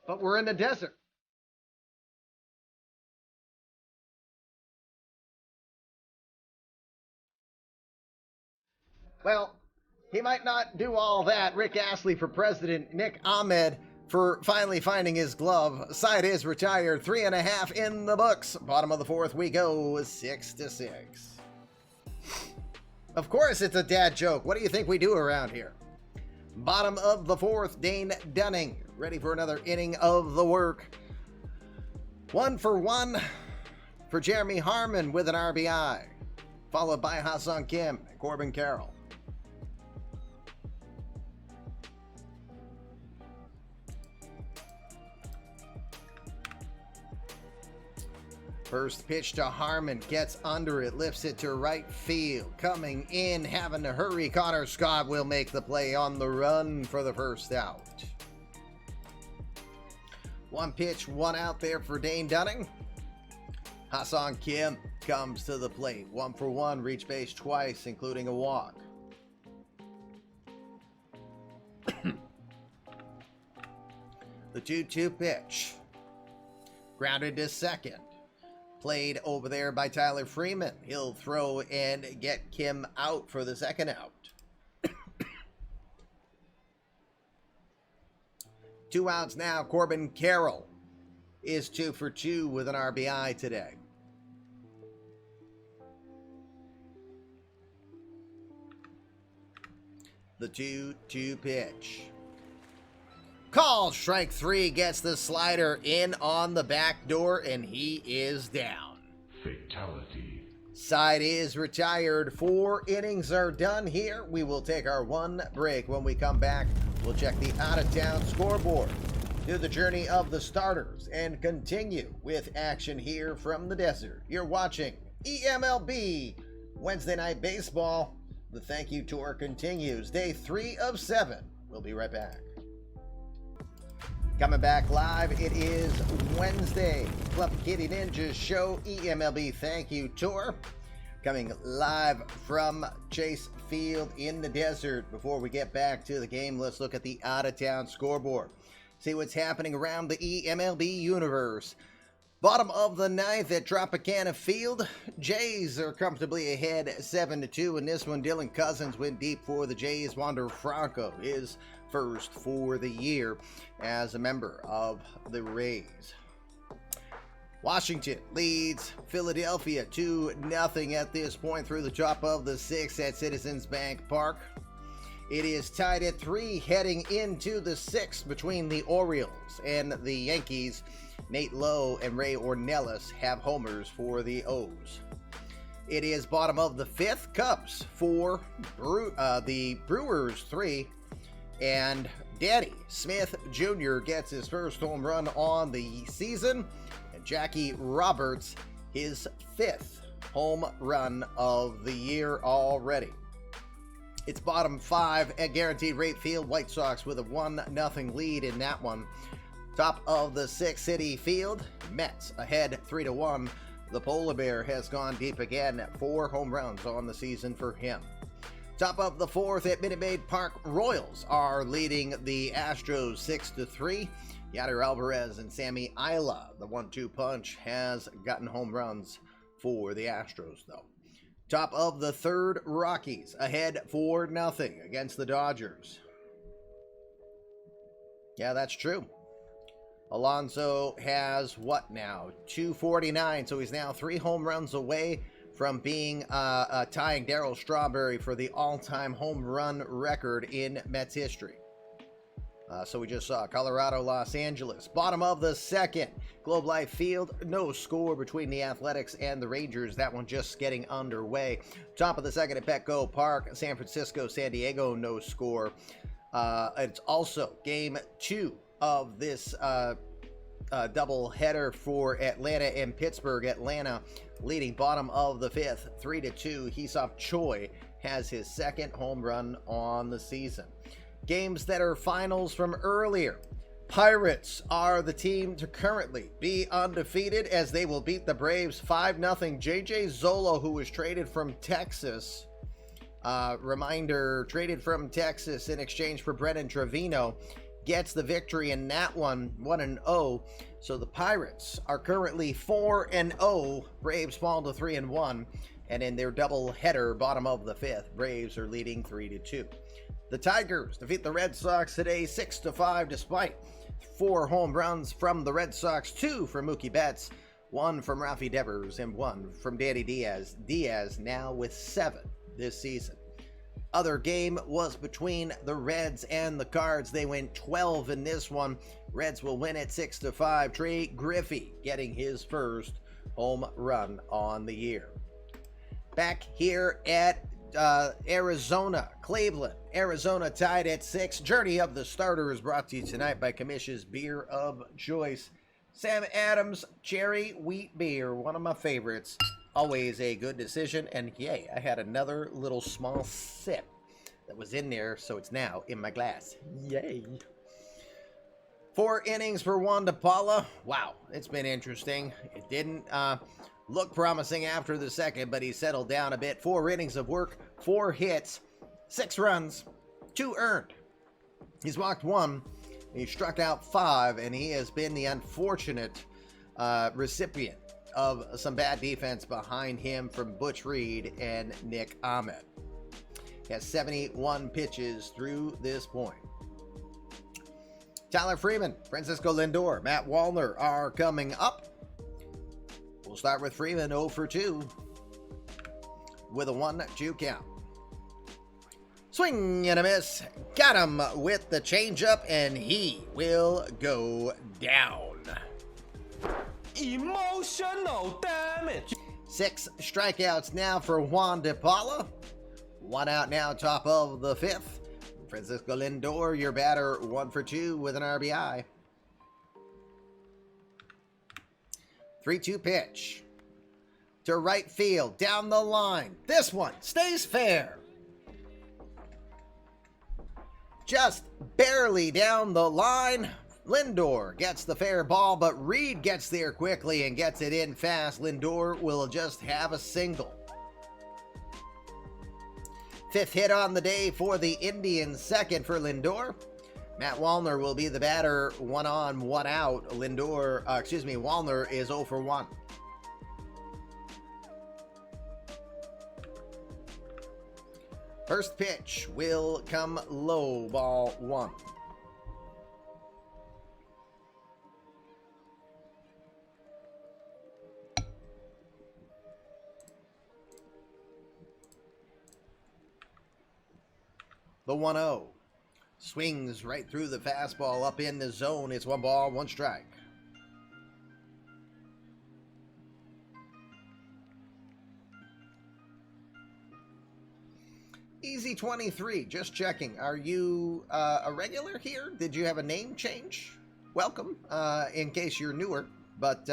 But we're in the desert. Well, he might not do all that. Rick Astley for president. Nick Ahmed for finally finding his glove. Side is retired. 3.5 in the books. Bottom of the 4th we go. 6-6. Of course it's a dad joke. What do you think we do around here? Bottom of the 4th, Dane Dunning. Ready for another inning of the work. 1 for 1 for Jeremy Harmon with an RBI. Followed by Ha-Seong Kim and Corbin Carroll. First pitch to Harmon, gets under it, lifts it to right field. Coming in, having to hurry, Connor Scott will make the play on the run for the 1st out. 1 pitch, 1 out there for Dane Dunning. Ha-Seong Kim comes to the plate. 1 for 1, reach base twice, including a walk. The 2-2 pitch. Grounded to second. Played over there by Tyler Freeman. He'll throw and get Kim out for the 2nd out. 2 outs now. Corbin Carroll is 2 for 2 with an RBI today. The 2-2 pitch. Call strike 3, gets the slider in on the back door, and he is down. Fatality. Side is retired. 4 innings are done here. We will take our 1 break. When we come back, we'll check the out-of-town scoreboard, do the journey of the starters, and continue with action here from the desert. You're watching eMLB Wednesday Night Baseball. The thank you tour continues. Day 3 of 7. We'll be right back. Coming back live, it is Wednesday. Club Kitty Ninjas Show eMLB Thank You Tour. coming live from Chase Field in the desert. Before we get back to the game, let's look at the out-of-town scoreboard. See what's happening around the eMLB universe. Bottom of the ninth at Tropicana Field. Jays are comfortably ahead 7-2 in this one. Dylan Cousins went deep for the Jays. Wander Franco is first for the year as a member of the Rays. Washington leads Philadelphia 2-0 at this point through the top of the sixth at Citizens Bank Park. It is tied at 3 heading into the sixth between the Orioles and the Yankees. Nate Lowe and Ray Ornelas have homers for the O's. It is bottom of the fifth. Cubs 4, the Brewers 3, and Danny Smith Jr. gets his first home run on the season, and Jackie Roberts his 5th home run of the year already. It's bottom 5 at Guaranteed Rate Field. White Sox with a 1-0 lead in that one. Top of the 6th City Field, Mets ahead 3-1. The Polar Bear has gone deep again at 4 home runs on the season for him. Top of the 4th at Minute Maid Park, Royals are leading the Astros 6-3. Yadier Alvarez and Sammy Isla, the 1-2 punch, has gotten home runs for the Astros though. Top of the 3rd, Rockies ahead 4-0 against the Dodgers. Yeah, that's true. Alonso has what now? 249, so he's now 3 home runs away from being tying Darryl Strawberry for the all-time home run record in Mets history. So we just saw Colorado, Los Angeles. Bottom of the 2nd, Globe Life Field. No score between the Athletics and the Rangers. That one just getting underway. Top of the 2nd at Petco Park, San Francisco, San Diego. No score. It's also game 2 of this double header for Atlanta and Pittsburgh. Atlanta leading bottom of the 5th 3-2. Heesop Choi has his 2nd home run on the season. Games that are finals from earlier. Pirates are the team to currently be undefeated as they will beat the Braves 5-0. JJ Zolo, who was traded from Texas, traded from Texas in exchange for Brennan Trevino, gets the victory in that one, 1-0. So the Pirates are currently 4-0. Braves fall to 3-1. And in their double header, bottom of the 5th, Braves are leading 3-2. The Tigers defeat the Red Sox today 6-5 despite 4 home runs from the Red Sox, 2 from Mookie Betts, 1 from Rafi Devers, and 1 from Danny Diaz. Diaz now with 7 this season. Other game was between the Reds and the Cards. They went 12 in this one. Reds will win it 6-5. Trey Griffey getting his first home run on the year. Back here at Arizona, Cleveland. Arizona tied at 6. Journey of the Starters brought to you tonight by Kamish's Beer of Choice. Sam Adams Cherry Wheat Beer, one of my favorites. Always a good decision, and yay, I had another little small sip that was in there, so it's now in my glass. Yay. 4 innings for Juan DePaula. Wow, it's been interesting. It didn't look promising after the second, but he settled down a bit. 4 innings of work, 4 hits, 6 runs, 2 earned. He's walked 1, he struck out 5, and he has been the unfortunate recipient of some bad defense behind him from Butch Reed and Nick Ahmed. He has 71 pitches through this point. Tyler Freeman, Francisco Lindor, Matt Wallner are coming up. We'll start with Freeman, 0 for 2 with a 1-2 count. Swing and a miss. Got him with the changeup, and he will go down. Emotional damage. 6 strikeouts now for Juan DePaula. 1 out now, top of the 5th. Francisco Lindor, your batter, 1 for 2 with an RBI. 3-2 pitch to right field, down the line. This one stays fair. Just barely down the line. Lindor gets the fair ball, but Reed gets there quickly and gets it in fast. Lindor will just have a single. Fifth hit on the day for the Indians, second for Lindor. Matt Wallner will be the batter, 1 on, 1 out. Wallner is 0 for 1. First pitch will come low, ball 1. The 1-0. Swings right through the fastball up in the zone. It's 1 ball, 1 strike. Easy 23, just checking. Are you a regular here? Did you have a name change? Welcome, in case you're newer. But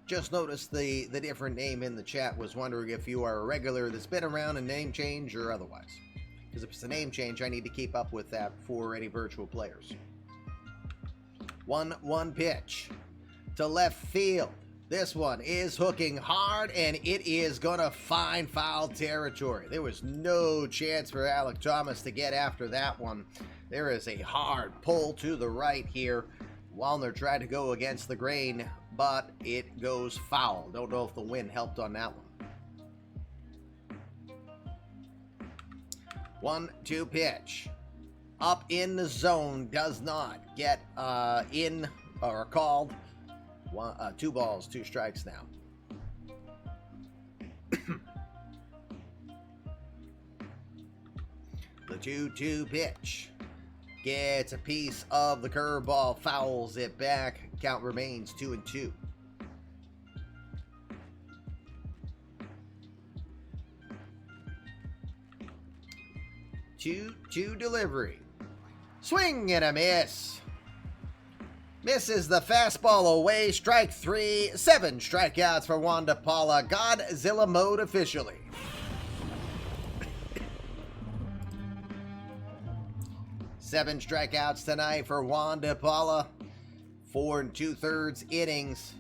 just noticed the different name in the chat. Was wondering if you are a regular that's been around, a name change or otherwise. Because if it's a name change, I need to keep up with that for any virtual players. 1-1 pitch to left field. This one is hooking hard, and it is going to find foul territory. There was no chance for Alek Thomas to get after that one. There is a hard pull to the right here. Wallner tried to go against the grain, but it goes foul. Don't know if the wind helped on that one. 1-2 pitch. Up in the zone, does not get in or called. 2 balls, 2 strikes now. The 2-2 pitch. Gets a piece of the curveball, fouls it back. Count remains 2-2. 2-2 delivery. Swing and a miss. Misses the fastball away. Strike 3. 7 strikeouts for Juan De Paula. Godzilla mode officially. Seven strikeouts tonight for Juan De Paula. 4 2/3 innings.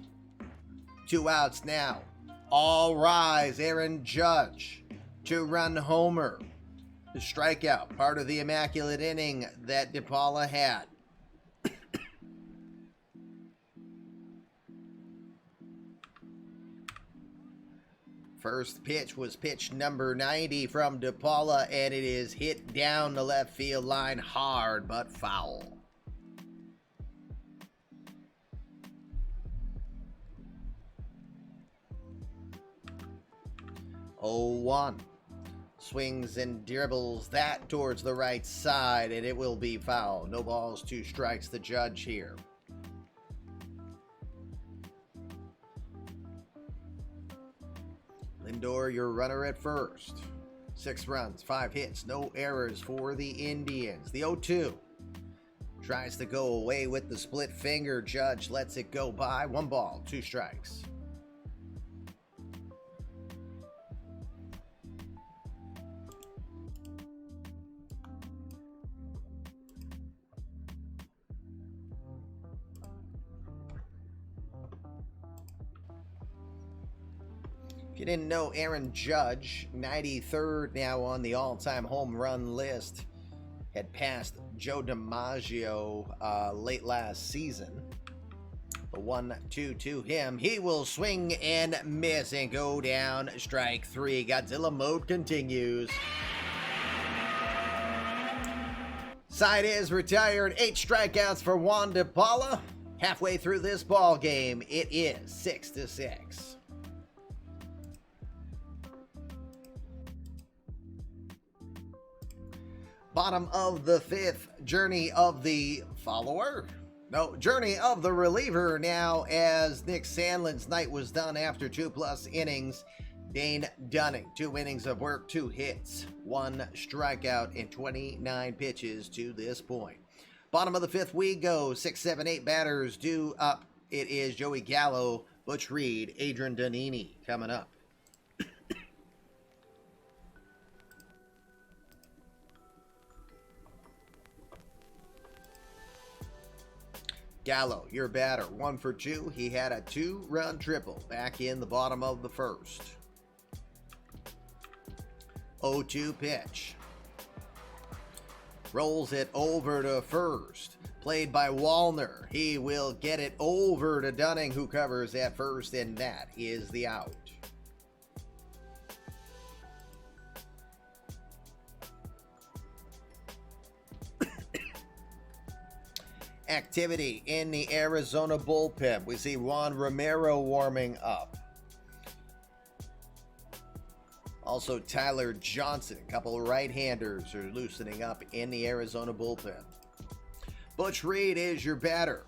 2 outs now. All rise. Aaron Judge. 2-run homer. The strikeout, part of the immaculate inning that De Paula had. First pitch was pitch number 90 from De Paula, and it is hit down the left field line hard but foul. Oh, 1. Swings and dribbles that towards the right side, and it will be foul. No balls, 2 strikes, the Judge here. Lindor, your runner at first. 6 runs, 5 hits, no errors for the Indians. The 0-2 tries to go away with the split finger. Judge lets it go by. 1 ball, 2 strikes. If you didn't know, Aaron Judge, 93rd now on the all-time home run list, had passed Joe DiMaggio late last season. The 1-2 to him. He will swing and miss and go down. Strike 3. Godzilla mode continues. Side is retired. 8 strikeouts for Juan De Paula. Halfway through this ball game, it is 6-6. Bottom of the 5th, journey of the follower. No, journey of the reliever now, as Nick Sandlin's night was done after 2+ innings. Dane Dunning, 2 innings of work, 2 hits, 1 strikeout in 29 pitches to this point. Bottom of the 5th we go. 6, 7, 8 batters due up. It is Joey Gallo, Butch Reed, Adrian Donini coming up. Gallo, your batter, 1 for 2. He had a 2-run triple back in the bottom of the 1st. 0-2 pitch. Rolls it over to first. Played by Wallner. He will get it over to Dunning, who covers at first, and that is the out. Activity in the Arizona bullpen. We see Juan Romero warming up. Also, Tyler Johnson, a couple of right-handers are loosening up in the Arizona bullpen. Butch Reed is your batter.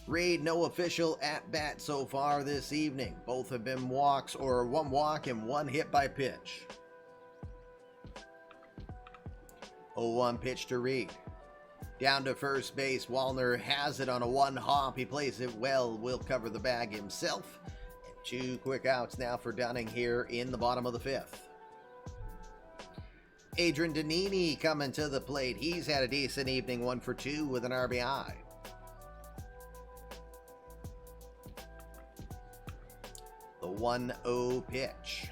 Reed, no official at-bat so far this evening. Both have been walks, or one walk and one hit by pitch. 0-1 pitch to Reed. Down to first base, Wallner has it on a one hop. He plays it well, will cover the bag himself. And 2 quick outs now for Dunning here in the bottom of the 5th. Adrian Danini coming to the plate. He's had a decent evening, 1 for 2 with an RBI. The 1-0 pitch.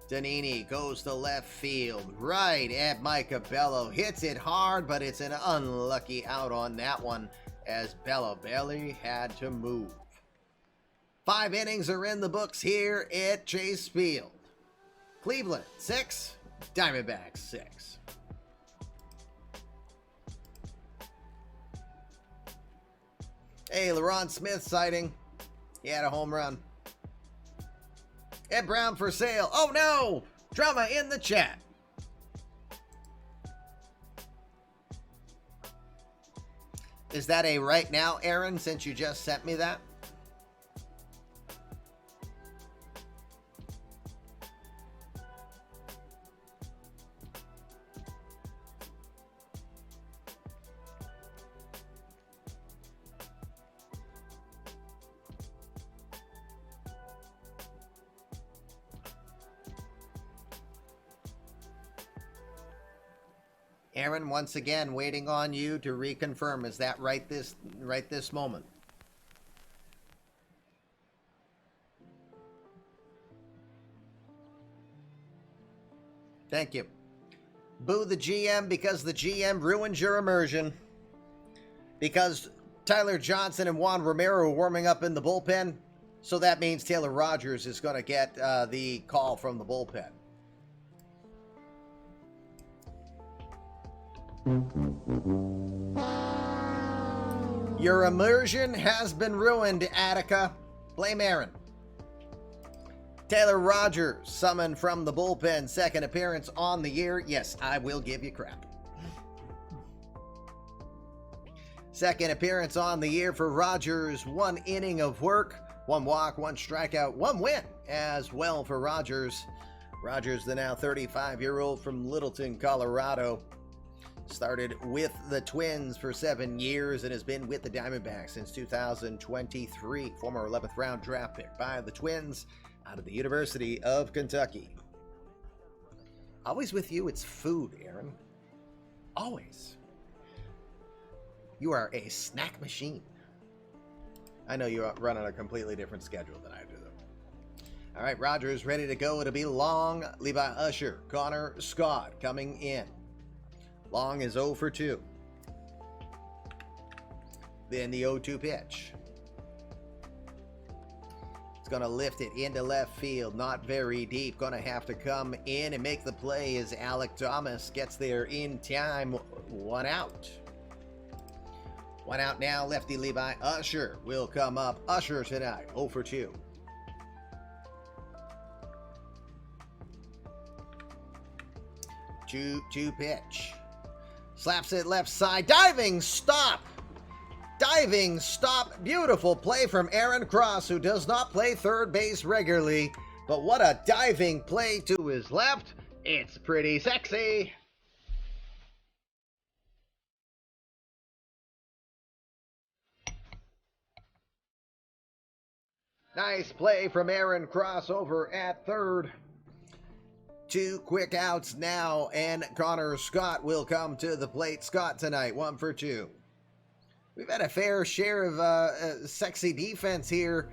Danini goes to left field, right at Micah Bello. Hits it hard, but it's an unlucky out on that one as Bello barely had to move. 5 innings are in the books here at Chase Field. Cleveland 6, Diamondbacks 6. Hey, LeRon Smith sighting. He had a home run. Ed Brown for sale. Oh no! Drama in the chat. Is that a right now, Aaron, since you just sent me that? Aaron, once again, waiting on you to reconfirm. Is that right this moment? Thank you. Boo the GM because the GM ruined your immersion. Because Tyler Johnson and Juan Romero are warming up in the bullpen. So that means Taylor Rogers is going to get the call from the bullpen. Your immersion has been ruined, Attica. Blame Aaron. Taylor Rogers, summoned from the bullpen, second appearance on the year. Yes, I will give you crap. Second appearance on the year for Rogers. 1 inning of work, 1 walk, 1 strikeout, 1 win as well for Rogers. Rogers, the now 35-year-old from Littleton, Colorado. Started with the Twins for 7 years and has been with the Diamondbacks since 2023. Former 11th round draft pick by the Twins out of the University of Kentucky. Always with you, it's food, Aaron. Always. You are a snack machine. I know you run on a completely different schedule than I do, though. All right, Rogers ready to go. It'll be Long, Levi Usher, Connor Scott coming in. Long is 0 for 2. Then the 0-2 pitch. It's going to lift it into left field. Not very deep. Going to have to come in and make the play as Alec Thomas gets there in time. 1 out. 1 out now. Lefty Levi Usher will come up. Usher tonight. 0 for 2. Two pitch. Slaps it left side. Diving stop. Diving stop. Beautiful play from Aaron Cross, who does not play third base regularly. But what a diving play to his left. It's pretty sexy. Nice play from Aaron Cross over at third. 2 quick outs now, and Connor Scott will come to the plate. Scott tonight, 1 for 2. We've had a fair share of sexy defense here,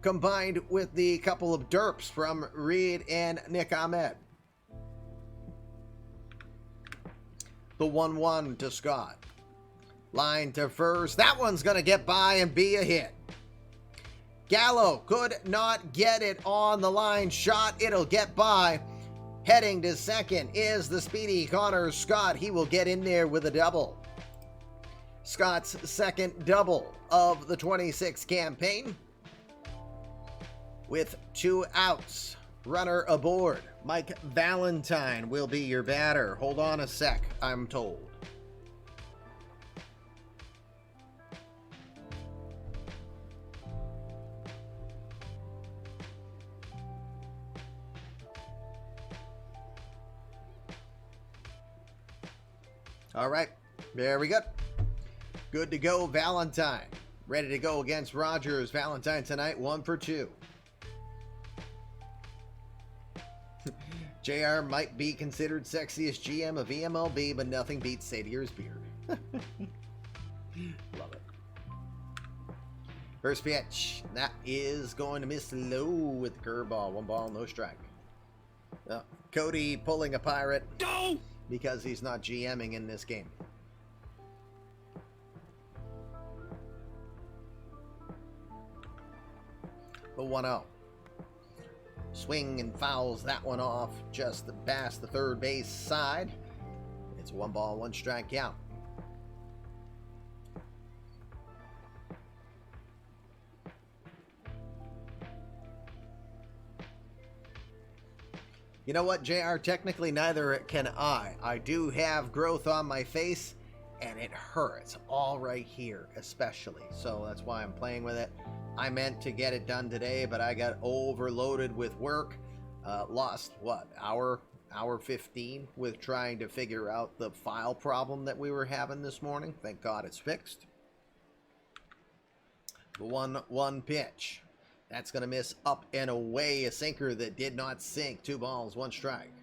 combined with the couple of derps from Reed and Nick Ahmed. The 1-1 to Scott. Line to first. That one's going to get by and be a hit. Gallo could not get it on the line shot. It'll get by. Heading to second is the speedy Connor Scott. He will get in there with a double. Scott's second double of the 26 campaign. With 2 outs. Runner aboard. Mike Valentine will be your batter. Hold on a sec, I'm told. All right, there we go. Good to go, Valentine. Ready to go against Rogers. Valentine tonight, 1 for 2. JR might be considered sexiest GM of eMLB, but nothing beats Sadier's beard. Love it. First pitch. That is going to miss low with the curveball. 1 ball, no strike. Cody pulling a pirate. No! Because he's not GMing in this game. The 1-0. Swing and fouls that one off just past the third base side. It's 1 ball, 1 strike count. You know what, JR? Technically, neither can I. I do have growth on my face, and it hurts all right here, especially. So that's why I'm playing with it. I meant to get it done today, but I got overloaded with work. Lost, what, hour 15 with trying to figure out the file problem that we were having this morning. Thank God it's fixed. The 1-1 pitch. That's going to miss up and away. A sinker that did not sink. 2 balls, 1 strike.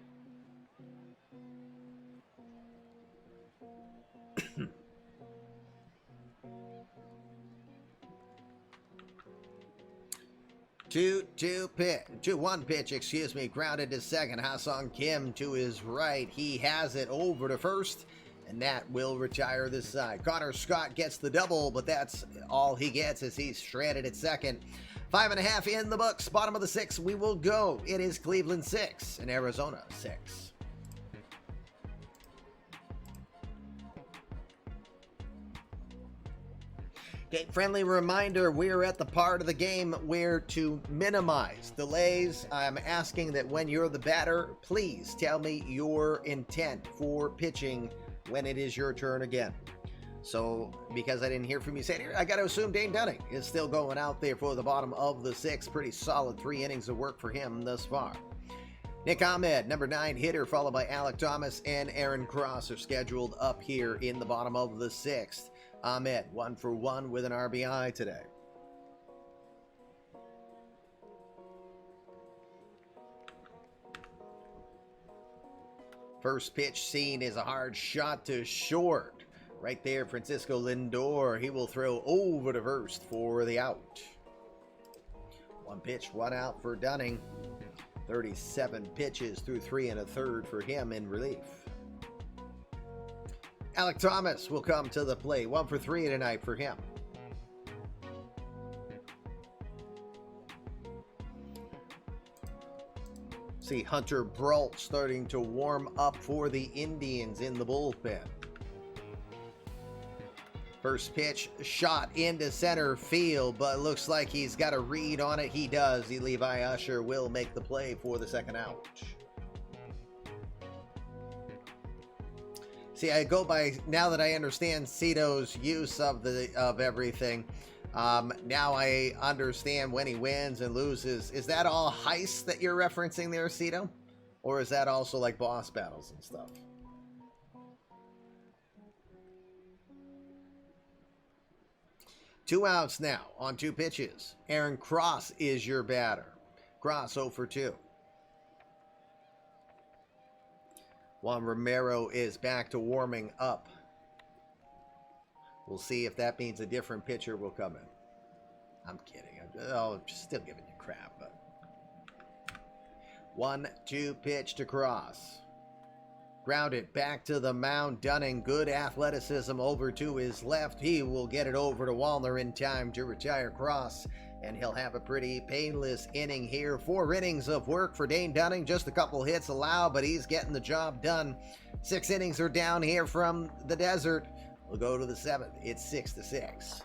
One pitch, excuse me, grounded to second. Ha-Sung Kim to his right. He has it over to first, and that will retire this side. Connor Scott gets the double, but that's all he gets as he's stranded at second. 5.5 in the books. Bottom of the 6th, we will go. It is Cleveland 6 and Arizona 6. Okay, friendly reminder, we're at the part of the game where to minimize delays. I'm asking that when you're the batter, please tell me your intent for pitching when it is your turn again. So, because I didn't hear from you saying, I got to assume Dane Dunning is still going out there for the bottom of the 6th. Pretty solid 3 innings of work for him thus far. Nick Ahmed, number 9 hitter, followed by Alec Thomas and Aaron Cross are scheduled up here in the bottom of the 6th. Ahmed, 1 for 1 with an RBI today. First pitch seen is a hard shot to short. Right there, Francisco Lindor. He will throw over to first for the out. 1 pitch, 1 out for Dunning. 37 pitches through 3 1/3 for him in relief. Alec Thomas will come to the plate. 1 for 3 tonight for him. See Hunter Brault starting to warm up for the Indians in the bullpen. First pitch shot into center field, but it looks like he's got a read on it. He does. Levi Usher will make the play for the second out. See, I go by, now that I understand Cito's use of everything, now I understand when he wins and loses. Is that all heist that you're referencing there, Cito? Or is that also like boss battles and stuff? Two outs now on 2 pitches. Aaron Cross is your batter. Cross 0 for 2. Juan Romero is back to warming up. We'll see if that means a different pitcher will come in. I'm kidding. I'm still giving you crap. But 1-2 pitch to Cross. Grounded back to the mound. Dunning, good athleticism over to his left. He will get it over to Wallner in time to retire Cross. And he'll have a pretty painless inning here. 4 innings of work for Dane Dunning. Just a couple hits allowed, but he's getting the job done. 6 innings are down here from the desert. We'll go to the 7th. It's 6-6.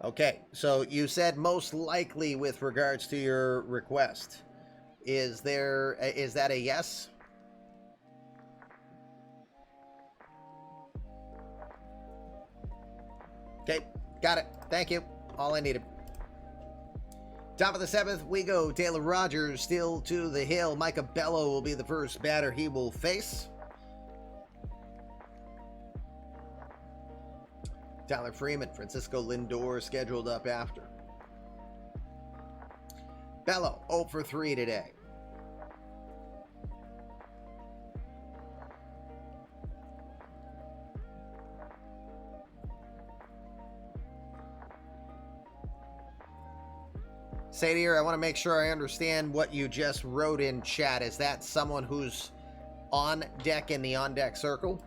Okay, so you said most likely with regards to your request. Is that a yes? Okay, got it. Thank you. All I needed. Top of the 7th, we go. Taylor Rogers still to the hill. Micah Bello will be the first batter he will face. Tyler Freeman, Francisco Lindor scheduled up after. Bello 0 for 3 today. Sadir, I want to make sure I understand what you just wrote in chat. Is that someone who's on deck in the on-deck circle?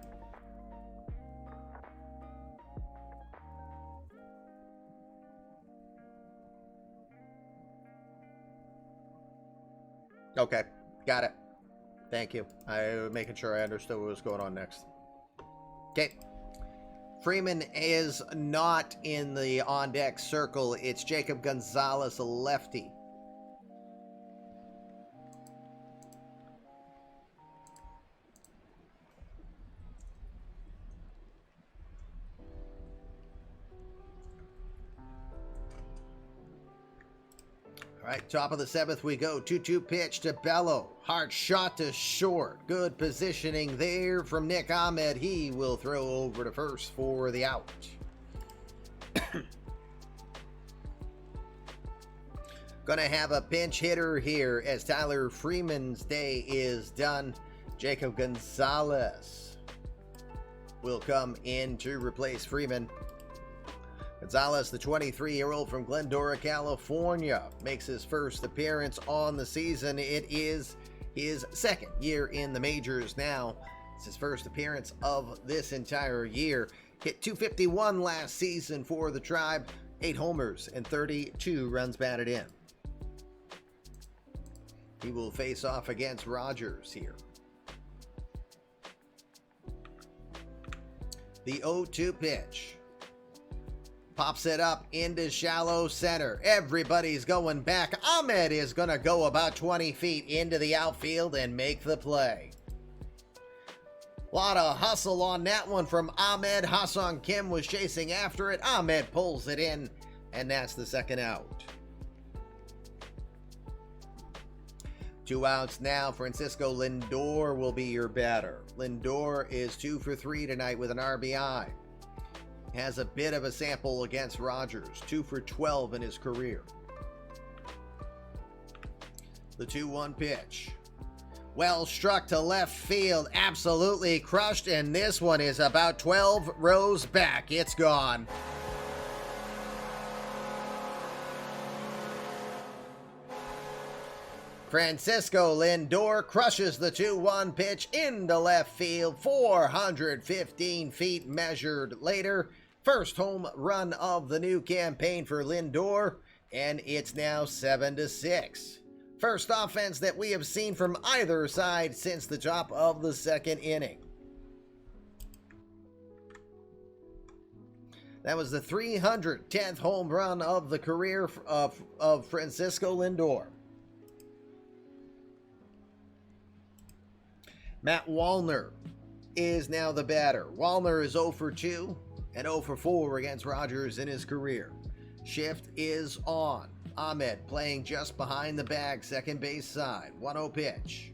Okay, got it. Thank you. I was making sure I understood what was going on next. Okay. Freeman is not in the on-deck circle. It's Jacob Gonzalez, a lefty. All right, top of the 7th we go. 2-2 pitch to Bello. Hard shot to short. Good positioning there from Nick Ahmed. He will throw over to first for the out. Gonna have a pinch hitter here as Tyler Freeman's day is done. Jacob Gonzalez will come in to replace Freeman. Gonzalez, the 23-year-old from Glendora, California, makes his first appearance on the season. It is his 2nd year in the majors now. It's his first appearance of this entire year. Hit .251 last season for the Tribe. 8 homers and 32 runs batted in. He will face off against Rogers here. The 0-2 pitch. Pops it up into shallow center. Everybody's going back. Ahmed is going to go about 20 feet into the outfield and make the play. A lot of hustle on that one from Ahmed. Hassan Kim was chasing after it. Ahmed pulls it in, and that's the 2nd out. 2 outs now. Francisco Lindor will be your batter. Lindor is 2 for 3 tonight with an RBI. Has a bit of a sample against Rogers. 2 for 12 in his career. The 2-1 pitch. Well struck to left field. Absolutely crushed. And this one is about 12 rows back. It's gone. Francisco Lindor crushes the 2-1 pitch into left field. 415 feet measured later. First home run of the new campaign for Lindor, and it's now 7-6. First offense that we have seen from either side since the top of the 2nd inning. That was the 310th home run of the career of Francisco Lindor. Matt Wallner is now the batter. Wallner is 0 for 2 and 0 for 4 against Rogers in his career. Shift is on. Ahmed playing just behind the bag, second base side. 1-0 pitch.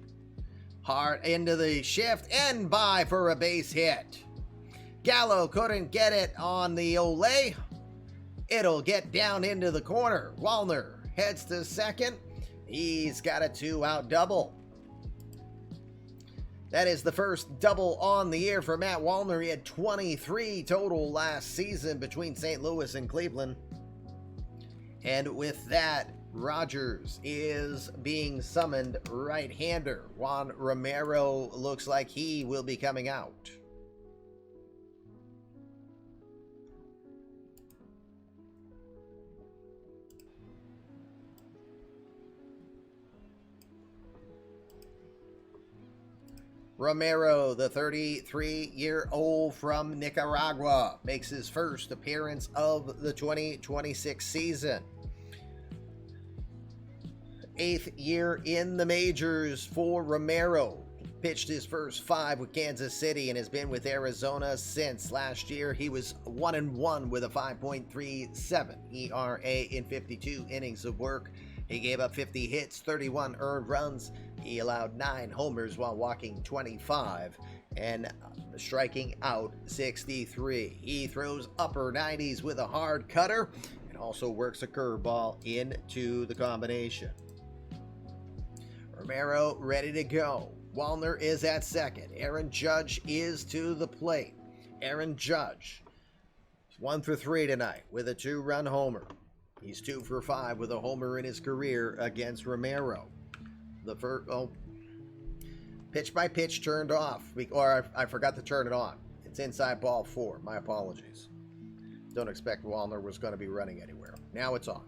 Hard into the shift and by for a base hit. Gallo couldn't get it on the Olay. It'll get down into the corner. Wallner heads to second. He's got a 2-out double. That is the first double on the year for Matt Wallner. He had 23 total last season between St. Louis and Cleveland. And with that, Rogers is being summoned, right-hander. Juan Romero looks like he will be coming out. Romero, the 33-year-old from Nicaragua, makes his first appearance of the 2026 season. 8th year in the majors for Romero. Pitched his first 5 with Kansas City and has been with Arizona since. Last year, he was 1-1 with a 5.37 ERA in 52 innings of work. He gave up 50 hits, 31 earned runs. He allowed 9 homers while walking 25 and striking out 63. He throws upper 90s with a hard cutter and also works a curveball into the combination. Romero ready to go. Wallner is at second. Aaron Judge is to the plate. Aaron Judge, 1 for 3 tonight with a 2-run homer. He's 2 for 5 with a homer in his career against Romero. The first, pitch by pitch turned off, or I forgot to turn it on. It's inside ball 4. My apologies. Don't expect Wallner was going to be running anywhere. Now it's on.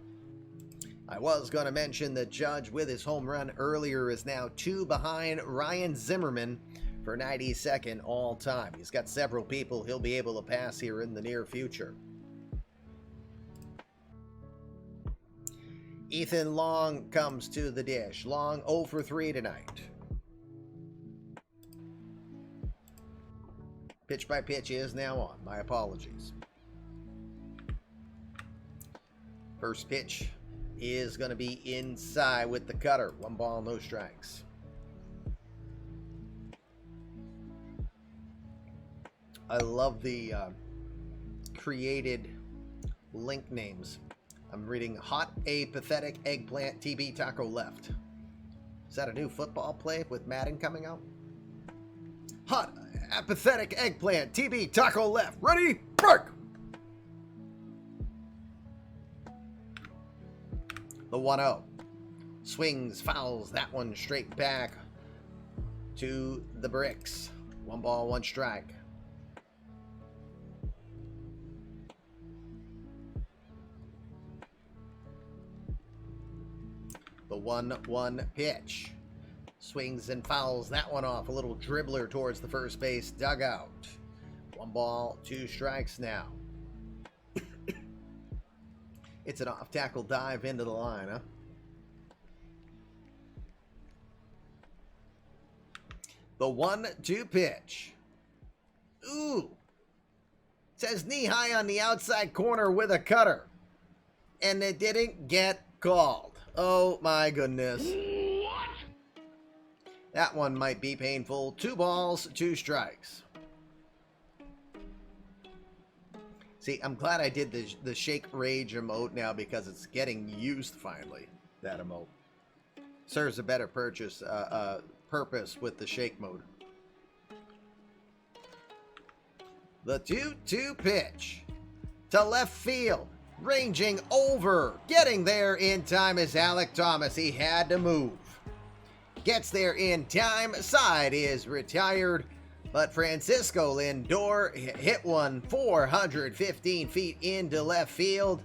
I was going to mention that Judge, with his home run earlier, is now 2 behind Ryan Zimmerman for 92nd all time. He's got several people he'll be able to pass here in the near future. Ethan Long comes to the dish. Long 0 for 3 tonight. Pitch by pitch is now on. My apologies. First pitch is going to be inside with the cutter. 1 ball, no strikes. I love the created link names. I'm reading Hot Apathetic Eggplant TB Taco Left. Is that a new football play with Madden coming out? Hot Apathetic Eggplant TB Taco Left. Ready? Break! The 1-0. Swings, fouls that one straight back to the bricks. 1 ball, 1 strike. The 1-1 pitch. Swings and fouls that one off. A little dribbler towards the first base dugout. 1 ball, 2 strikes now. It's an off-tackle dive into the line, huh? The 1-2 pitch. Ooh. It says knee high on the outside corner with a cutter. And it didn't get called. Oh my goodness. What? That one might be painful. 2 balls, 2 strikes. See, I'm glad I did the shake rage emote now because it's getting used finally, that emote. Serves a better purpose with the shake mode. The 2-2 pitch to left field. Ranging over. Getting there in time is Alec Thomas. He had to move. Gets there in time. Side is retired. But Francisco Lindor hit one 415 feet into left field.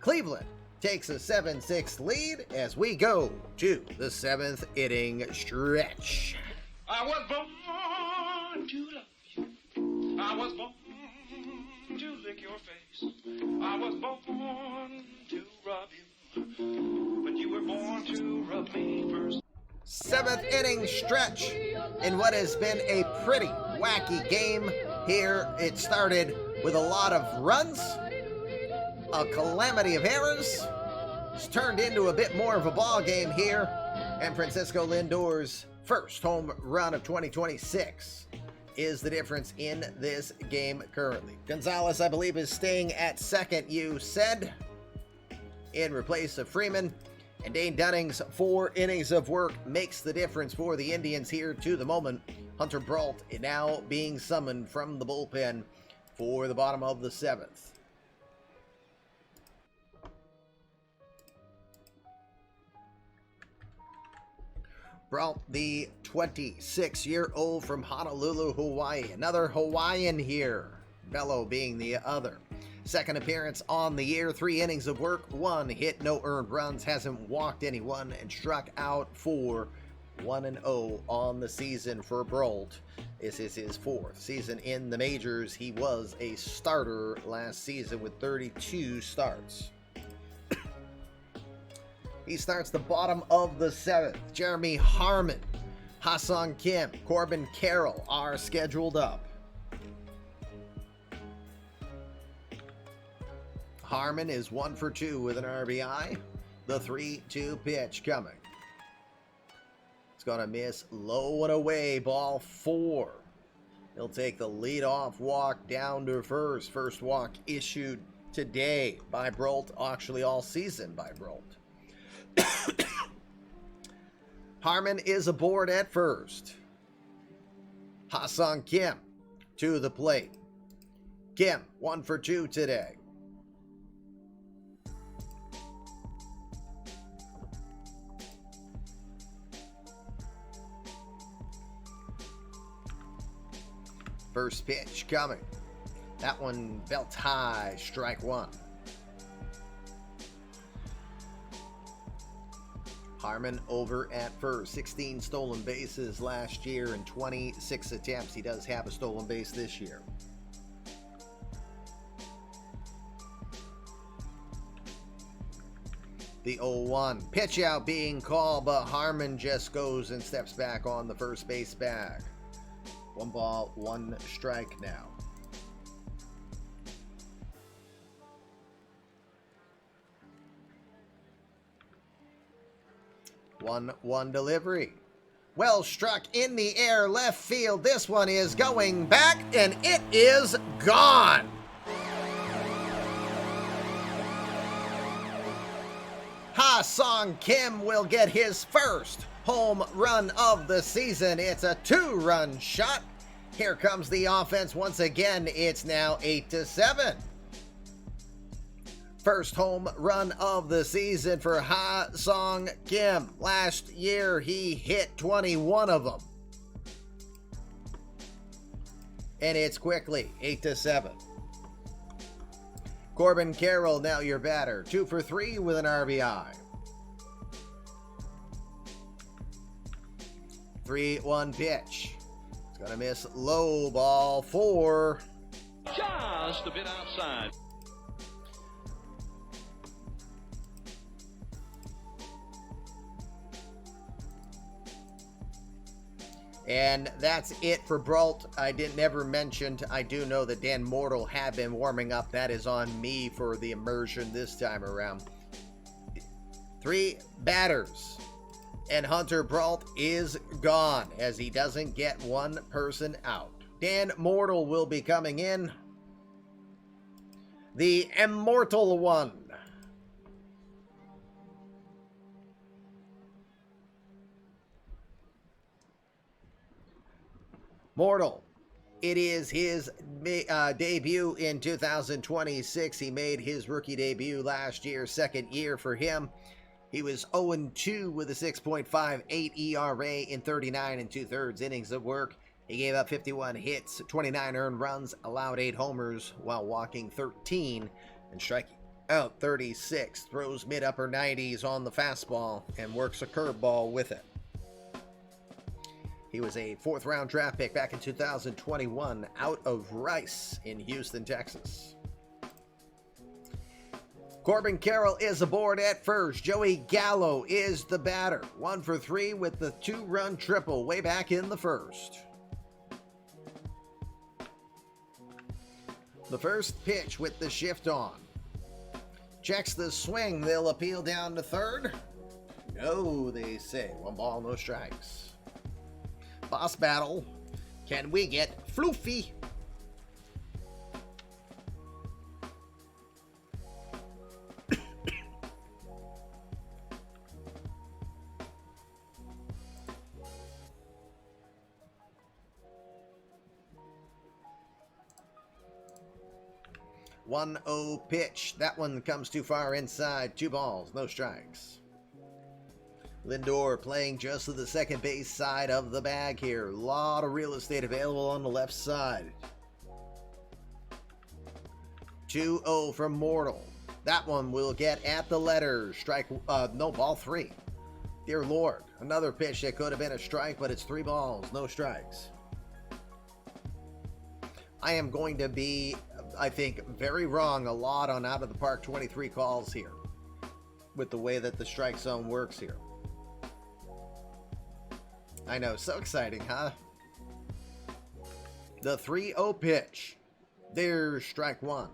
Cleveland takes a 7-6 lead as we go to the 7th inning stretch. I was born to love you. I was born to lick your face. I was born to rub you. But you were born to rub me first. 7th inning stretch in what has been a pretty wacky game here. It started with a lot of runs, a calamity of errors. It's turned into a bit more of a ball game here, and Francisco Lindor's first home run of 2026 is the difference in this game currently. Gonzalez, I believe, is staying at second, you said, in replace of Freeman. And Dane Dunning's 4 innings of work makes the difference for the Indians here to the moment. Hunter Brault now being summoned from the bullpen for the bottom of the 7th. Brault, the 26-year-old from Honolulu, Hawaii. Another Hawaiian here. Bello being the other. Second appearance on the year, 3 innings of work, 1 hit, no earned runs, hasn't walked anyone, and struck out for 1-0 on the season for Brault. This is his 4th season in the majors. He was a starter last season with 32 starts. He starts the bottom of the 7th. Jeremy Harmon, Ha-Sung Kim, Corbin Carroll are scheduled up. Harmon is 1 for 2 with an RBI. The 3-2 pitch coming. It's going to miss low and away, ball 4. He'll take the leadoff walk down to first. First walk issued today by Brault, actually all season by Brault. Harmon is aboard at first. Ha-Sung Kim to the plate. Kim, 1 for 2 today. First pitch coming. That one belt high, strike 1. Harmon over at first. 16 stolen bases last year and 26 attempts. He does have a stolen base this year. The 0-1 pitch out being called, but Harmon just goes and steps back on the first base bag. 1 ball, 1 strike now. 1-1 delivery. Well struck in the air left field. This one is going back, and it is gone. Ha-Sung Kim will get his first home run of the season. It's a 2-run shot. Here comes the offense once again. It's now 8-7. First home run of the season for Ha-Sung Kim. Last year, he hit 21 of them. And it's quickly 8-7. Corbin Carroll, now your batter. 2 for 3 with an RBI. 3-1 pitch. It's going to miss low, ball 4. Just a bit outside. And that's it for Brault. I never mentioned, I do know that Dan Mortal had been warming up. That is on me for the immersion this time around. 3 batters. And Hunter Brault is gone as he doesn't get 1 person out. Dan Mortal will be coming in. The immortal one. Mortal. It is his debut in 2026. He made his rookie debut last year, second year for him. He was 0-2 with a 6.58 ERA in 39 2/3 innings of work. He gave up 51 hits, 29 earned runs, allowed 8 homers while walking 13 and striking out 36. Throws mid-upper 90s on the fastball and works a curveball with it. He was a 4th-round draft pick back in 2021 out of Rice in Houston, Texas. Corbin Carroll is aboard at first. Joey Gallo is the batter. 1 for 3 with the 2-run triple way back in the first. The first pitch with the shift on. Checks the swing. They'll appeal down to third. No, they say. 1 ball, no strikes. Boss battle. Can we get floofy? One 1-0 pitch. That one comes too far inside. 2 balls, no strikes. Lindor playing just to the second base side of the bag here. A lot of real estate available on the left side. 2-0 from Mortal. That one will get at the letters. Strike, no, ball 3. Dear Lord, another pitch that could have been a strike, but it's 3 balls, no strikes. I am going to be, I think, very wrong a lot on out of the park 23 calls here with the way that the strike zone works here. I know, so exciting, huh? The 3-0 pitch. There's strike 1.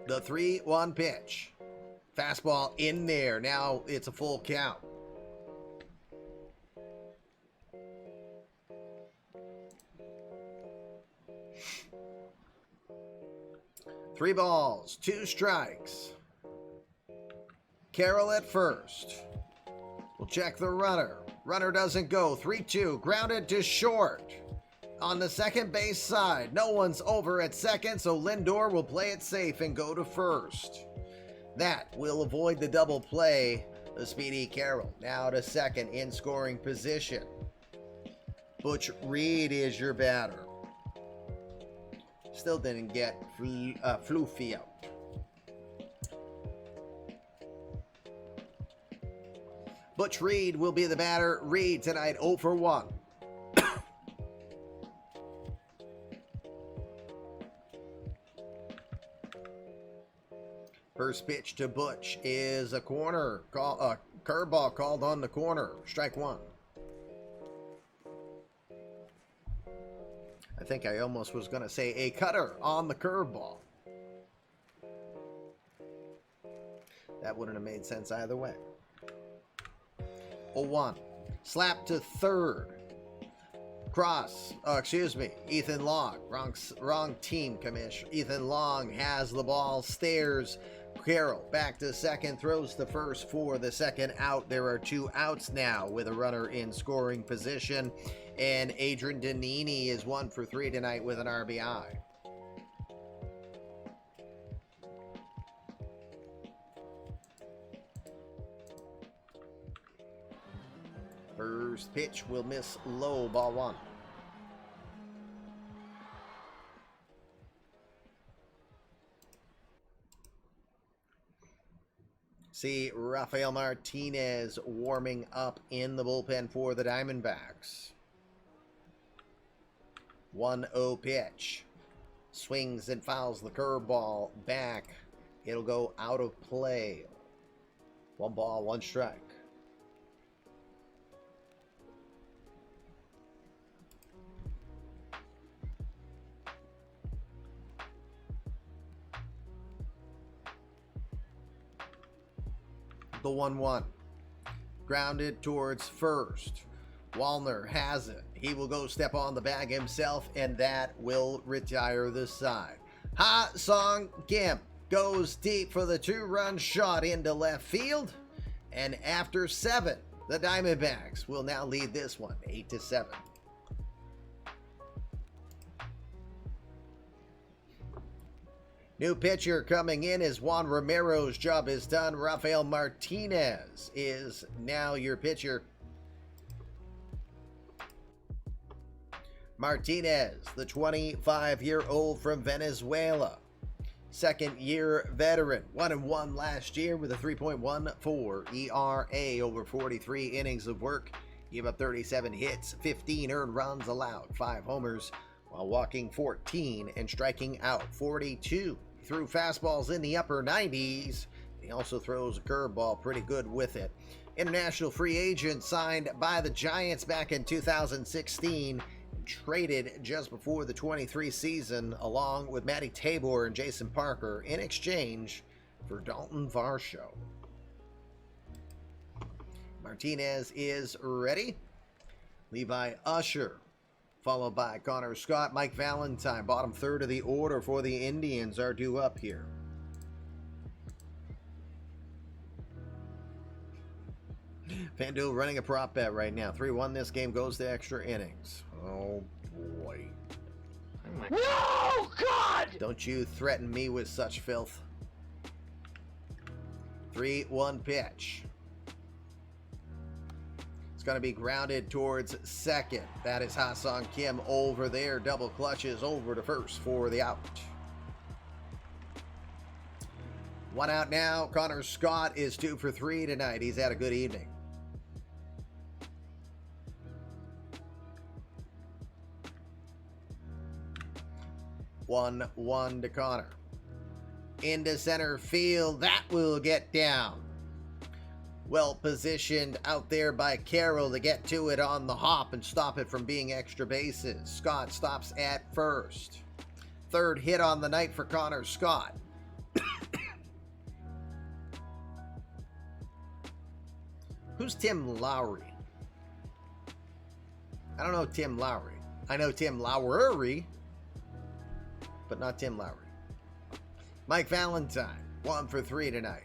The 3-1 pitch. Fastball in there. Now it's a full count. Three balls, 2 strikes. Carroll at first. We'll check the runner. Runner doesn't go. 3-2. Grounded to short. On the second base side. No one's over at second, so Lindor will play it safe and go to first. That will avoid the double play of Speedy Carroll. Now to second in scoring position. Butch Reed is your batter. Still didn't get Floofy out. Butch Reed will be the batter. Reed tonight 0 for 1. First pitch to Butch is a corner. Curveball called on the corner. Strike 1. I think I almost was going to say a cutter on the curveball. That wouldn't have made sense either way. 0-1. Slap to third. Cross. Ethan Long. Wrong team, commish. Ethan Long has the ball. Stares. Carroll back to second. Throws the first for the second out. There are 2 outs now with a runner in scoring position. And Adrian Danini is 1 for 3 tonight with an RBI. First pitch will miss low, ball 1. See Rafael Martinez warming up in the bullpen for the Diamondbacks. 1-0 pitch. Swings and fouls the curveball back. It'll go out of play. 1 ball, 1 strike. The 1-1. Grounded towards first. Wallner has it. He will go step on the bag himself, and that will retire the side. Ha Song Kim goes deep for the 2-run shot into left field. And after 7, the Diamondbacks will now lead this one 8-7. New pitcher coming in as Juan Romero's job is done. Rafael Martinez is now your pitcher. Martinez, the 25-year-old from Venezuela. Second-year veteran. 1-1 last year with a 3.14 ERA over 43 innings of work. Gave up 37 hits, 15 earned runs allowed, 5 homers, while walking 14 and striking out 42. He threw fastballs in the upper 90s. He also throws a curveball pretty good with it. International free agent signed by the Giants back in 2016. Traded just before the 23 season along with Matty Tabor and Jason Parker in exchange for Dalton Varsho. Martinez is ready. Levi Usher, followed by Connor Scott. Mike Valentine, bottom third of the order for the Indians, are due up here. FanDuel running a prop bet right now. 3-1 this game goes to extra innings. Oh boy. No, God! Don't you threaten me with such filth. 3-1 pitch. It's going to be grounded towards second. That is Ha-Sung Kim over there. Double clutches over to first for the out. One out now. Connor Scott is 2 for 3 tonight. He's had a good evening. One to Connor. Into center field. That will get down. Well positioned out there by Carroll to get to it on the hop and stop it from being extra bases. Scott stops at first. Third hit on the night for Connor Scott. Who's Tim Lowry? I don't know Tim Lowry. I know Tim Lowry, but not Tim Lowry. Mike Valentine, 1 for 3 tonight.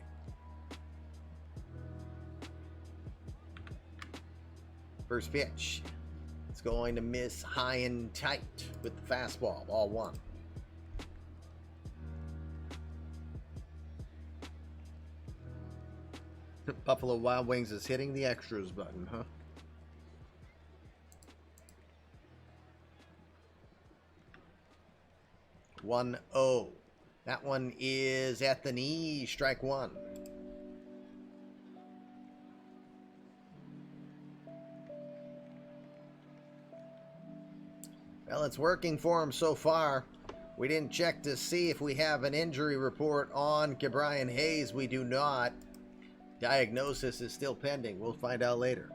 First pitch. It's going to miss high and tight with the fastball. Ball 1. Buffalo Wild Wings is hitting the extras button, huh? One oh. That one is at the knee. Strike 1. Well, it's working for him so far. We didn't check to see if we have an injury report on Ke'Bryan Hayes. We do not. Diagnosis is still pending. We'll find out later.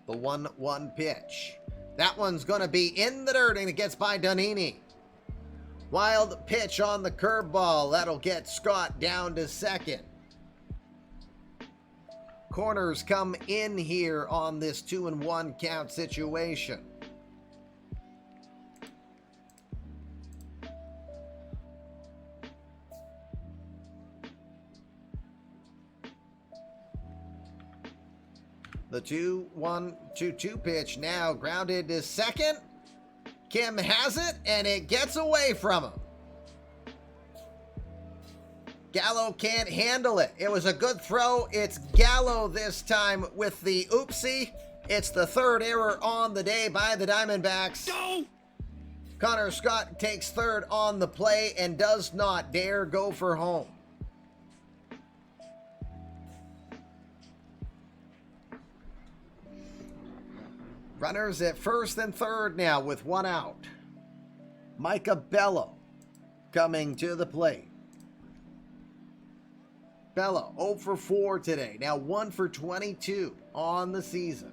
The 1-1 pitch. That one's going to be in the dirt, and it gets by Donini. Wild pitch on the curveball. That'll get Scott down to second. Corners come in here on this 2-1 count situation. The 2-1-2-2 pitch now grounded to second. Kim has it, and it gets away from him. Gallo can't handle it. It was a good throw. It's Gallo this time with the oopsie. It's the third error on the day by the Diamondbacks. Go! Connor Scott takes third on the play and does not dare go for home. Runners at first and third now with 1 out. Micah Bello coming to the plate. Bello 0 for 4 today. Now 1 for 22 on the season.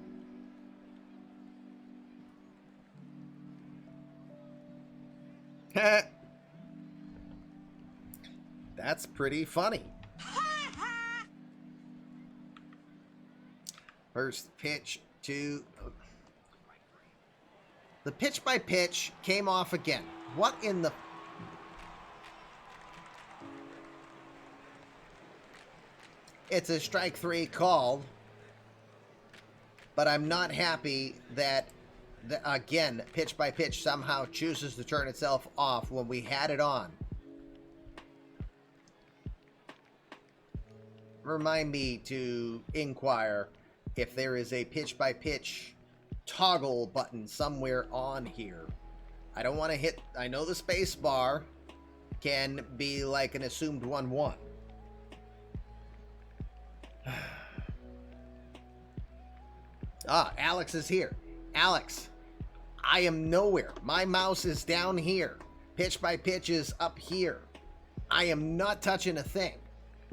That's pretty funny. First pitch to... The pitch by pitch came off again. What in the... It's a strike 3 called. But I'm not happy that, again, pitch by pitch somehow chooses to turn itself off when we had it on. Remind me to inquire if there is a pitch by pitch toggle button somewhere on here. I don't want to hit... I know the space bar can be like an assumed 1-1. Alex is here. Alex, I am nowhere. My mouse is down here. Pitch by pitch is up here. I am not touching a thing.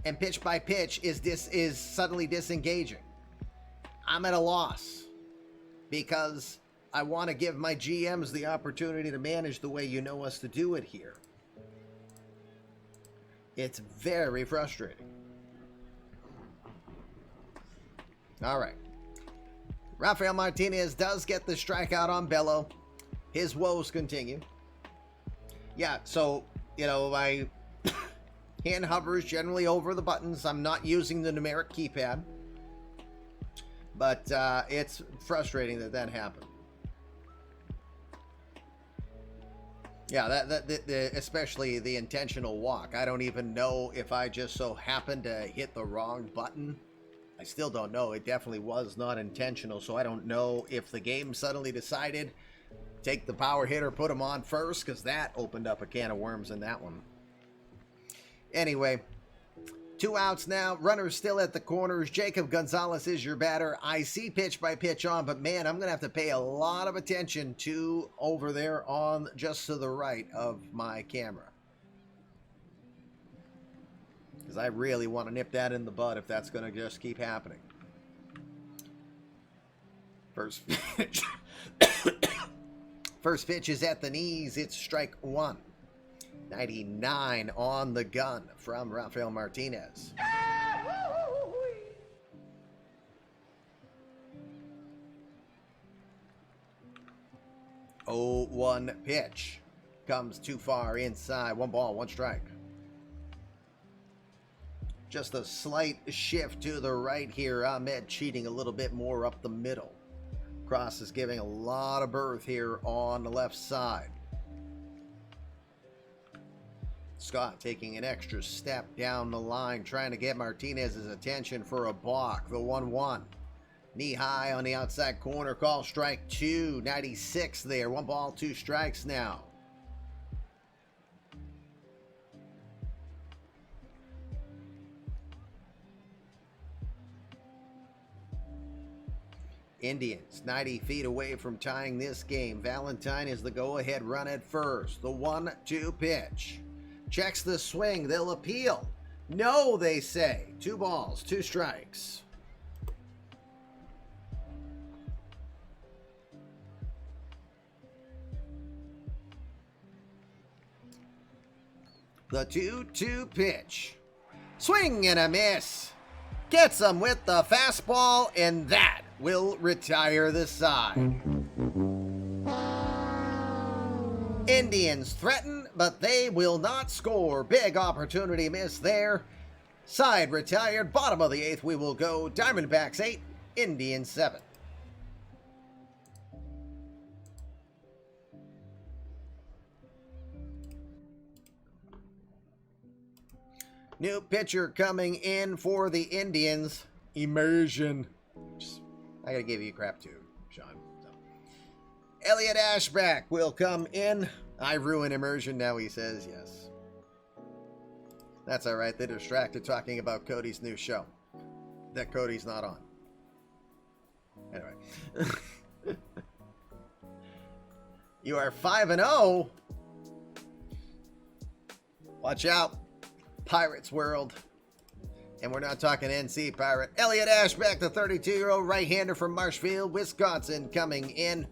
And pitch by pitch is suddenly disengaging. I'm at a loss because I want to give my GMs the opportunity to manage the way you know us to do it here. It's very frustrating. All right. Rafael Martinez does get the strikeout on Bello. His woes continue. Yeah, so, you know, my hand hovers generally over the buttons. I'm not using the numeric keypad. But it's frustrating that happened. Yeah, especially the intentional walk. I don't even know if I just so happened to hit the wrong button. I still don't know. It definitely was not intentional, so I don't know if the game suddenly decided take the power hitter, put him on first, because that opened up a can of worms in that one. Anyway, 2 outs now. Runners still at the corners. Jacob Gonzalez is your batter. I see pitch by pitch on, but man, I'm going to have to pay a lot of attention to over there on just to the right of my camera. Because I really want to nip that in the bud if that's going to just keep happening. First pitch. First pitch is at the knees. It's strike 1. 99 on the gun from Rafael Martinez. 0-1 pitch. Comes too far inside. 1 ball, 1 strike. Just a slight shift to the right here. Ahmed cheating a little bit more up the middle. Cross is giving a lot of berth here on the left side. Scott taking an extra step down the line, trying to get Martinez's attention for a balk. The 1-1. Knee high on the outside corner. Call strike 2. 96 there. 1 ball, 2 strikes now. Indians 90 feet away from tying this game. Valentine is the go-ahead run at first. The 1-2 pitch. Checks the swing. They'll appeal. No, they say. 2 balls, 2 strikes. The 2-2 pitch. Swing and a miss. Gets him with the fastball, and that will retire the side. Indians threaten, but they will not score. Big opportunity miss there. Side retired. Bottom of the 8th, we will go. Diamondbacks 8, Indians 7. New pitcher coming in for the Indians. Immersion. I gotta give you crap too, Sean. So. Elliot Ashback will come in. I ruin immersion now, he says. Yes. That's all right. They're distracted talking about Cody's new show that Cody's not on. Anyway. You are 5-0. Watch out. Pirates world. And we're not talking NC Pirate. Elliot Ashback, the 32-year-old right-hander from Marshfield, Wisconsin, coming in.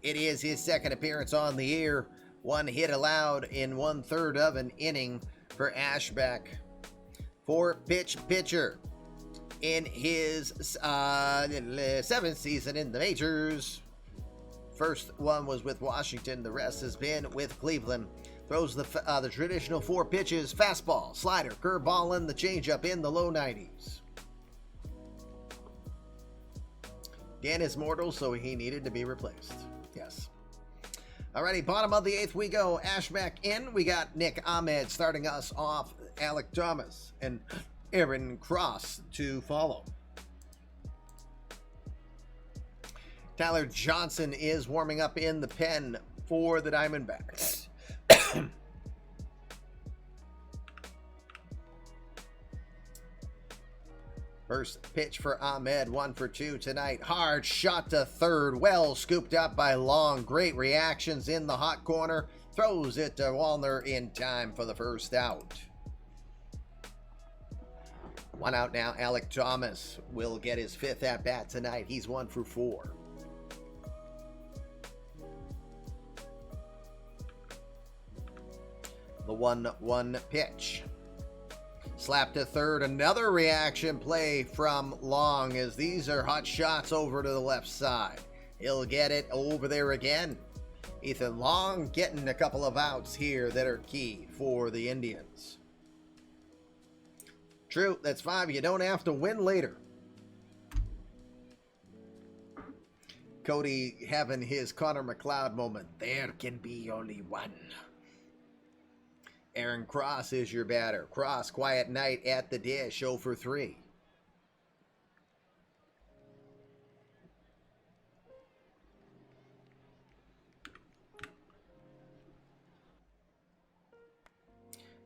It is his 2nd appearance on the year. 1 hit allowed in 1/3 of an inning for Ashback. 4-pitch pitcher in his 7th season in the majors. First one was with Washington. The rest has been with Cleveland. Throws the traditional 4 pitches: fastball, slider, curveball, and the changeup in the low 90s. Dan is mortal, so he needed to be replaced. Yes. Alrighty, bottom of the 8th we go. Ashback in. We got Nick Ahmed starting us off. Alec Thomas and Aaron Cross to follow. Tyler Johnson is warming up in the pen for the Diamondbacks. First pitch for Ahmed, 1 for 2 tonight. Hard shot to third, well scooped up by Long. Great reactions in the hot corner. Throws it to Wallner in time for the first out. 1 out now. Alec Thomas will get his 5th at bat tonight. He's 1 for 4. The 1-1 pitch. Slap to third. Another reaction play from Long, as these are hot shots over to the left side. He'll get it over there again. Ethan Long getting a couple of outs here that are key for the Indians. True, that's 5. You don't have to win later. Cody having his Connor McLeod moment. There can be only one. Aaron Cross is your batter. Cross, quiet night at the dish, 0 for 3.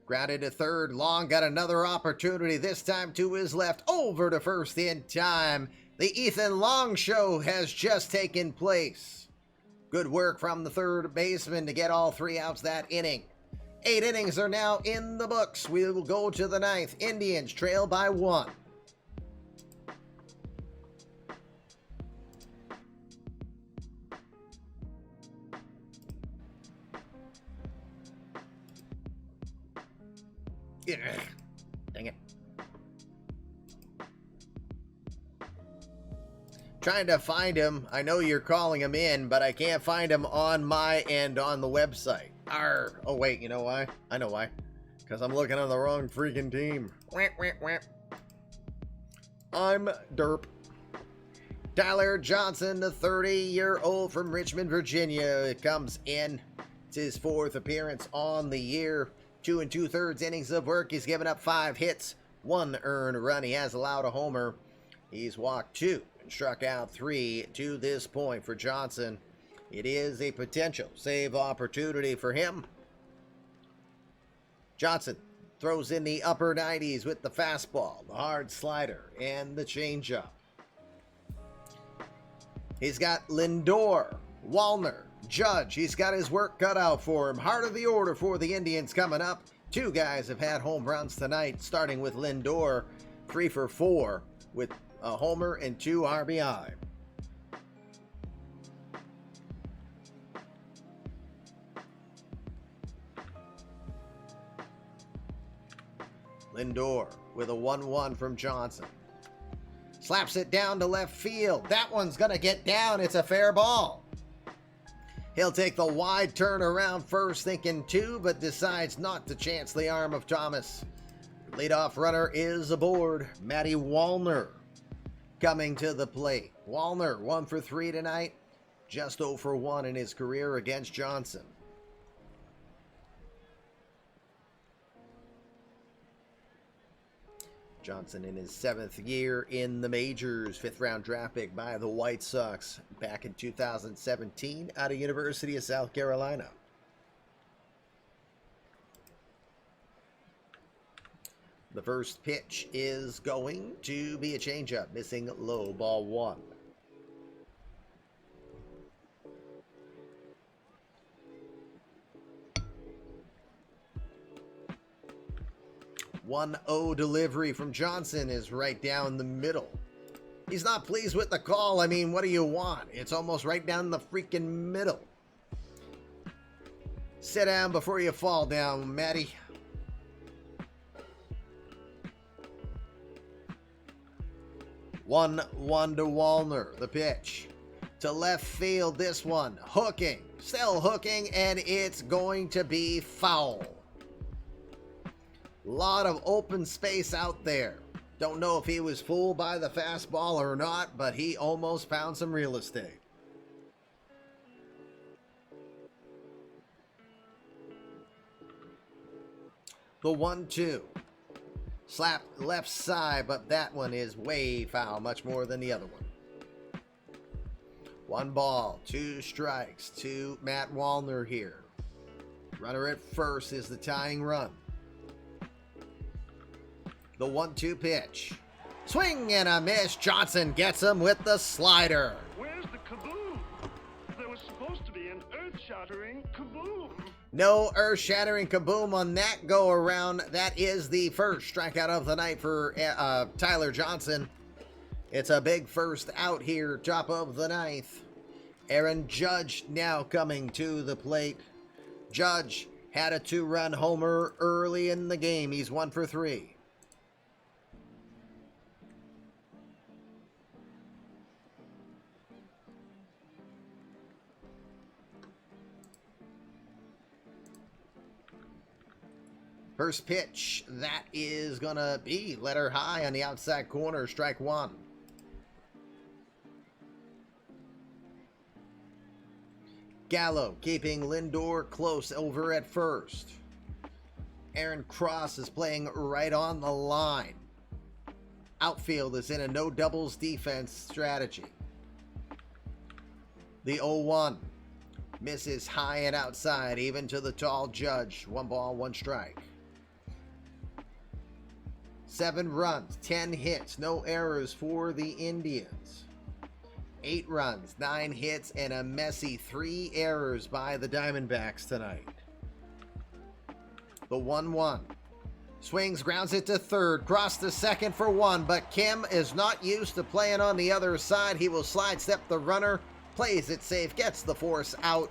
Grounded to third. Long got another opportunity, this time to his left. Over to first in time. The Ethan Long show has just taken place. Good work from the third baseman to get all 3 outs that inning. 8 innings are now in the books. We will go to the 9th. Indians trail by 1. Dang it. Trying to find him. I know you're calling him in, but I can't find him on my end on the website. Arr. Oh, wait, you know why? I know why. Because I'm looking on the wrong freaking team. I'm derp. Tyler Johnson, the 30-year-old from Richmond, Virginia, comes in. It's his 4th appearance on the year. 2 2/3 innings of work. He's given up 5 hits, 1 earned run. He has allowed a homer. He's walked 2 and struck out 3 to this point for Johnson. It is a potential save opportunity for him. Johnson throws in the upper 90s with the fastball, the hard slider, and the changeup. He's got Lindor, Wallner, Judge. He's got his work cut out for him. Heart of the order for the Indians coming up. 2 guys have had home runs tonight, starting with Lindor, 3 for 4 with a homer and 2 RBI. Lindor with a 1-1 from Johnson. Slaps it down to left field. That one's going to get down. It's a fair ball. He'll take the wide turn around first, thinking 2, but decides not to chance the arm of Thomas. Leadoff runner is aboard. Matty Wallner coming to the plate. Wallner 1 for 3 tonight. Just 0 for 1 in his career against Johnson. Johnson in his 7th year in the majors, 5th round draft pick by the White Sox back in 2017 out of University of South Carolina. The first pitch is going to be a changeup, missing low, ball 1. One 1-0 delivery from Johnson is right down the middle. He's not pleased with the call. I mean, what do you want? It's almost right down the freaking middle. Sit down before you fall down, Matty. One to Wallner. The pitch to left field. This one hooking, still hooking, and it's going to be foul. Lot of open space out there. Don't know if he was fooled by the fastball or not, but he almost found some real estate. The 1-2. Slap left side, but that one is way foul, much more than the other one. 1 ball, 2 strikes to Matt Wallner here. Runner at first is the tying run. The 1-2 pitch. Swing and a miss. Johnson gets him with the slider. Where's the kaboom? There was supposed to be an earth-shattering kaboom. No earth-shattering kaboom on that go-around. That is the first strikeout of the night for Tyler Johnson. It's a big first out here, top of the 9th. Aaron Judge now coming to the plate. Judge had a 2-run homer early in the game. He's 1 for 3. First pitch, that is going to be letter high on the outside corner, strike 1. Gallo keeping Lindor close over at first. Aaron Cross is playing right on the line. Outfield is in a no doubles defense strategy. The 0-1 misses high and outside, even to the tall Judge. 1 ball, 1 strike. 7 runs, 10 hits, no errors for the Indians. 8 runs, 9 hits, and a messy 3 errors by the Diamondbacks tonight. The 1-1. Swings, grounds it to third, cross to second for 1, but Kim is not used to playing on the other side. He will slide step the runner, plays it safe, gets the force out.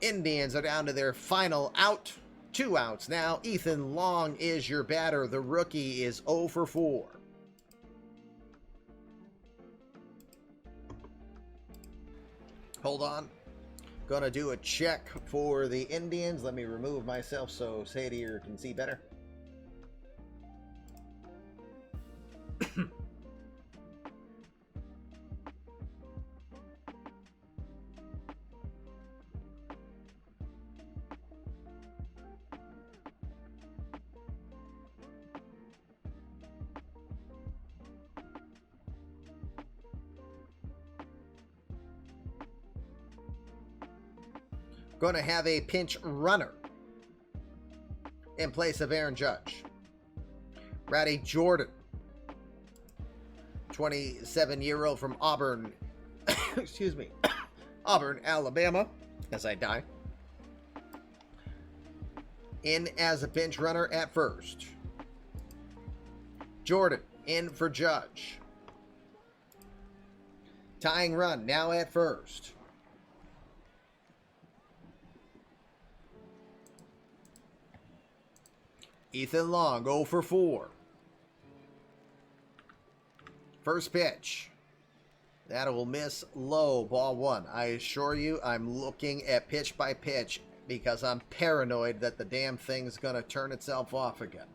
Indians are down to their final out. 2 outs now. Ethan Long is your batter. The rookie is 0 for 4. Hold on. Gonna do a check for the Indians. Let me remove myself so Sadier can see better. Going to have a pinch runner in place of Aaron Judge. Ratty Jordan, 27-year-old from Auburn, excuse me, Auburn, Alabama, as I die, in as a pinch runner at first. Jordan in for Judge. Tying run now at first. Ethan Long, 0 for 4. First pitch. That will miss low, ball 1. I assure you, I'm looking at pitch by pitch because I'm paranoid that the damn thing's going to turn itself off again.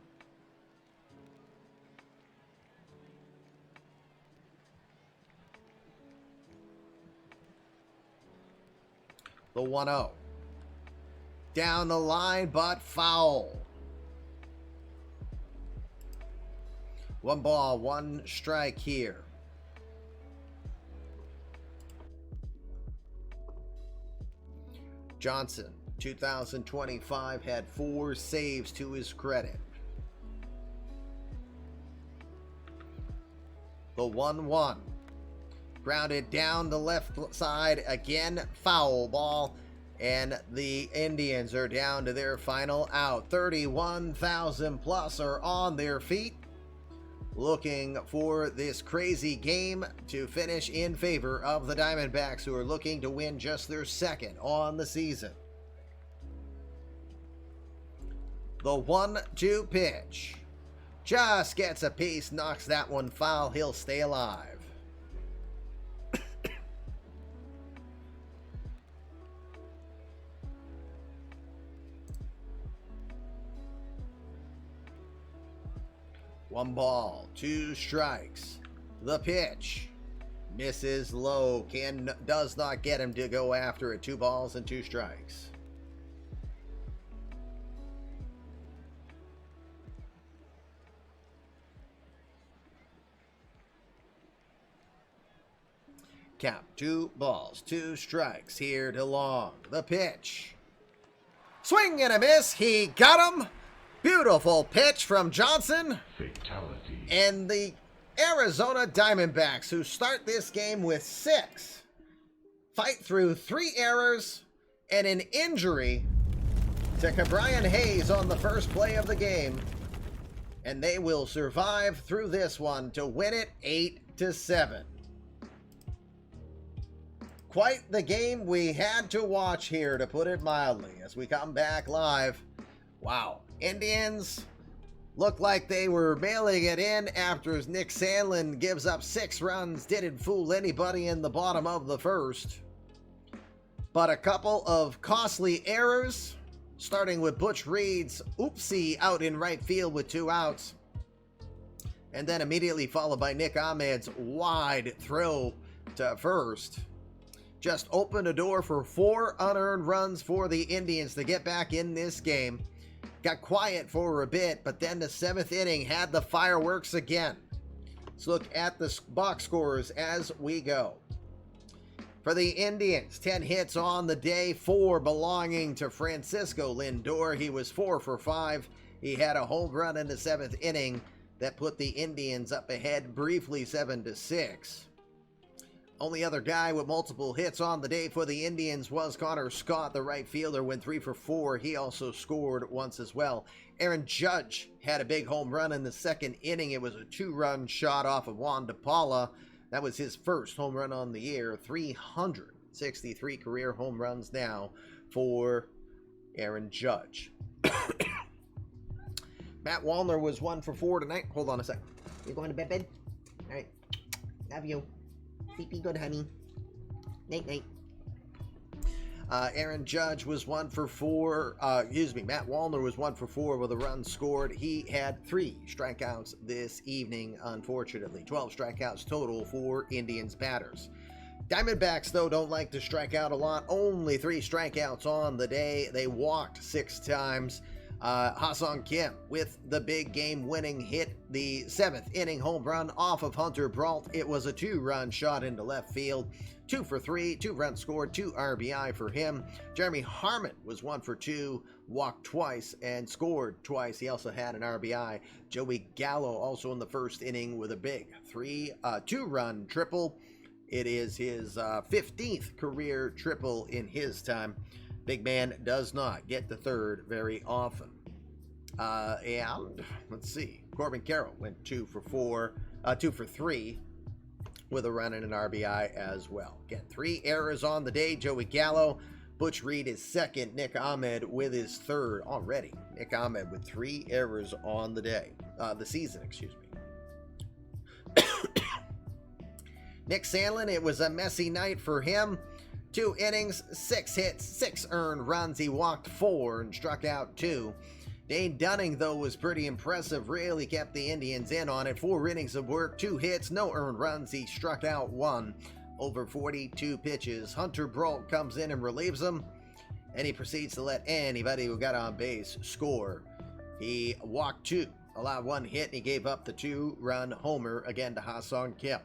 The 1-0. Down the line, but foul. 1 ball, 1 strike here. Johnson, 2025, had 4 saves to his credit. The 1-1. Grounded down the left side, again, foul ball. And the Indians are down to their final out. 31,000 plus are on their feet, looking for this crazy game to finish in favor of the Diamondbacks, who are looking to win just their 2nd on the season. The 1-2 pitch. Just gets a piece, knocks that one foul. He'll stay alive. One ball, 2 strikes. The pitch misses low. Does not get him to go after it. 2 balls and 2 strikes. Count, 2 balls, 2 strikes here to Long. The pitch. Swing and a miss. He got him. Beautiful pitch from Johnson. Fatality. And the Arizona Diamondbacks, who start this game with 6, fight through 3 errors and an injury to Cabrian Hayes on the first play of the game. And they will survive through this one to win it 8-7. Quite the game we had to watch here, to put it mildly, as we come back live. Wow. Indians look like they were mailing it in after Nick Sandlin gives up 6 runs. Didn't fool anybody in the bottom of the first. But a couple of costly errors, starting with Butch Reed's oopsie out in right field with 2 outs. And then immediately followed by Nick Ahmed's wide throw to first. just opened a door for 4 unearned runs for the Indians to get back in this game. Got quiet for a bit, but then the 7th inning had the fireworks again. Let's look at the box scores as we go. For the Indians, 10 hits on the day, 4 belonging to Francisco Lindor. He was 4 for 5. He had a home run in the 7th inning that put the Indians up ahead briefly 7-6. Only other guy with multiple hits on the day for the Indians was Connor Scott, the right fielder, went 3 for 4. He also scored once as well. Aaron Judge had a big home run in the 2nd inning. It was a 2-run shot off of Juan DePaula. That was his first home run on the year. 363 career home runs now for Aaron Judge. Matt Wallner was 1 for 4 tonight. Hold on a sec. You're going to bed, babe? All right. Love you. Sleepy good, honey. Night, night. Aaron Judge was 1 for 4. Matt Wallner was 1 for 4 with a run scored. He had 3 strikeouts this evening, unfortunately. 12 strikeouts total for Indians batters. Diamondbacks, though, don't like to strike out a lot. Only 3 strikeouts on the day. They walked 6 times. Ha-Seong Kim with the big game-winning hit, the 7th inning home run off of Hunter Brault. It was a 2-run shot into left field. 2 for 3, 2 runs scored, 2 RBI for him. Jeremy Harmon was 1 for 2, walked twice and scored twice. He also had an RBI. Joey Gallo also in the 1st inning with a big 2-run triple. It is his 15th career triple in his time. Big man does not get the 3rd very often. And let's see. Corbin Carroll went 2 for 3 with a run and an RBI as well. Again, 3 errors on the day. Joey Gallo, Butch Reed is 2nd. Nick Ahmed with his 3rd already. Nick Ahmed with 3 errors on the day. The season, excuse me. Nick Sandlin, it was a messy night for him. 2 innings, 6 hits, 6 earned runs. He walked 4 and struck out 2. Dane Dunning, though, was pretty impressive. Really kept the Indians in on it. 4 innings of work, 2 hits, no earned runs. He struck out 1 over 42 pitches. Hunter Brault comes in and relieves him, and he proceeds to let anybody who got on base score. He walked 2, allowed 1 hit, and he gave up the 2-run homer again to Ha-Seong Kim.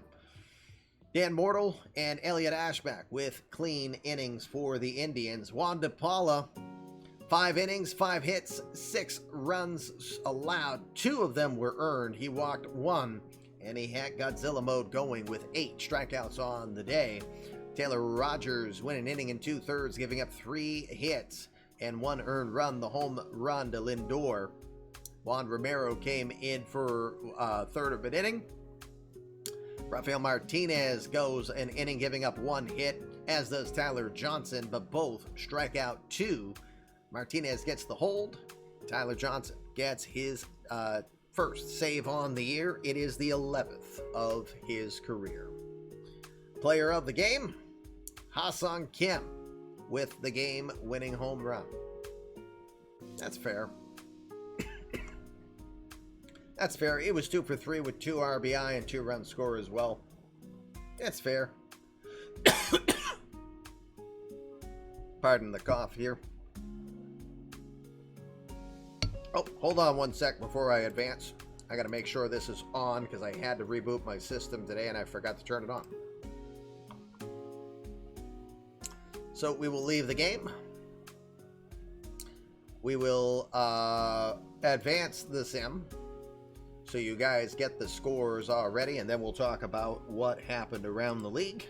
Dan Mortal and Elliot Ashback with clean innings for the Indians. Juan DePaula, 5 innings, 5 hits, 6 runs allowed. 2 of them were earned. He walked 1, and he had Godzilla mode going with 8 strikeouts on the day. Taylor Rogers went an inning and 2/3, giving up 3 hits and 1 earned run, the home run to Lindor. Juan Romero came in for 1/3 of an inning. Rafael Martinez goes an inning, giving up 1 hit, as does Tyler Johnson, but both strike out 2. Martinez gets the hold. Tyler Johnson gets his 1st save on the year. It is the 11th of his career. Player of the game, Ha-Seong Kim with the game-winning home run. That's fair. That's fair. It was 2 for 3 with 2 RBI and 2-run score as well. That's fair. Pardon the cough here. Oh, hold on 1 sec before I advance. I got to make sure this is on because I had to reboot my system today and I forgot to turn it on. So we will leave the game. We will advance the sim, so you guys get the scores already, and then we'll talk about what happened around the league.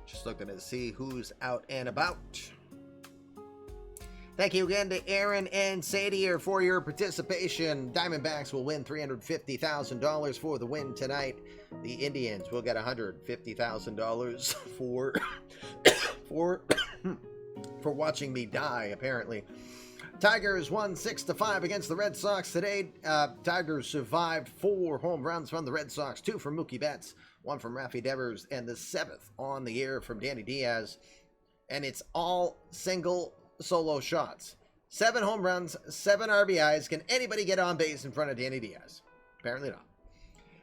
Just looking to see who's out and about. Thank you again to Aaron and Sadier for your participation. Diamondbacks will win $350,000 for the win tonight. The Indians will get $150,000 for watching me die, apparently. Tigers won 6-5 against the Red Sox today. Tigers survived 4 home runs from the Red Sox, 2 from Mookie Betts, 1 from Rafi Devers, and the 7th on the year from Danny Diaz. and it's all single solo shots. 7 home runs, 7 RBIs. Can anybody get on base in front of Danny Diaz? Apparently not.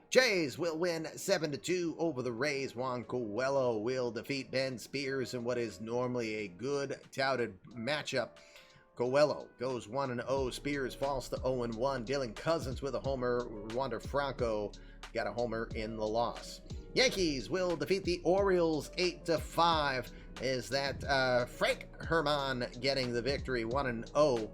Jays will win 7-2 over the Rays. Juan Coelho will defeat Ben Spears in what is normally a good touted matchup. Coelho goes 1-0. Spears falls to 0-1. Dylan Cousins with a homer. Wander Franco got a homer in the loss. Yankees will defeat the Orioles 8-5. Is that Frank Herman getting the victory 1-0.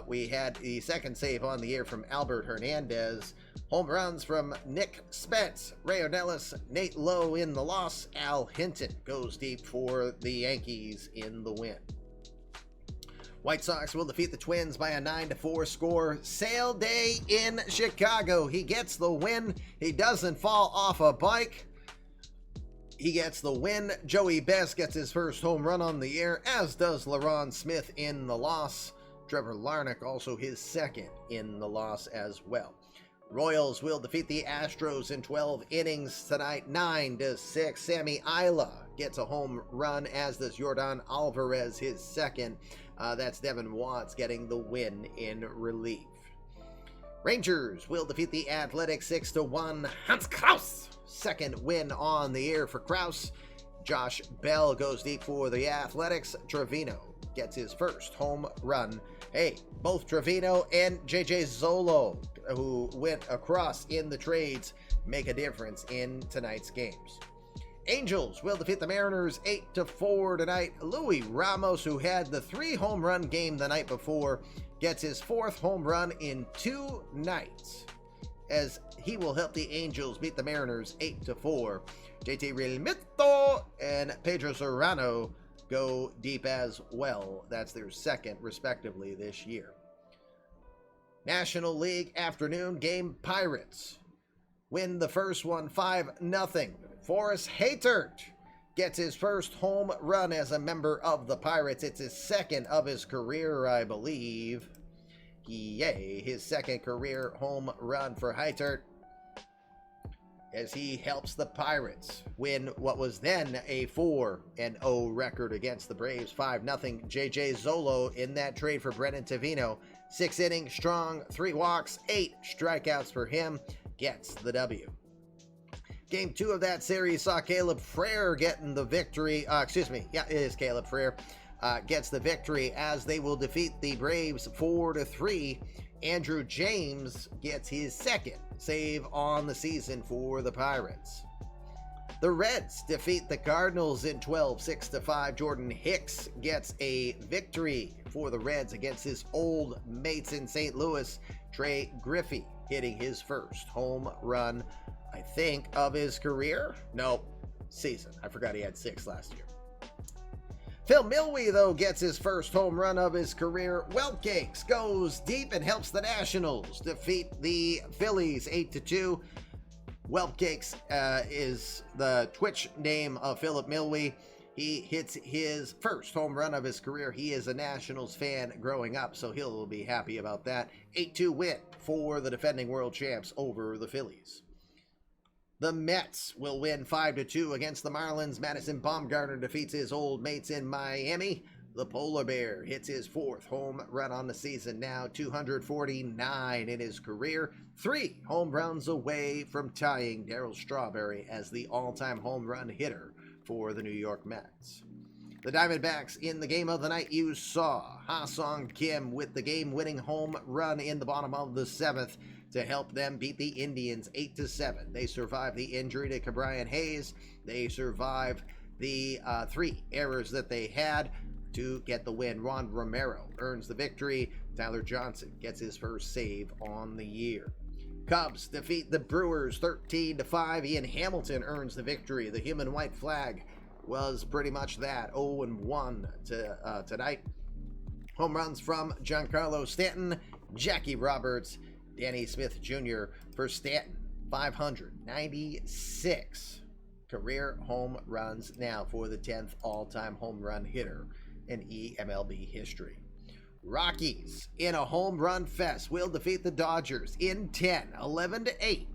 We had the second save on the air from Albert Hernandez. Home runs from Nick Spence, Ray Ornelas, Nate Lowe in the loss. Al Hinton goes deep for the Yankees in the win. White Sox will defeat the Twins by a 9-4 score. Sale day in Chicago. He gets the win. He doesn't fall off a bike. He gets the win. Joey Best gets his first home run on the year, as does LaRon Smith in the loss. Trevor Larnach also his second in the loss as well. Royals will defeat the Astros in 12 innings tonight, 9-6. Sammy Isla gets a home run, as does Yordan Alvarez his second. That's Devin Watts getting the win in relief. Rangers will defeat the Athletics 6-1. Hans Kraus, second win on the year for Kraus. Josh Bell goes deep for the Athletics. Trevino gets his first home run. Hey, both Trevino and JJ Zolo, who went across in the trades, make a difference in tonight's games. Angels will defeat the Mariners 8-4 tonight. Louis Ramos, who had the 3 home run game the night before, gets his 4th home run in 2 nights, as he will help the Angels beat the Mariners 8-4. JT Realmuto and Pedro Serrano go deep as well. That's their second, respectively, this year. National League afternoon game. Pirates win the first one 5-0. Forrest Haytert gets his first home run as a member of the Pirates. It's his second of his career, I believe. Yay, his second career home run for Haytert, as he helps the Pirates win what was then a 4-0 record against the Braves, 5-0. JJ Zolo in that trade for Brennan Tavino, 6 innings strong, 3 walks, 8 strikeouts for him, gets the W. Game 2 of that series saw Caleb Frere getting the victory. It is Caleb Frere gets the victory, as they will defeat the Braves 4-3. Andrew James gets his second save on the season for the Pirates. The Reds defeat the Cardinals in 12, 6-5. Jordan Hicks gets a victory for the Reds against his old mates in St. Louis. Trey Griffey hitting his first home run, I think, of his career. Nope, season. I forgot he had 6 last year. Phil Milwee, though, gets his first home run of his career. Weltcakes goes deep and helps the Nationals defeat the Phillies 8-2. Weltcakes is the Twitch name of Philip Milwee. He hits his first home run of his career. He is a Nationals fan growing up, so he'll be happy about that. 8-2 win for the defending world champs over the Phillies. The Mets will win 5-2 against the Marlins. Madison Bumgarner defeats his old mates in Miami. The Polar Bear hits his 4th home run on the season, now 249 in his career. 3 home runs away from tying Darryl Strawberry as the all-time home run hitter for the New York Mets. The Diamondbacks in the game of the night you saw. Ha-Sung Kim with the game-winning home run in the bottom of the 7th to help them beat the Indians 8-7. They survive the injury to Cabrian Hayes. They survive the 3 errors that they had to get the win. Ron Romero earns the victory. Tyler Johnson gets his first save on the year. Cubs defeat the Brewers 13-5. Ian Hamilton earns the victory. The human white flag was pretty much that, 0-1 tonight. Home runs from Giancarlo Stanton, Jackie Roberts, Danny Smith Jr. for Stanton, 596 career home runs now for the 10th all-time home run hitter in eMLB history. Rockies in a home run fest will defeat the Dodgers in 10, 11-8.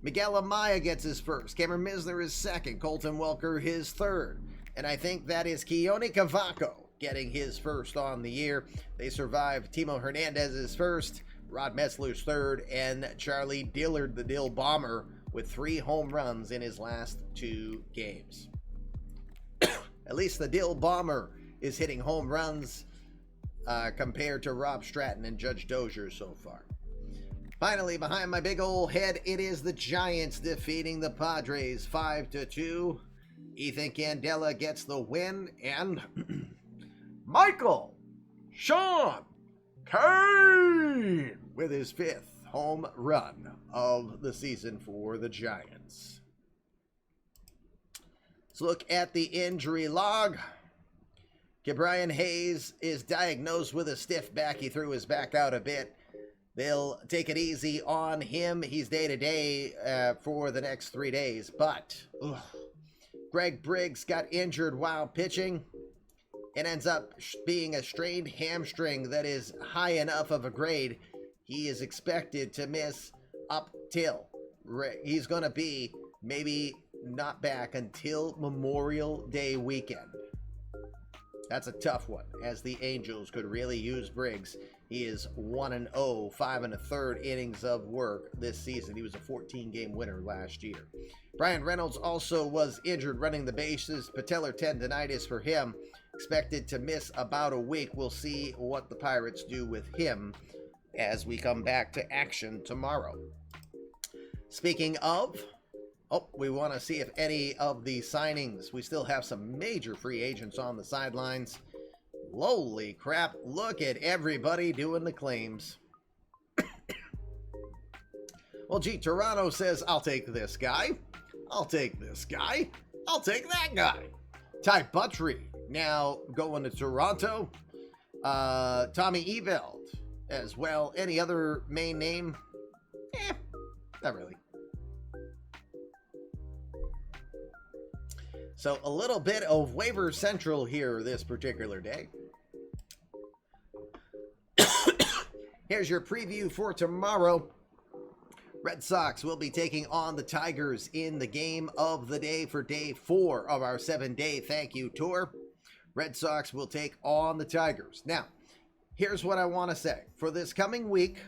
Miguel Amaya gets his first. Cameron Misner his second. Colton Welker his third. And I think that is Keone Cavaco getting his first on the year. They survived Timo Hernandez's first, Rod Metzler's third, and Charlie Dillard, the Dill Bomber, with 3 home runs in his last 2 games. At least the Dill Bomber is hitting home runs compared to Rob Stratton and Judge Dozier so far. Finally, behind my big old head, it is the Giants defeating the Padres 5-2. Ethan Candela gets the win, and Michael Sean Kane with his 5th home run of the season for the Giants. Let's look at the injury log. Ke'Bryan Hayes is diagnosed with a stiff back. He threw his back out a bit. They'll take it easy on him. He's day-to-day for the next 3 days. But Greg Briggs got injured while pitching. It ends up being a strained hamstring that is high enough of a grade. He is expected to miss up till. He's going to be maybe not back until Memorial Day weekend. That's a tough one, as the Angels could really use Briggs. He is 1-0, 5 1/3 innings of work this season. He was a 14-game winner last year. Brian Reynolds also was injured running the bases. Patellar tendonitis for him. Expected to miss about a week. We'll see what the Pirates do with him as we come back to action tomorrow. Speaking of, we want to see if any of the signings, we still have some major free agents on the sidelines. Holy crap, look at everybody doing the claims. Well, gee, Toronto says, I'll take this guy. I'll take this guy. I'll take that guy. Ty Buttrey now going to Toronto. Tommy Eveld as well. Any other main name? Not really. So a little bit of waiver central here this particular day. Here's your preview for tomorrow. Red Sox will be taking on the Tigers in the game of the day for day 4 of our 7-day thank you tour. Red Sox will take on the Tigers. Now, here's what I want to say. For this coming week,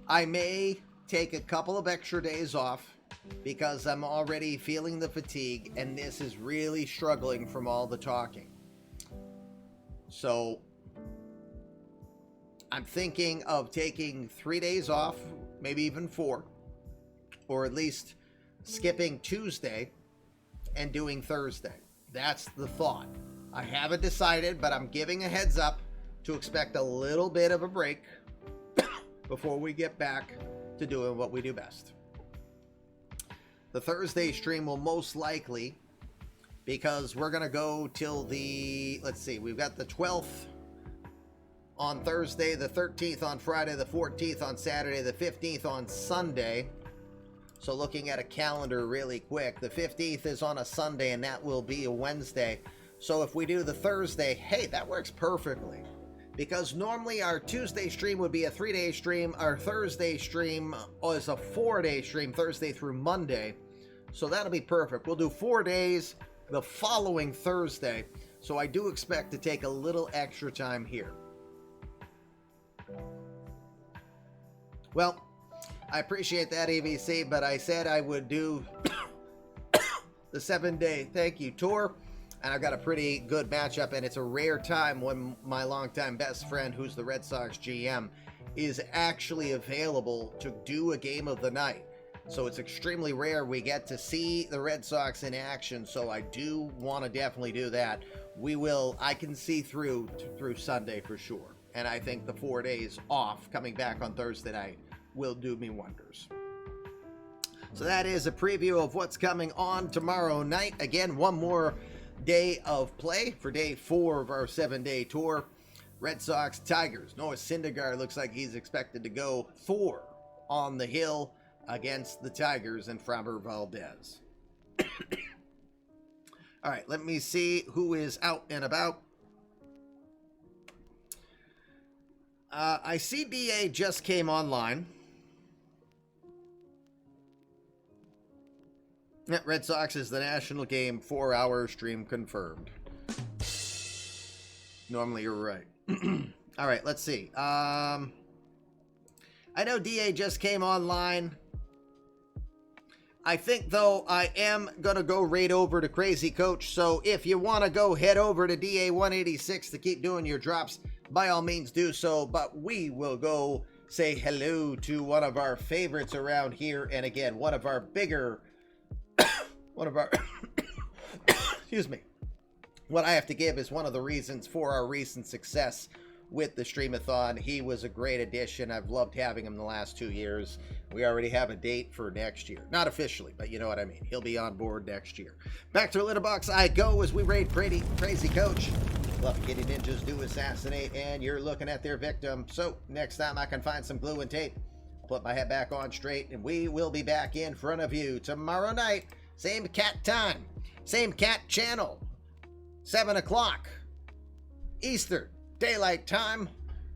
I may take a couple of extra days off because I'm already feeling the fatigue and this is really struggling from all the talking. So I'm thinking of taking 3 days off, maybe even 4, or at least skipping Tuesday and doing Thursday. That's the thought. I haven't decided, but I'm giving a heads up to expect a little bit of a break before we get back to doing what we do best. The Thursday stream will most likely, because we're going to go till the, let's see, we've got the 12th on Thursday, the 13th on Friday, the 14th on Saturday, the 15th on Sunday. So looking at a calendar really quick, the 15th is on a Sunday and that will be a Wednesday. So if we do the Thursday, hey, that works perfectly. Because normally our Tuesday stream would be a 3-day stream. Our Thursday stream is a 4-day stream, Thursday through Monday. So that'll be perfect. We'll do 4 days the following Thursday. So I do expect to take a little extra time here. Well, I appreciate that, EVC, but I said I would do the 7-day thank you tour. And I've got a pretty good matchup, and it's a rare time when my longtime best friend, who's the Red Sox GM, is actually available to do a game of the night. So it's extremely rare we get to see the Red Sox in action, so I do want to definitely do that. I can see through Sunday for sure. And I think the 4 days off coming back on Thursday night will do me wonders. So that is a preview of what's coming on tomorrow night. Again, one more day of play for day 4 of our 7-day tour. Red Sox, Tigers. Noah Syndergaard looks like he's expected to go 4 on the hill against the Tigers and Framber Valdez. All right, let me see who is out and about. I see DA just came online. Yeah, Red Sox is the national game, 4-hour stream confirmed. Normally you're right. All right, let's see. I know DA just came online. I think, though, I am going to go right over to Crazy Coach. So if you want to go head over to DA186 to keep doing your drops, by all means do so. But we will go say hello to one of our favorites around here. And again, one of our bigger, excuse me. What I have to give is one of the reasons for our recent success with the Streamathon. He was a great addition. I've loved having him the last 2 years. We already have a date for next year. Not officially, but you know what I mean. He'll be on board next year. Back to Litterbox I go as we raid Crazy Coach. Love Kitty Ninjas do assassinate, and you're looking at their victim. So next time I can find some glue and tape, I'll put my head back on straight, and we will be back in front of you tomorrow night. Same cat time, same cat channel, 7 o'clock Eastern Daylight Time,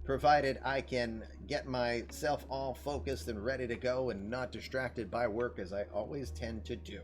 provided I can get myself all focused and ready to go and not distracted by work, as I always tend to do.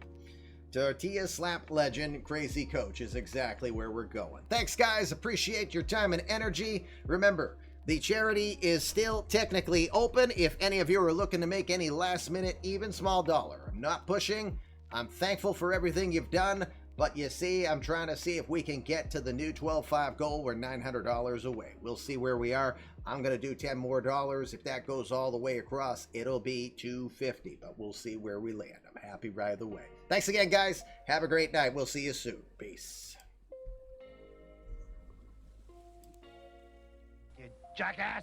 Tortilla Slap Legend Crazy Coach is exactly where we're going. Thanks, guys. Appreciate your time and energy. Remember, the charity is still technically open if any of you are looking to make any last minute, even small dollar. I'm not pushing. I'm thankful for everything you've done. But you see, I'm trying to see if we can get to the new 12.5 goal. We're $900 away. We'll see where we are. I'm going to do $10 more. If that goes all the way across, it'll be $250. But we'll see where we land. I'm happy right the way. Thanks again, guys. Have a great night. We'll see you soon. Peace. You jackass!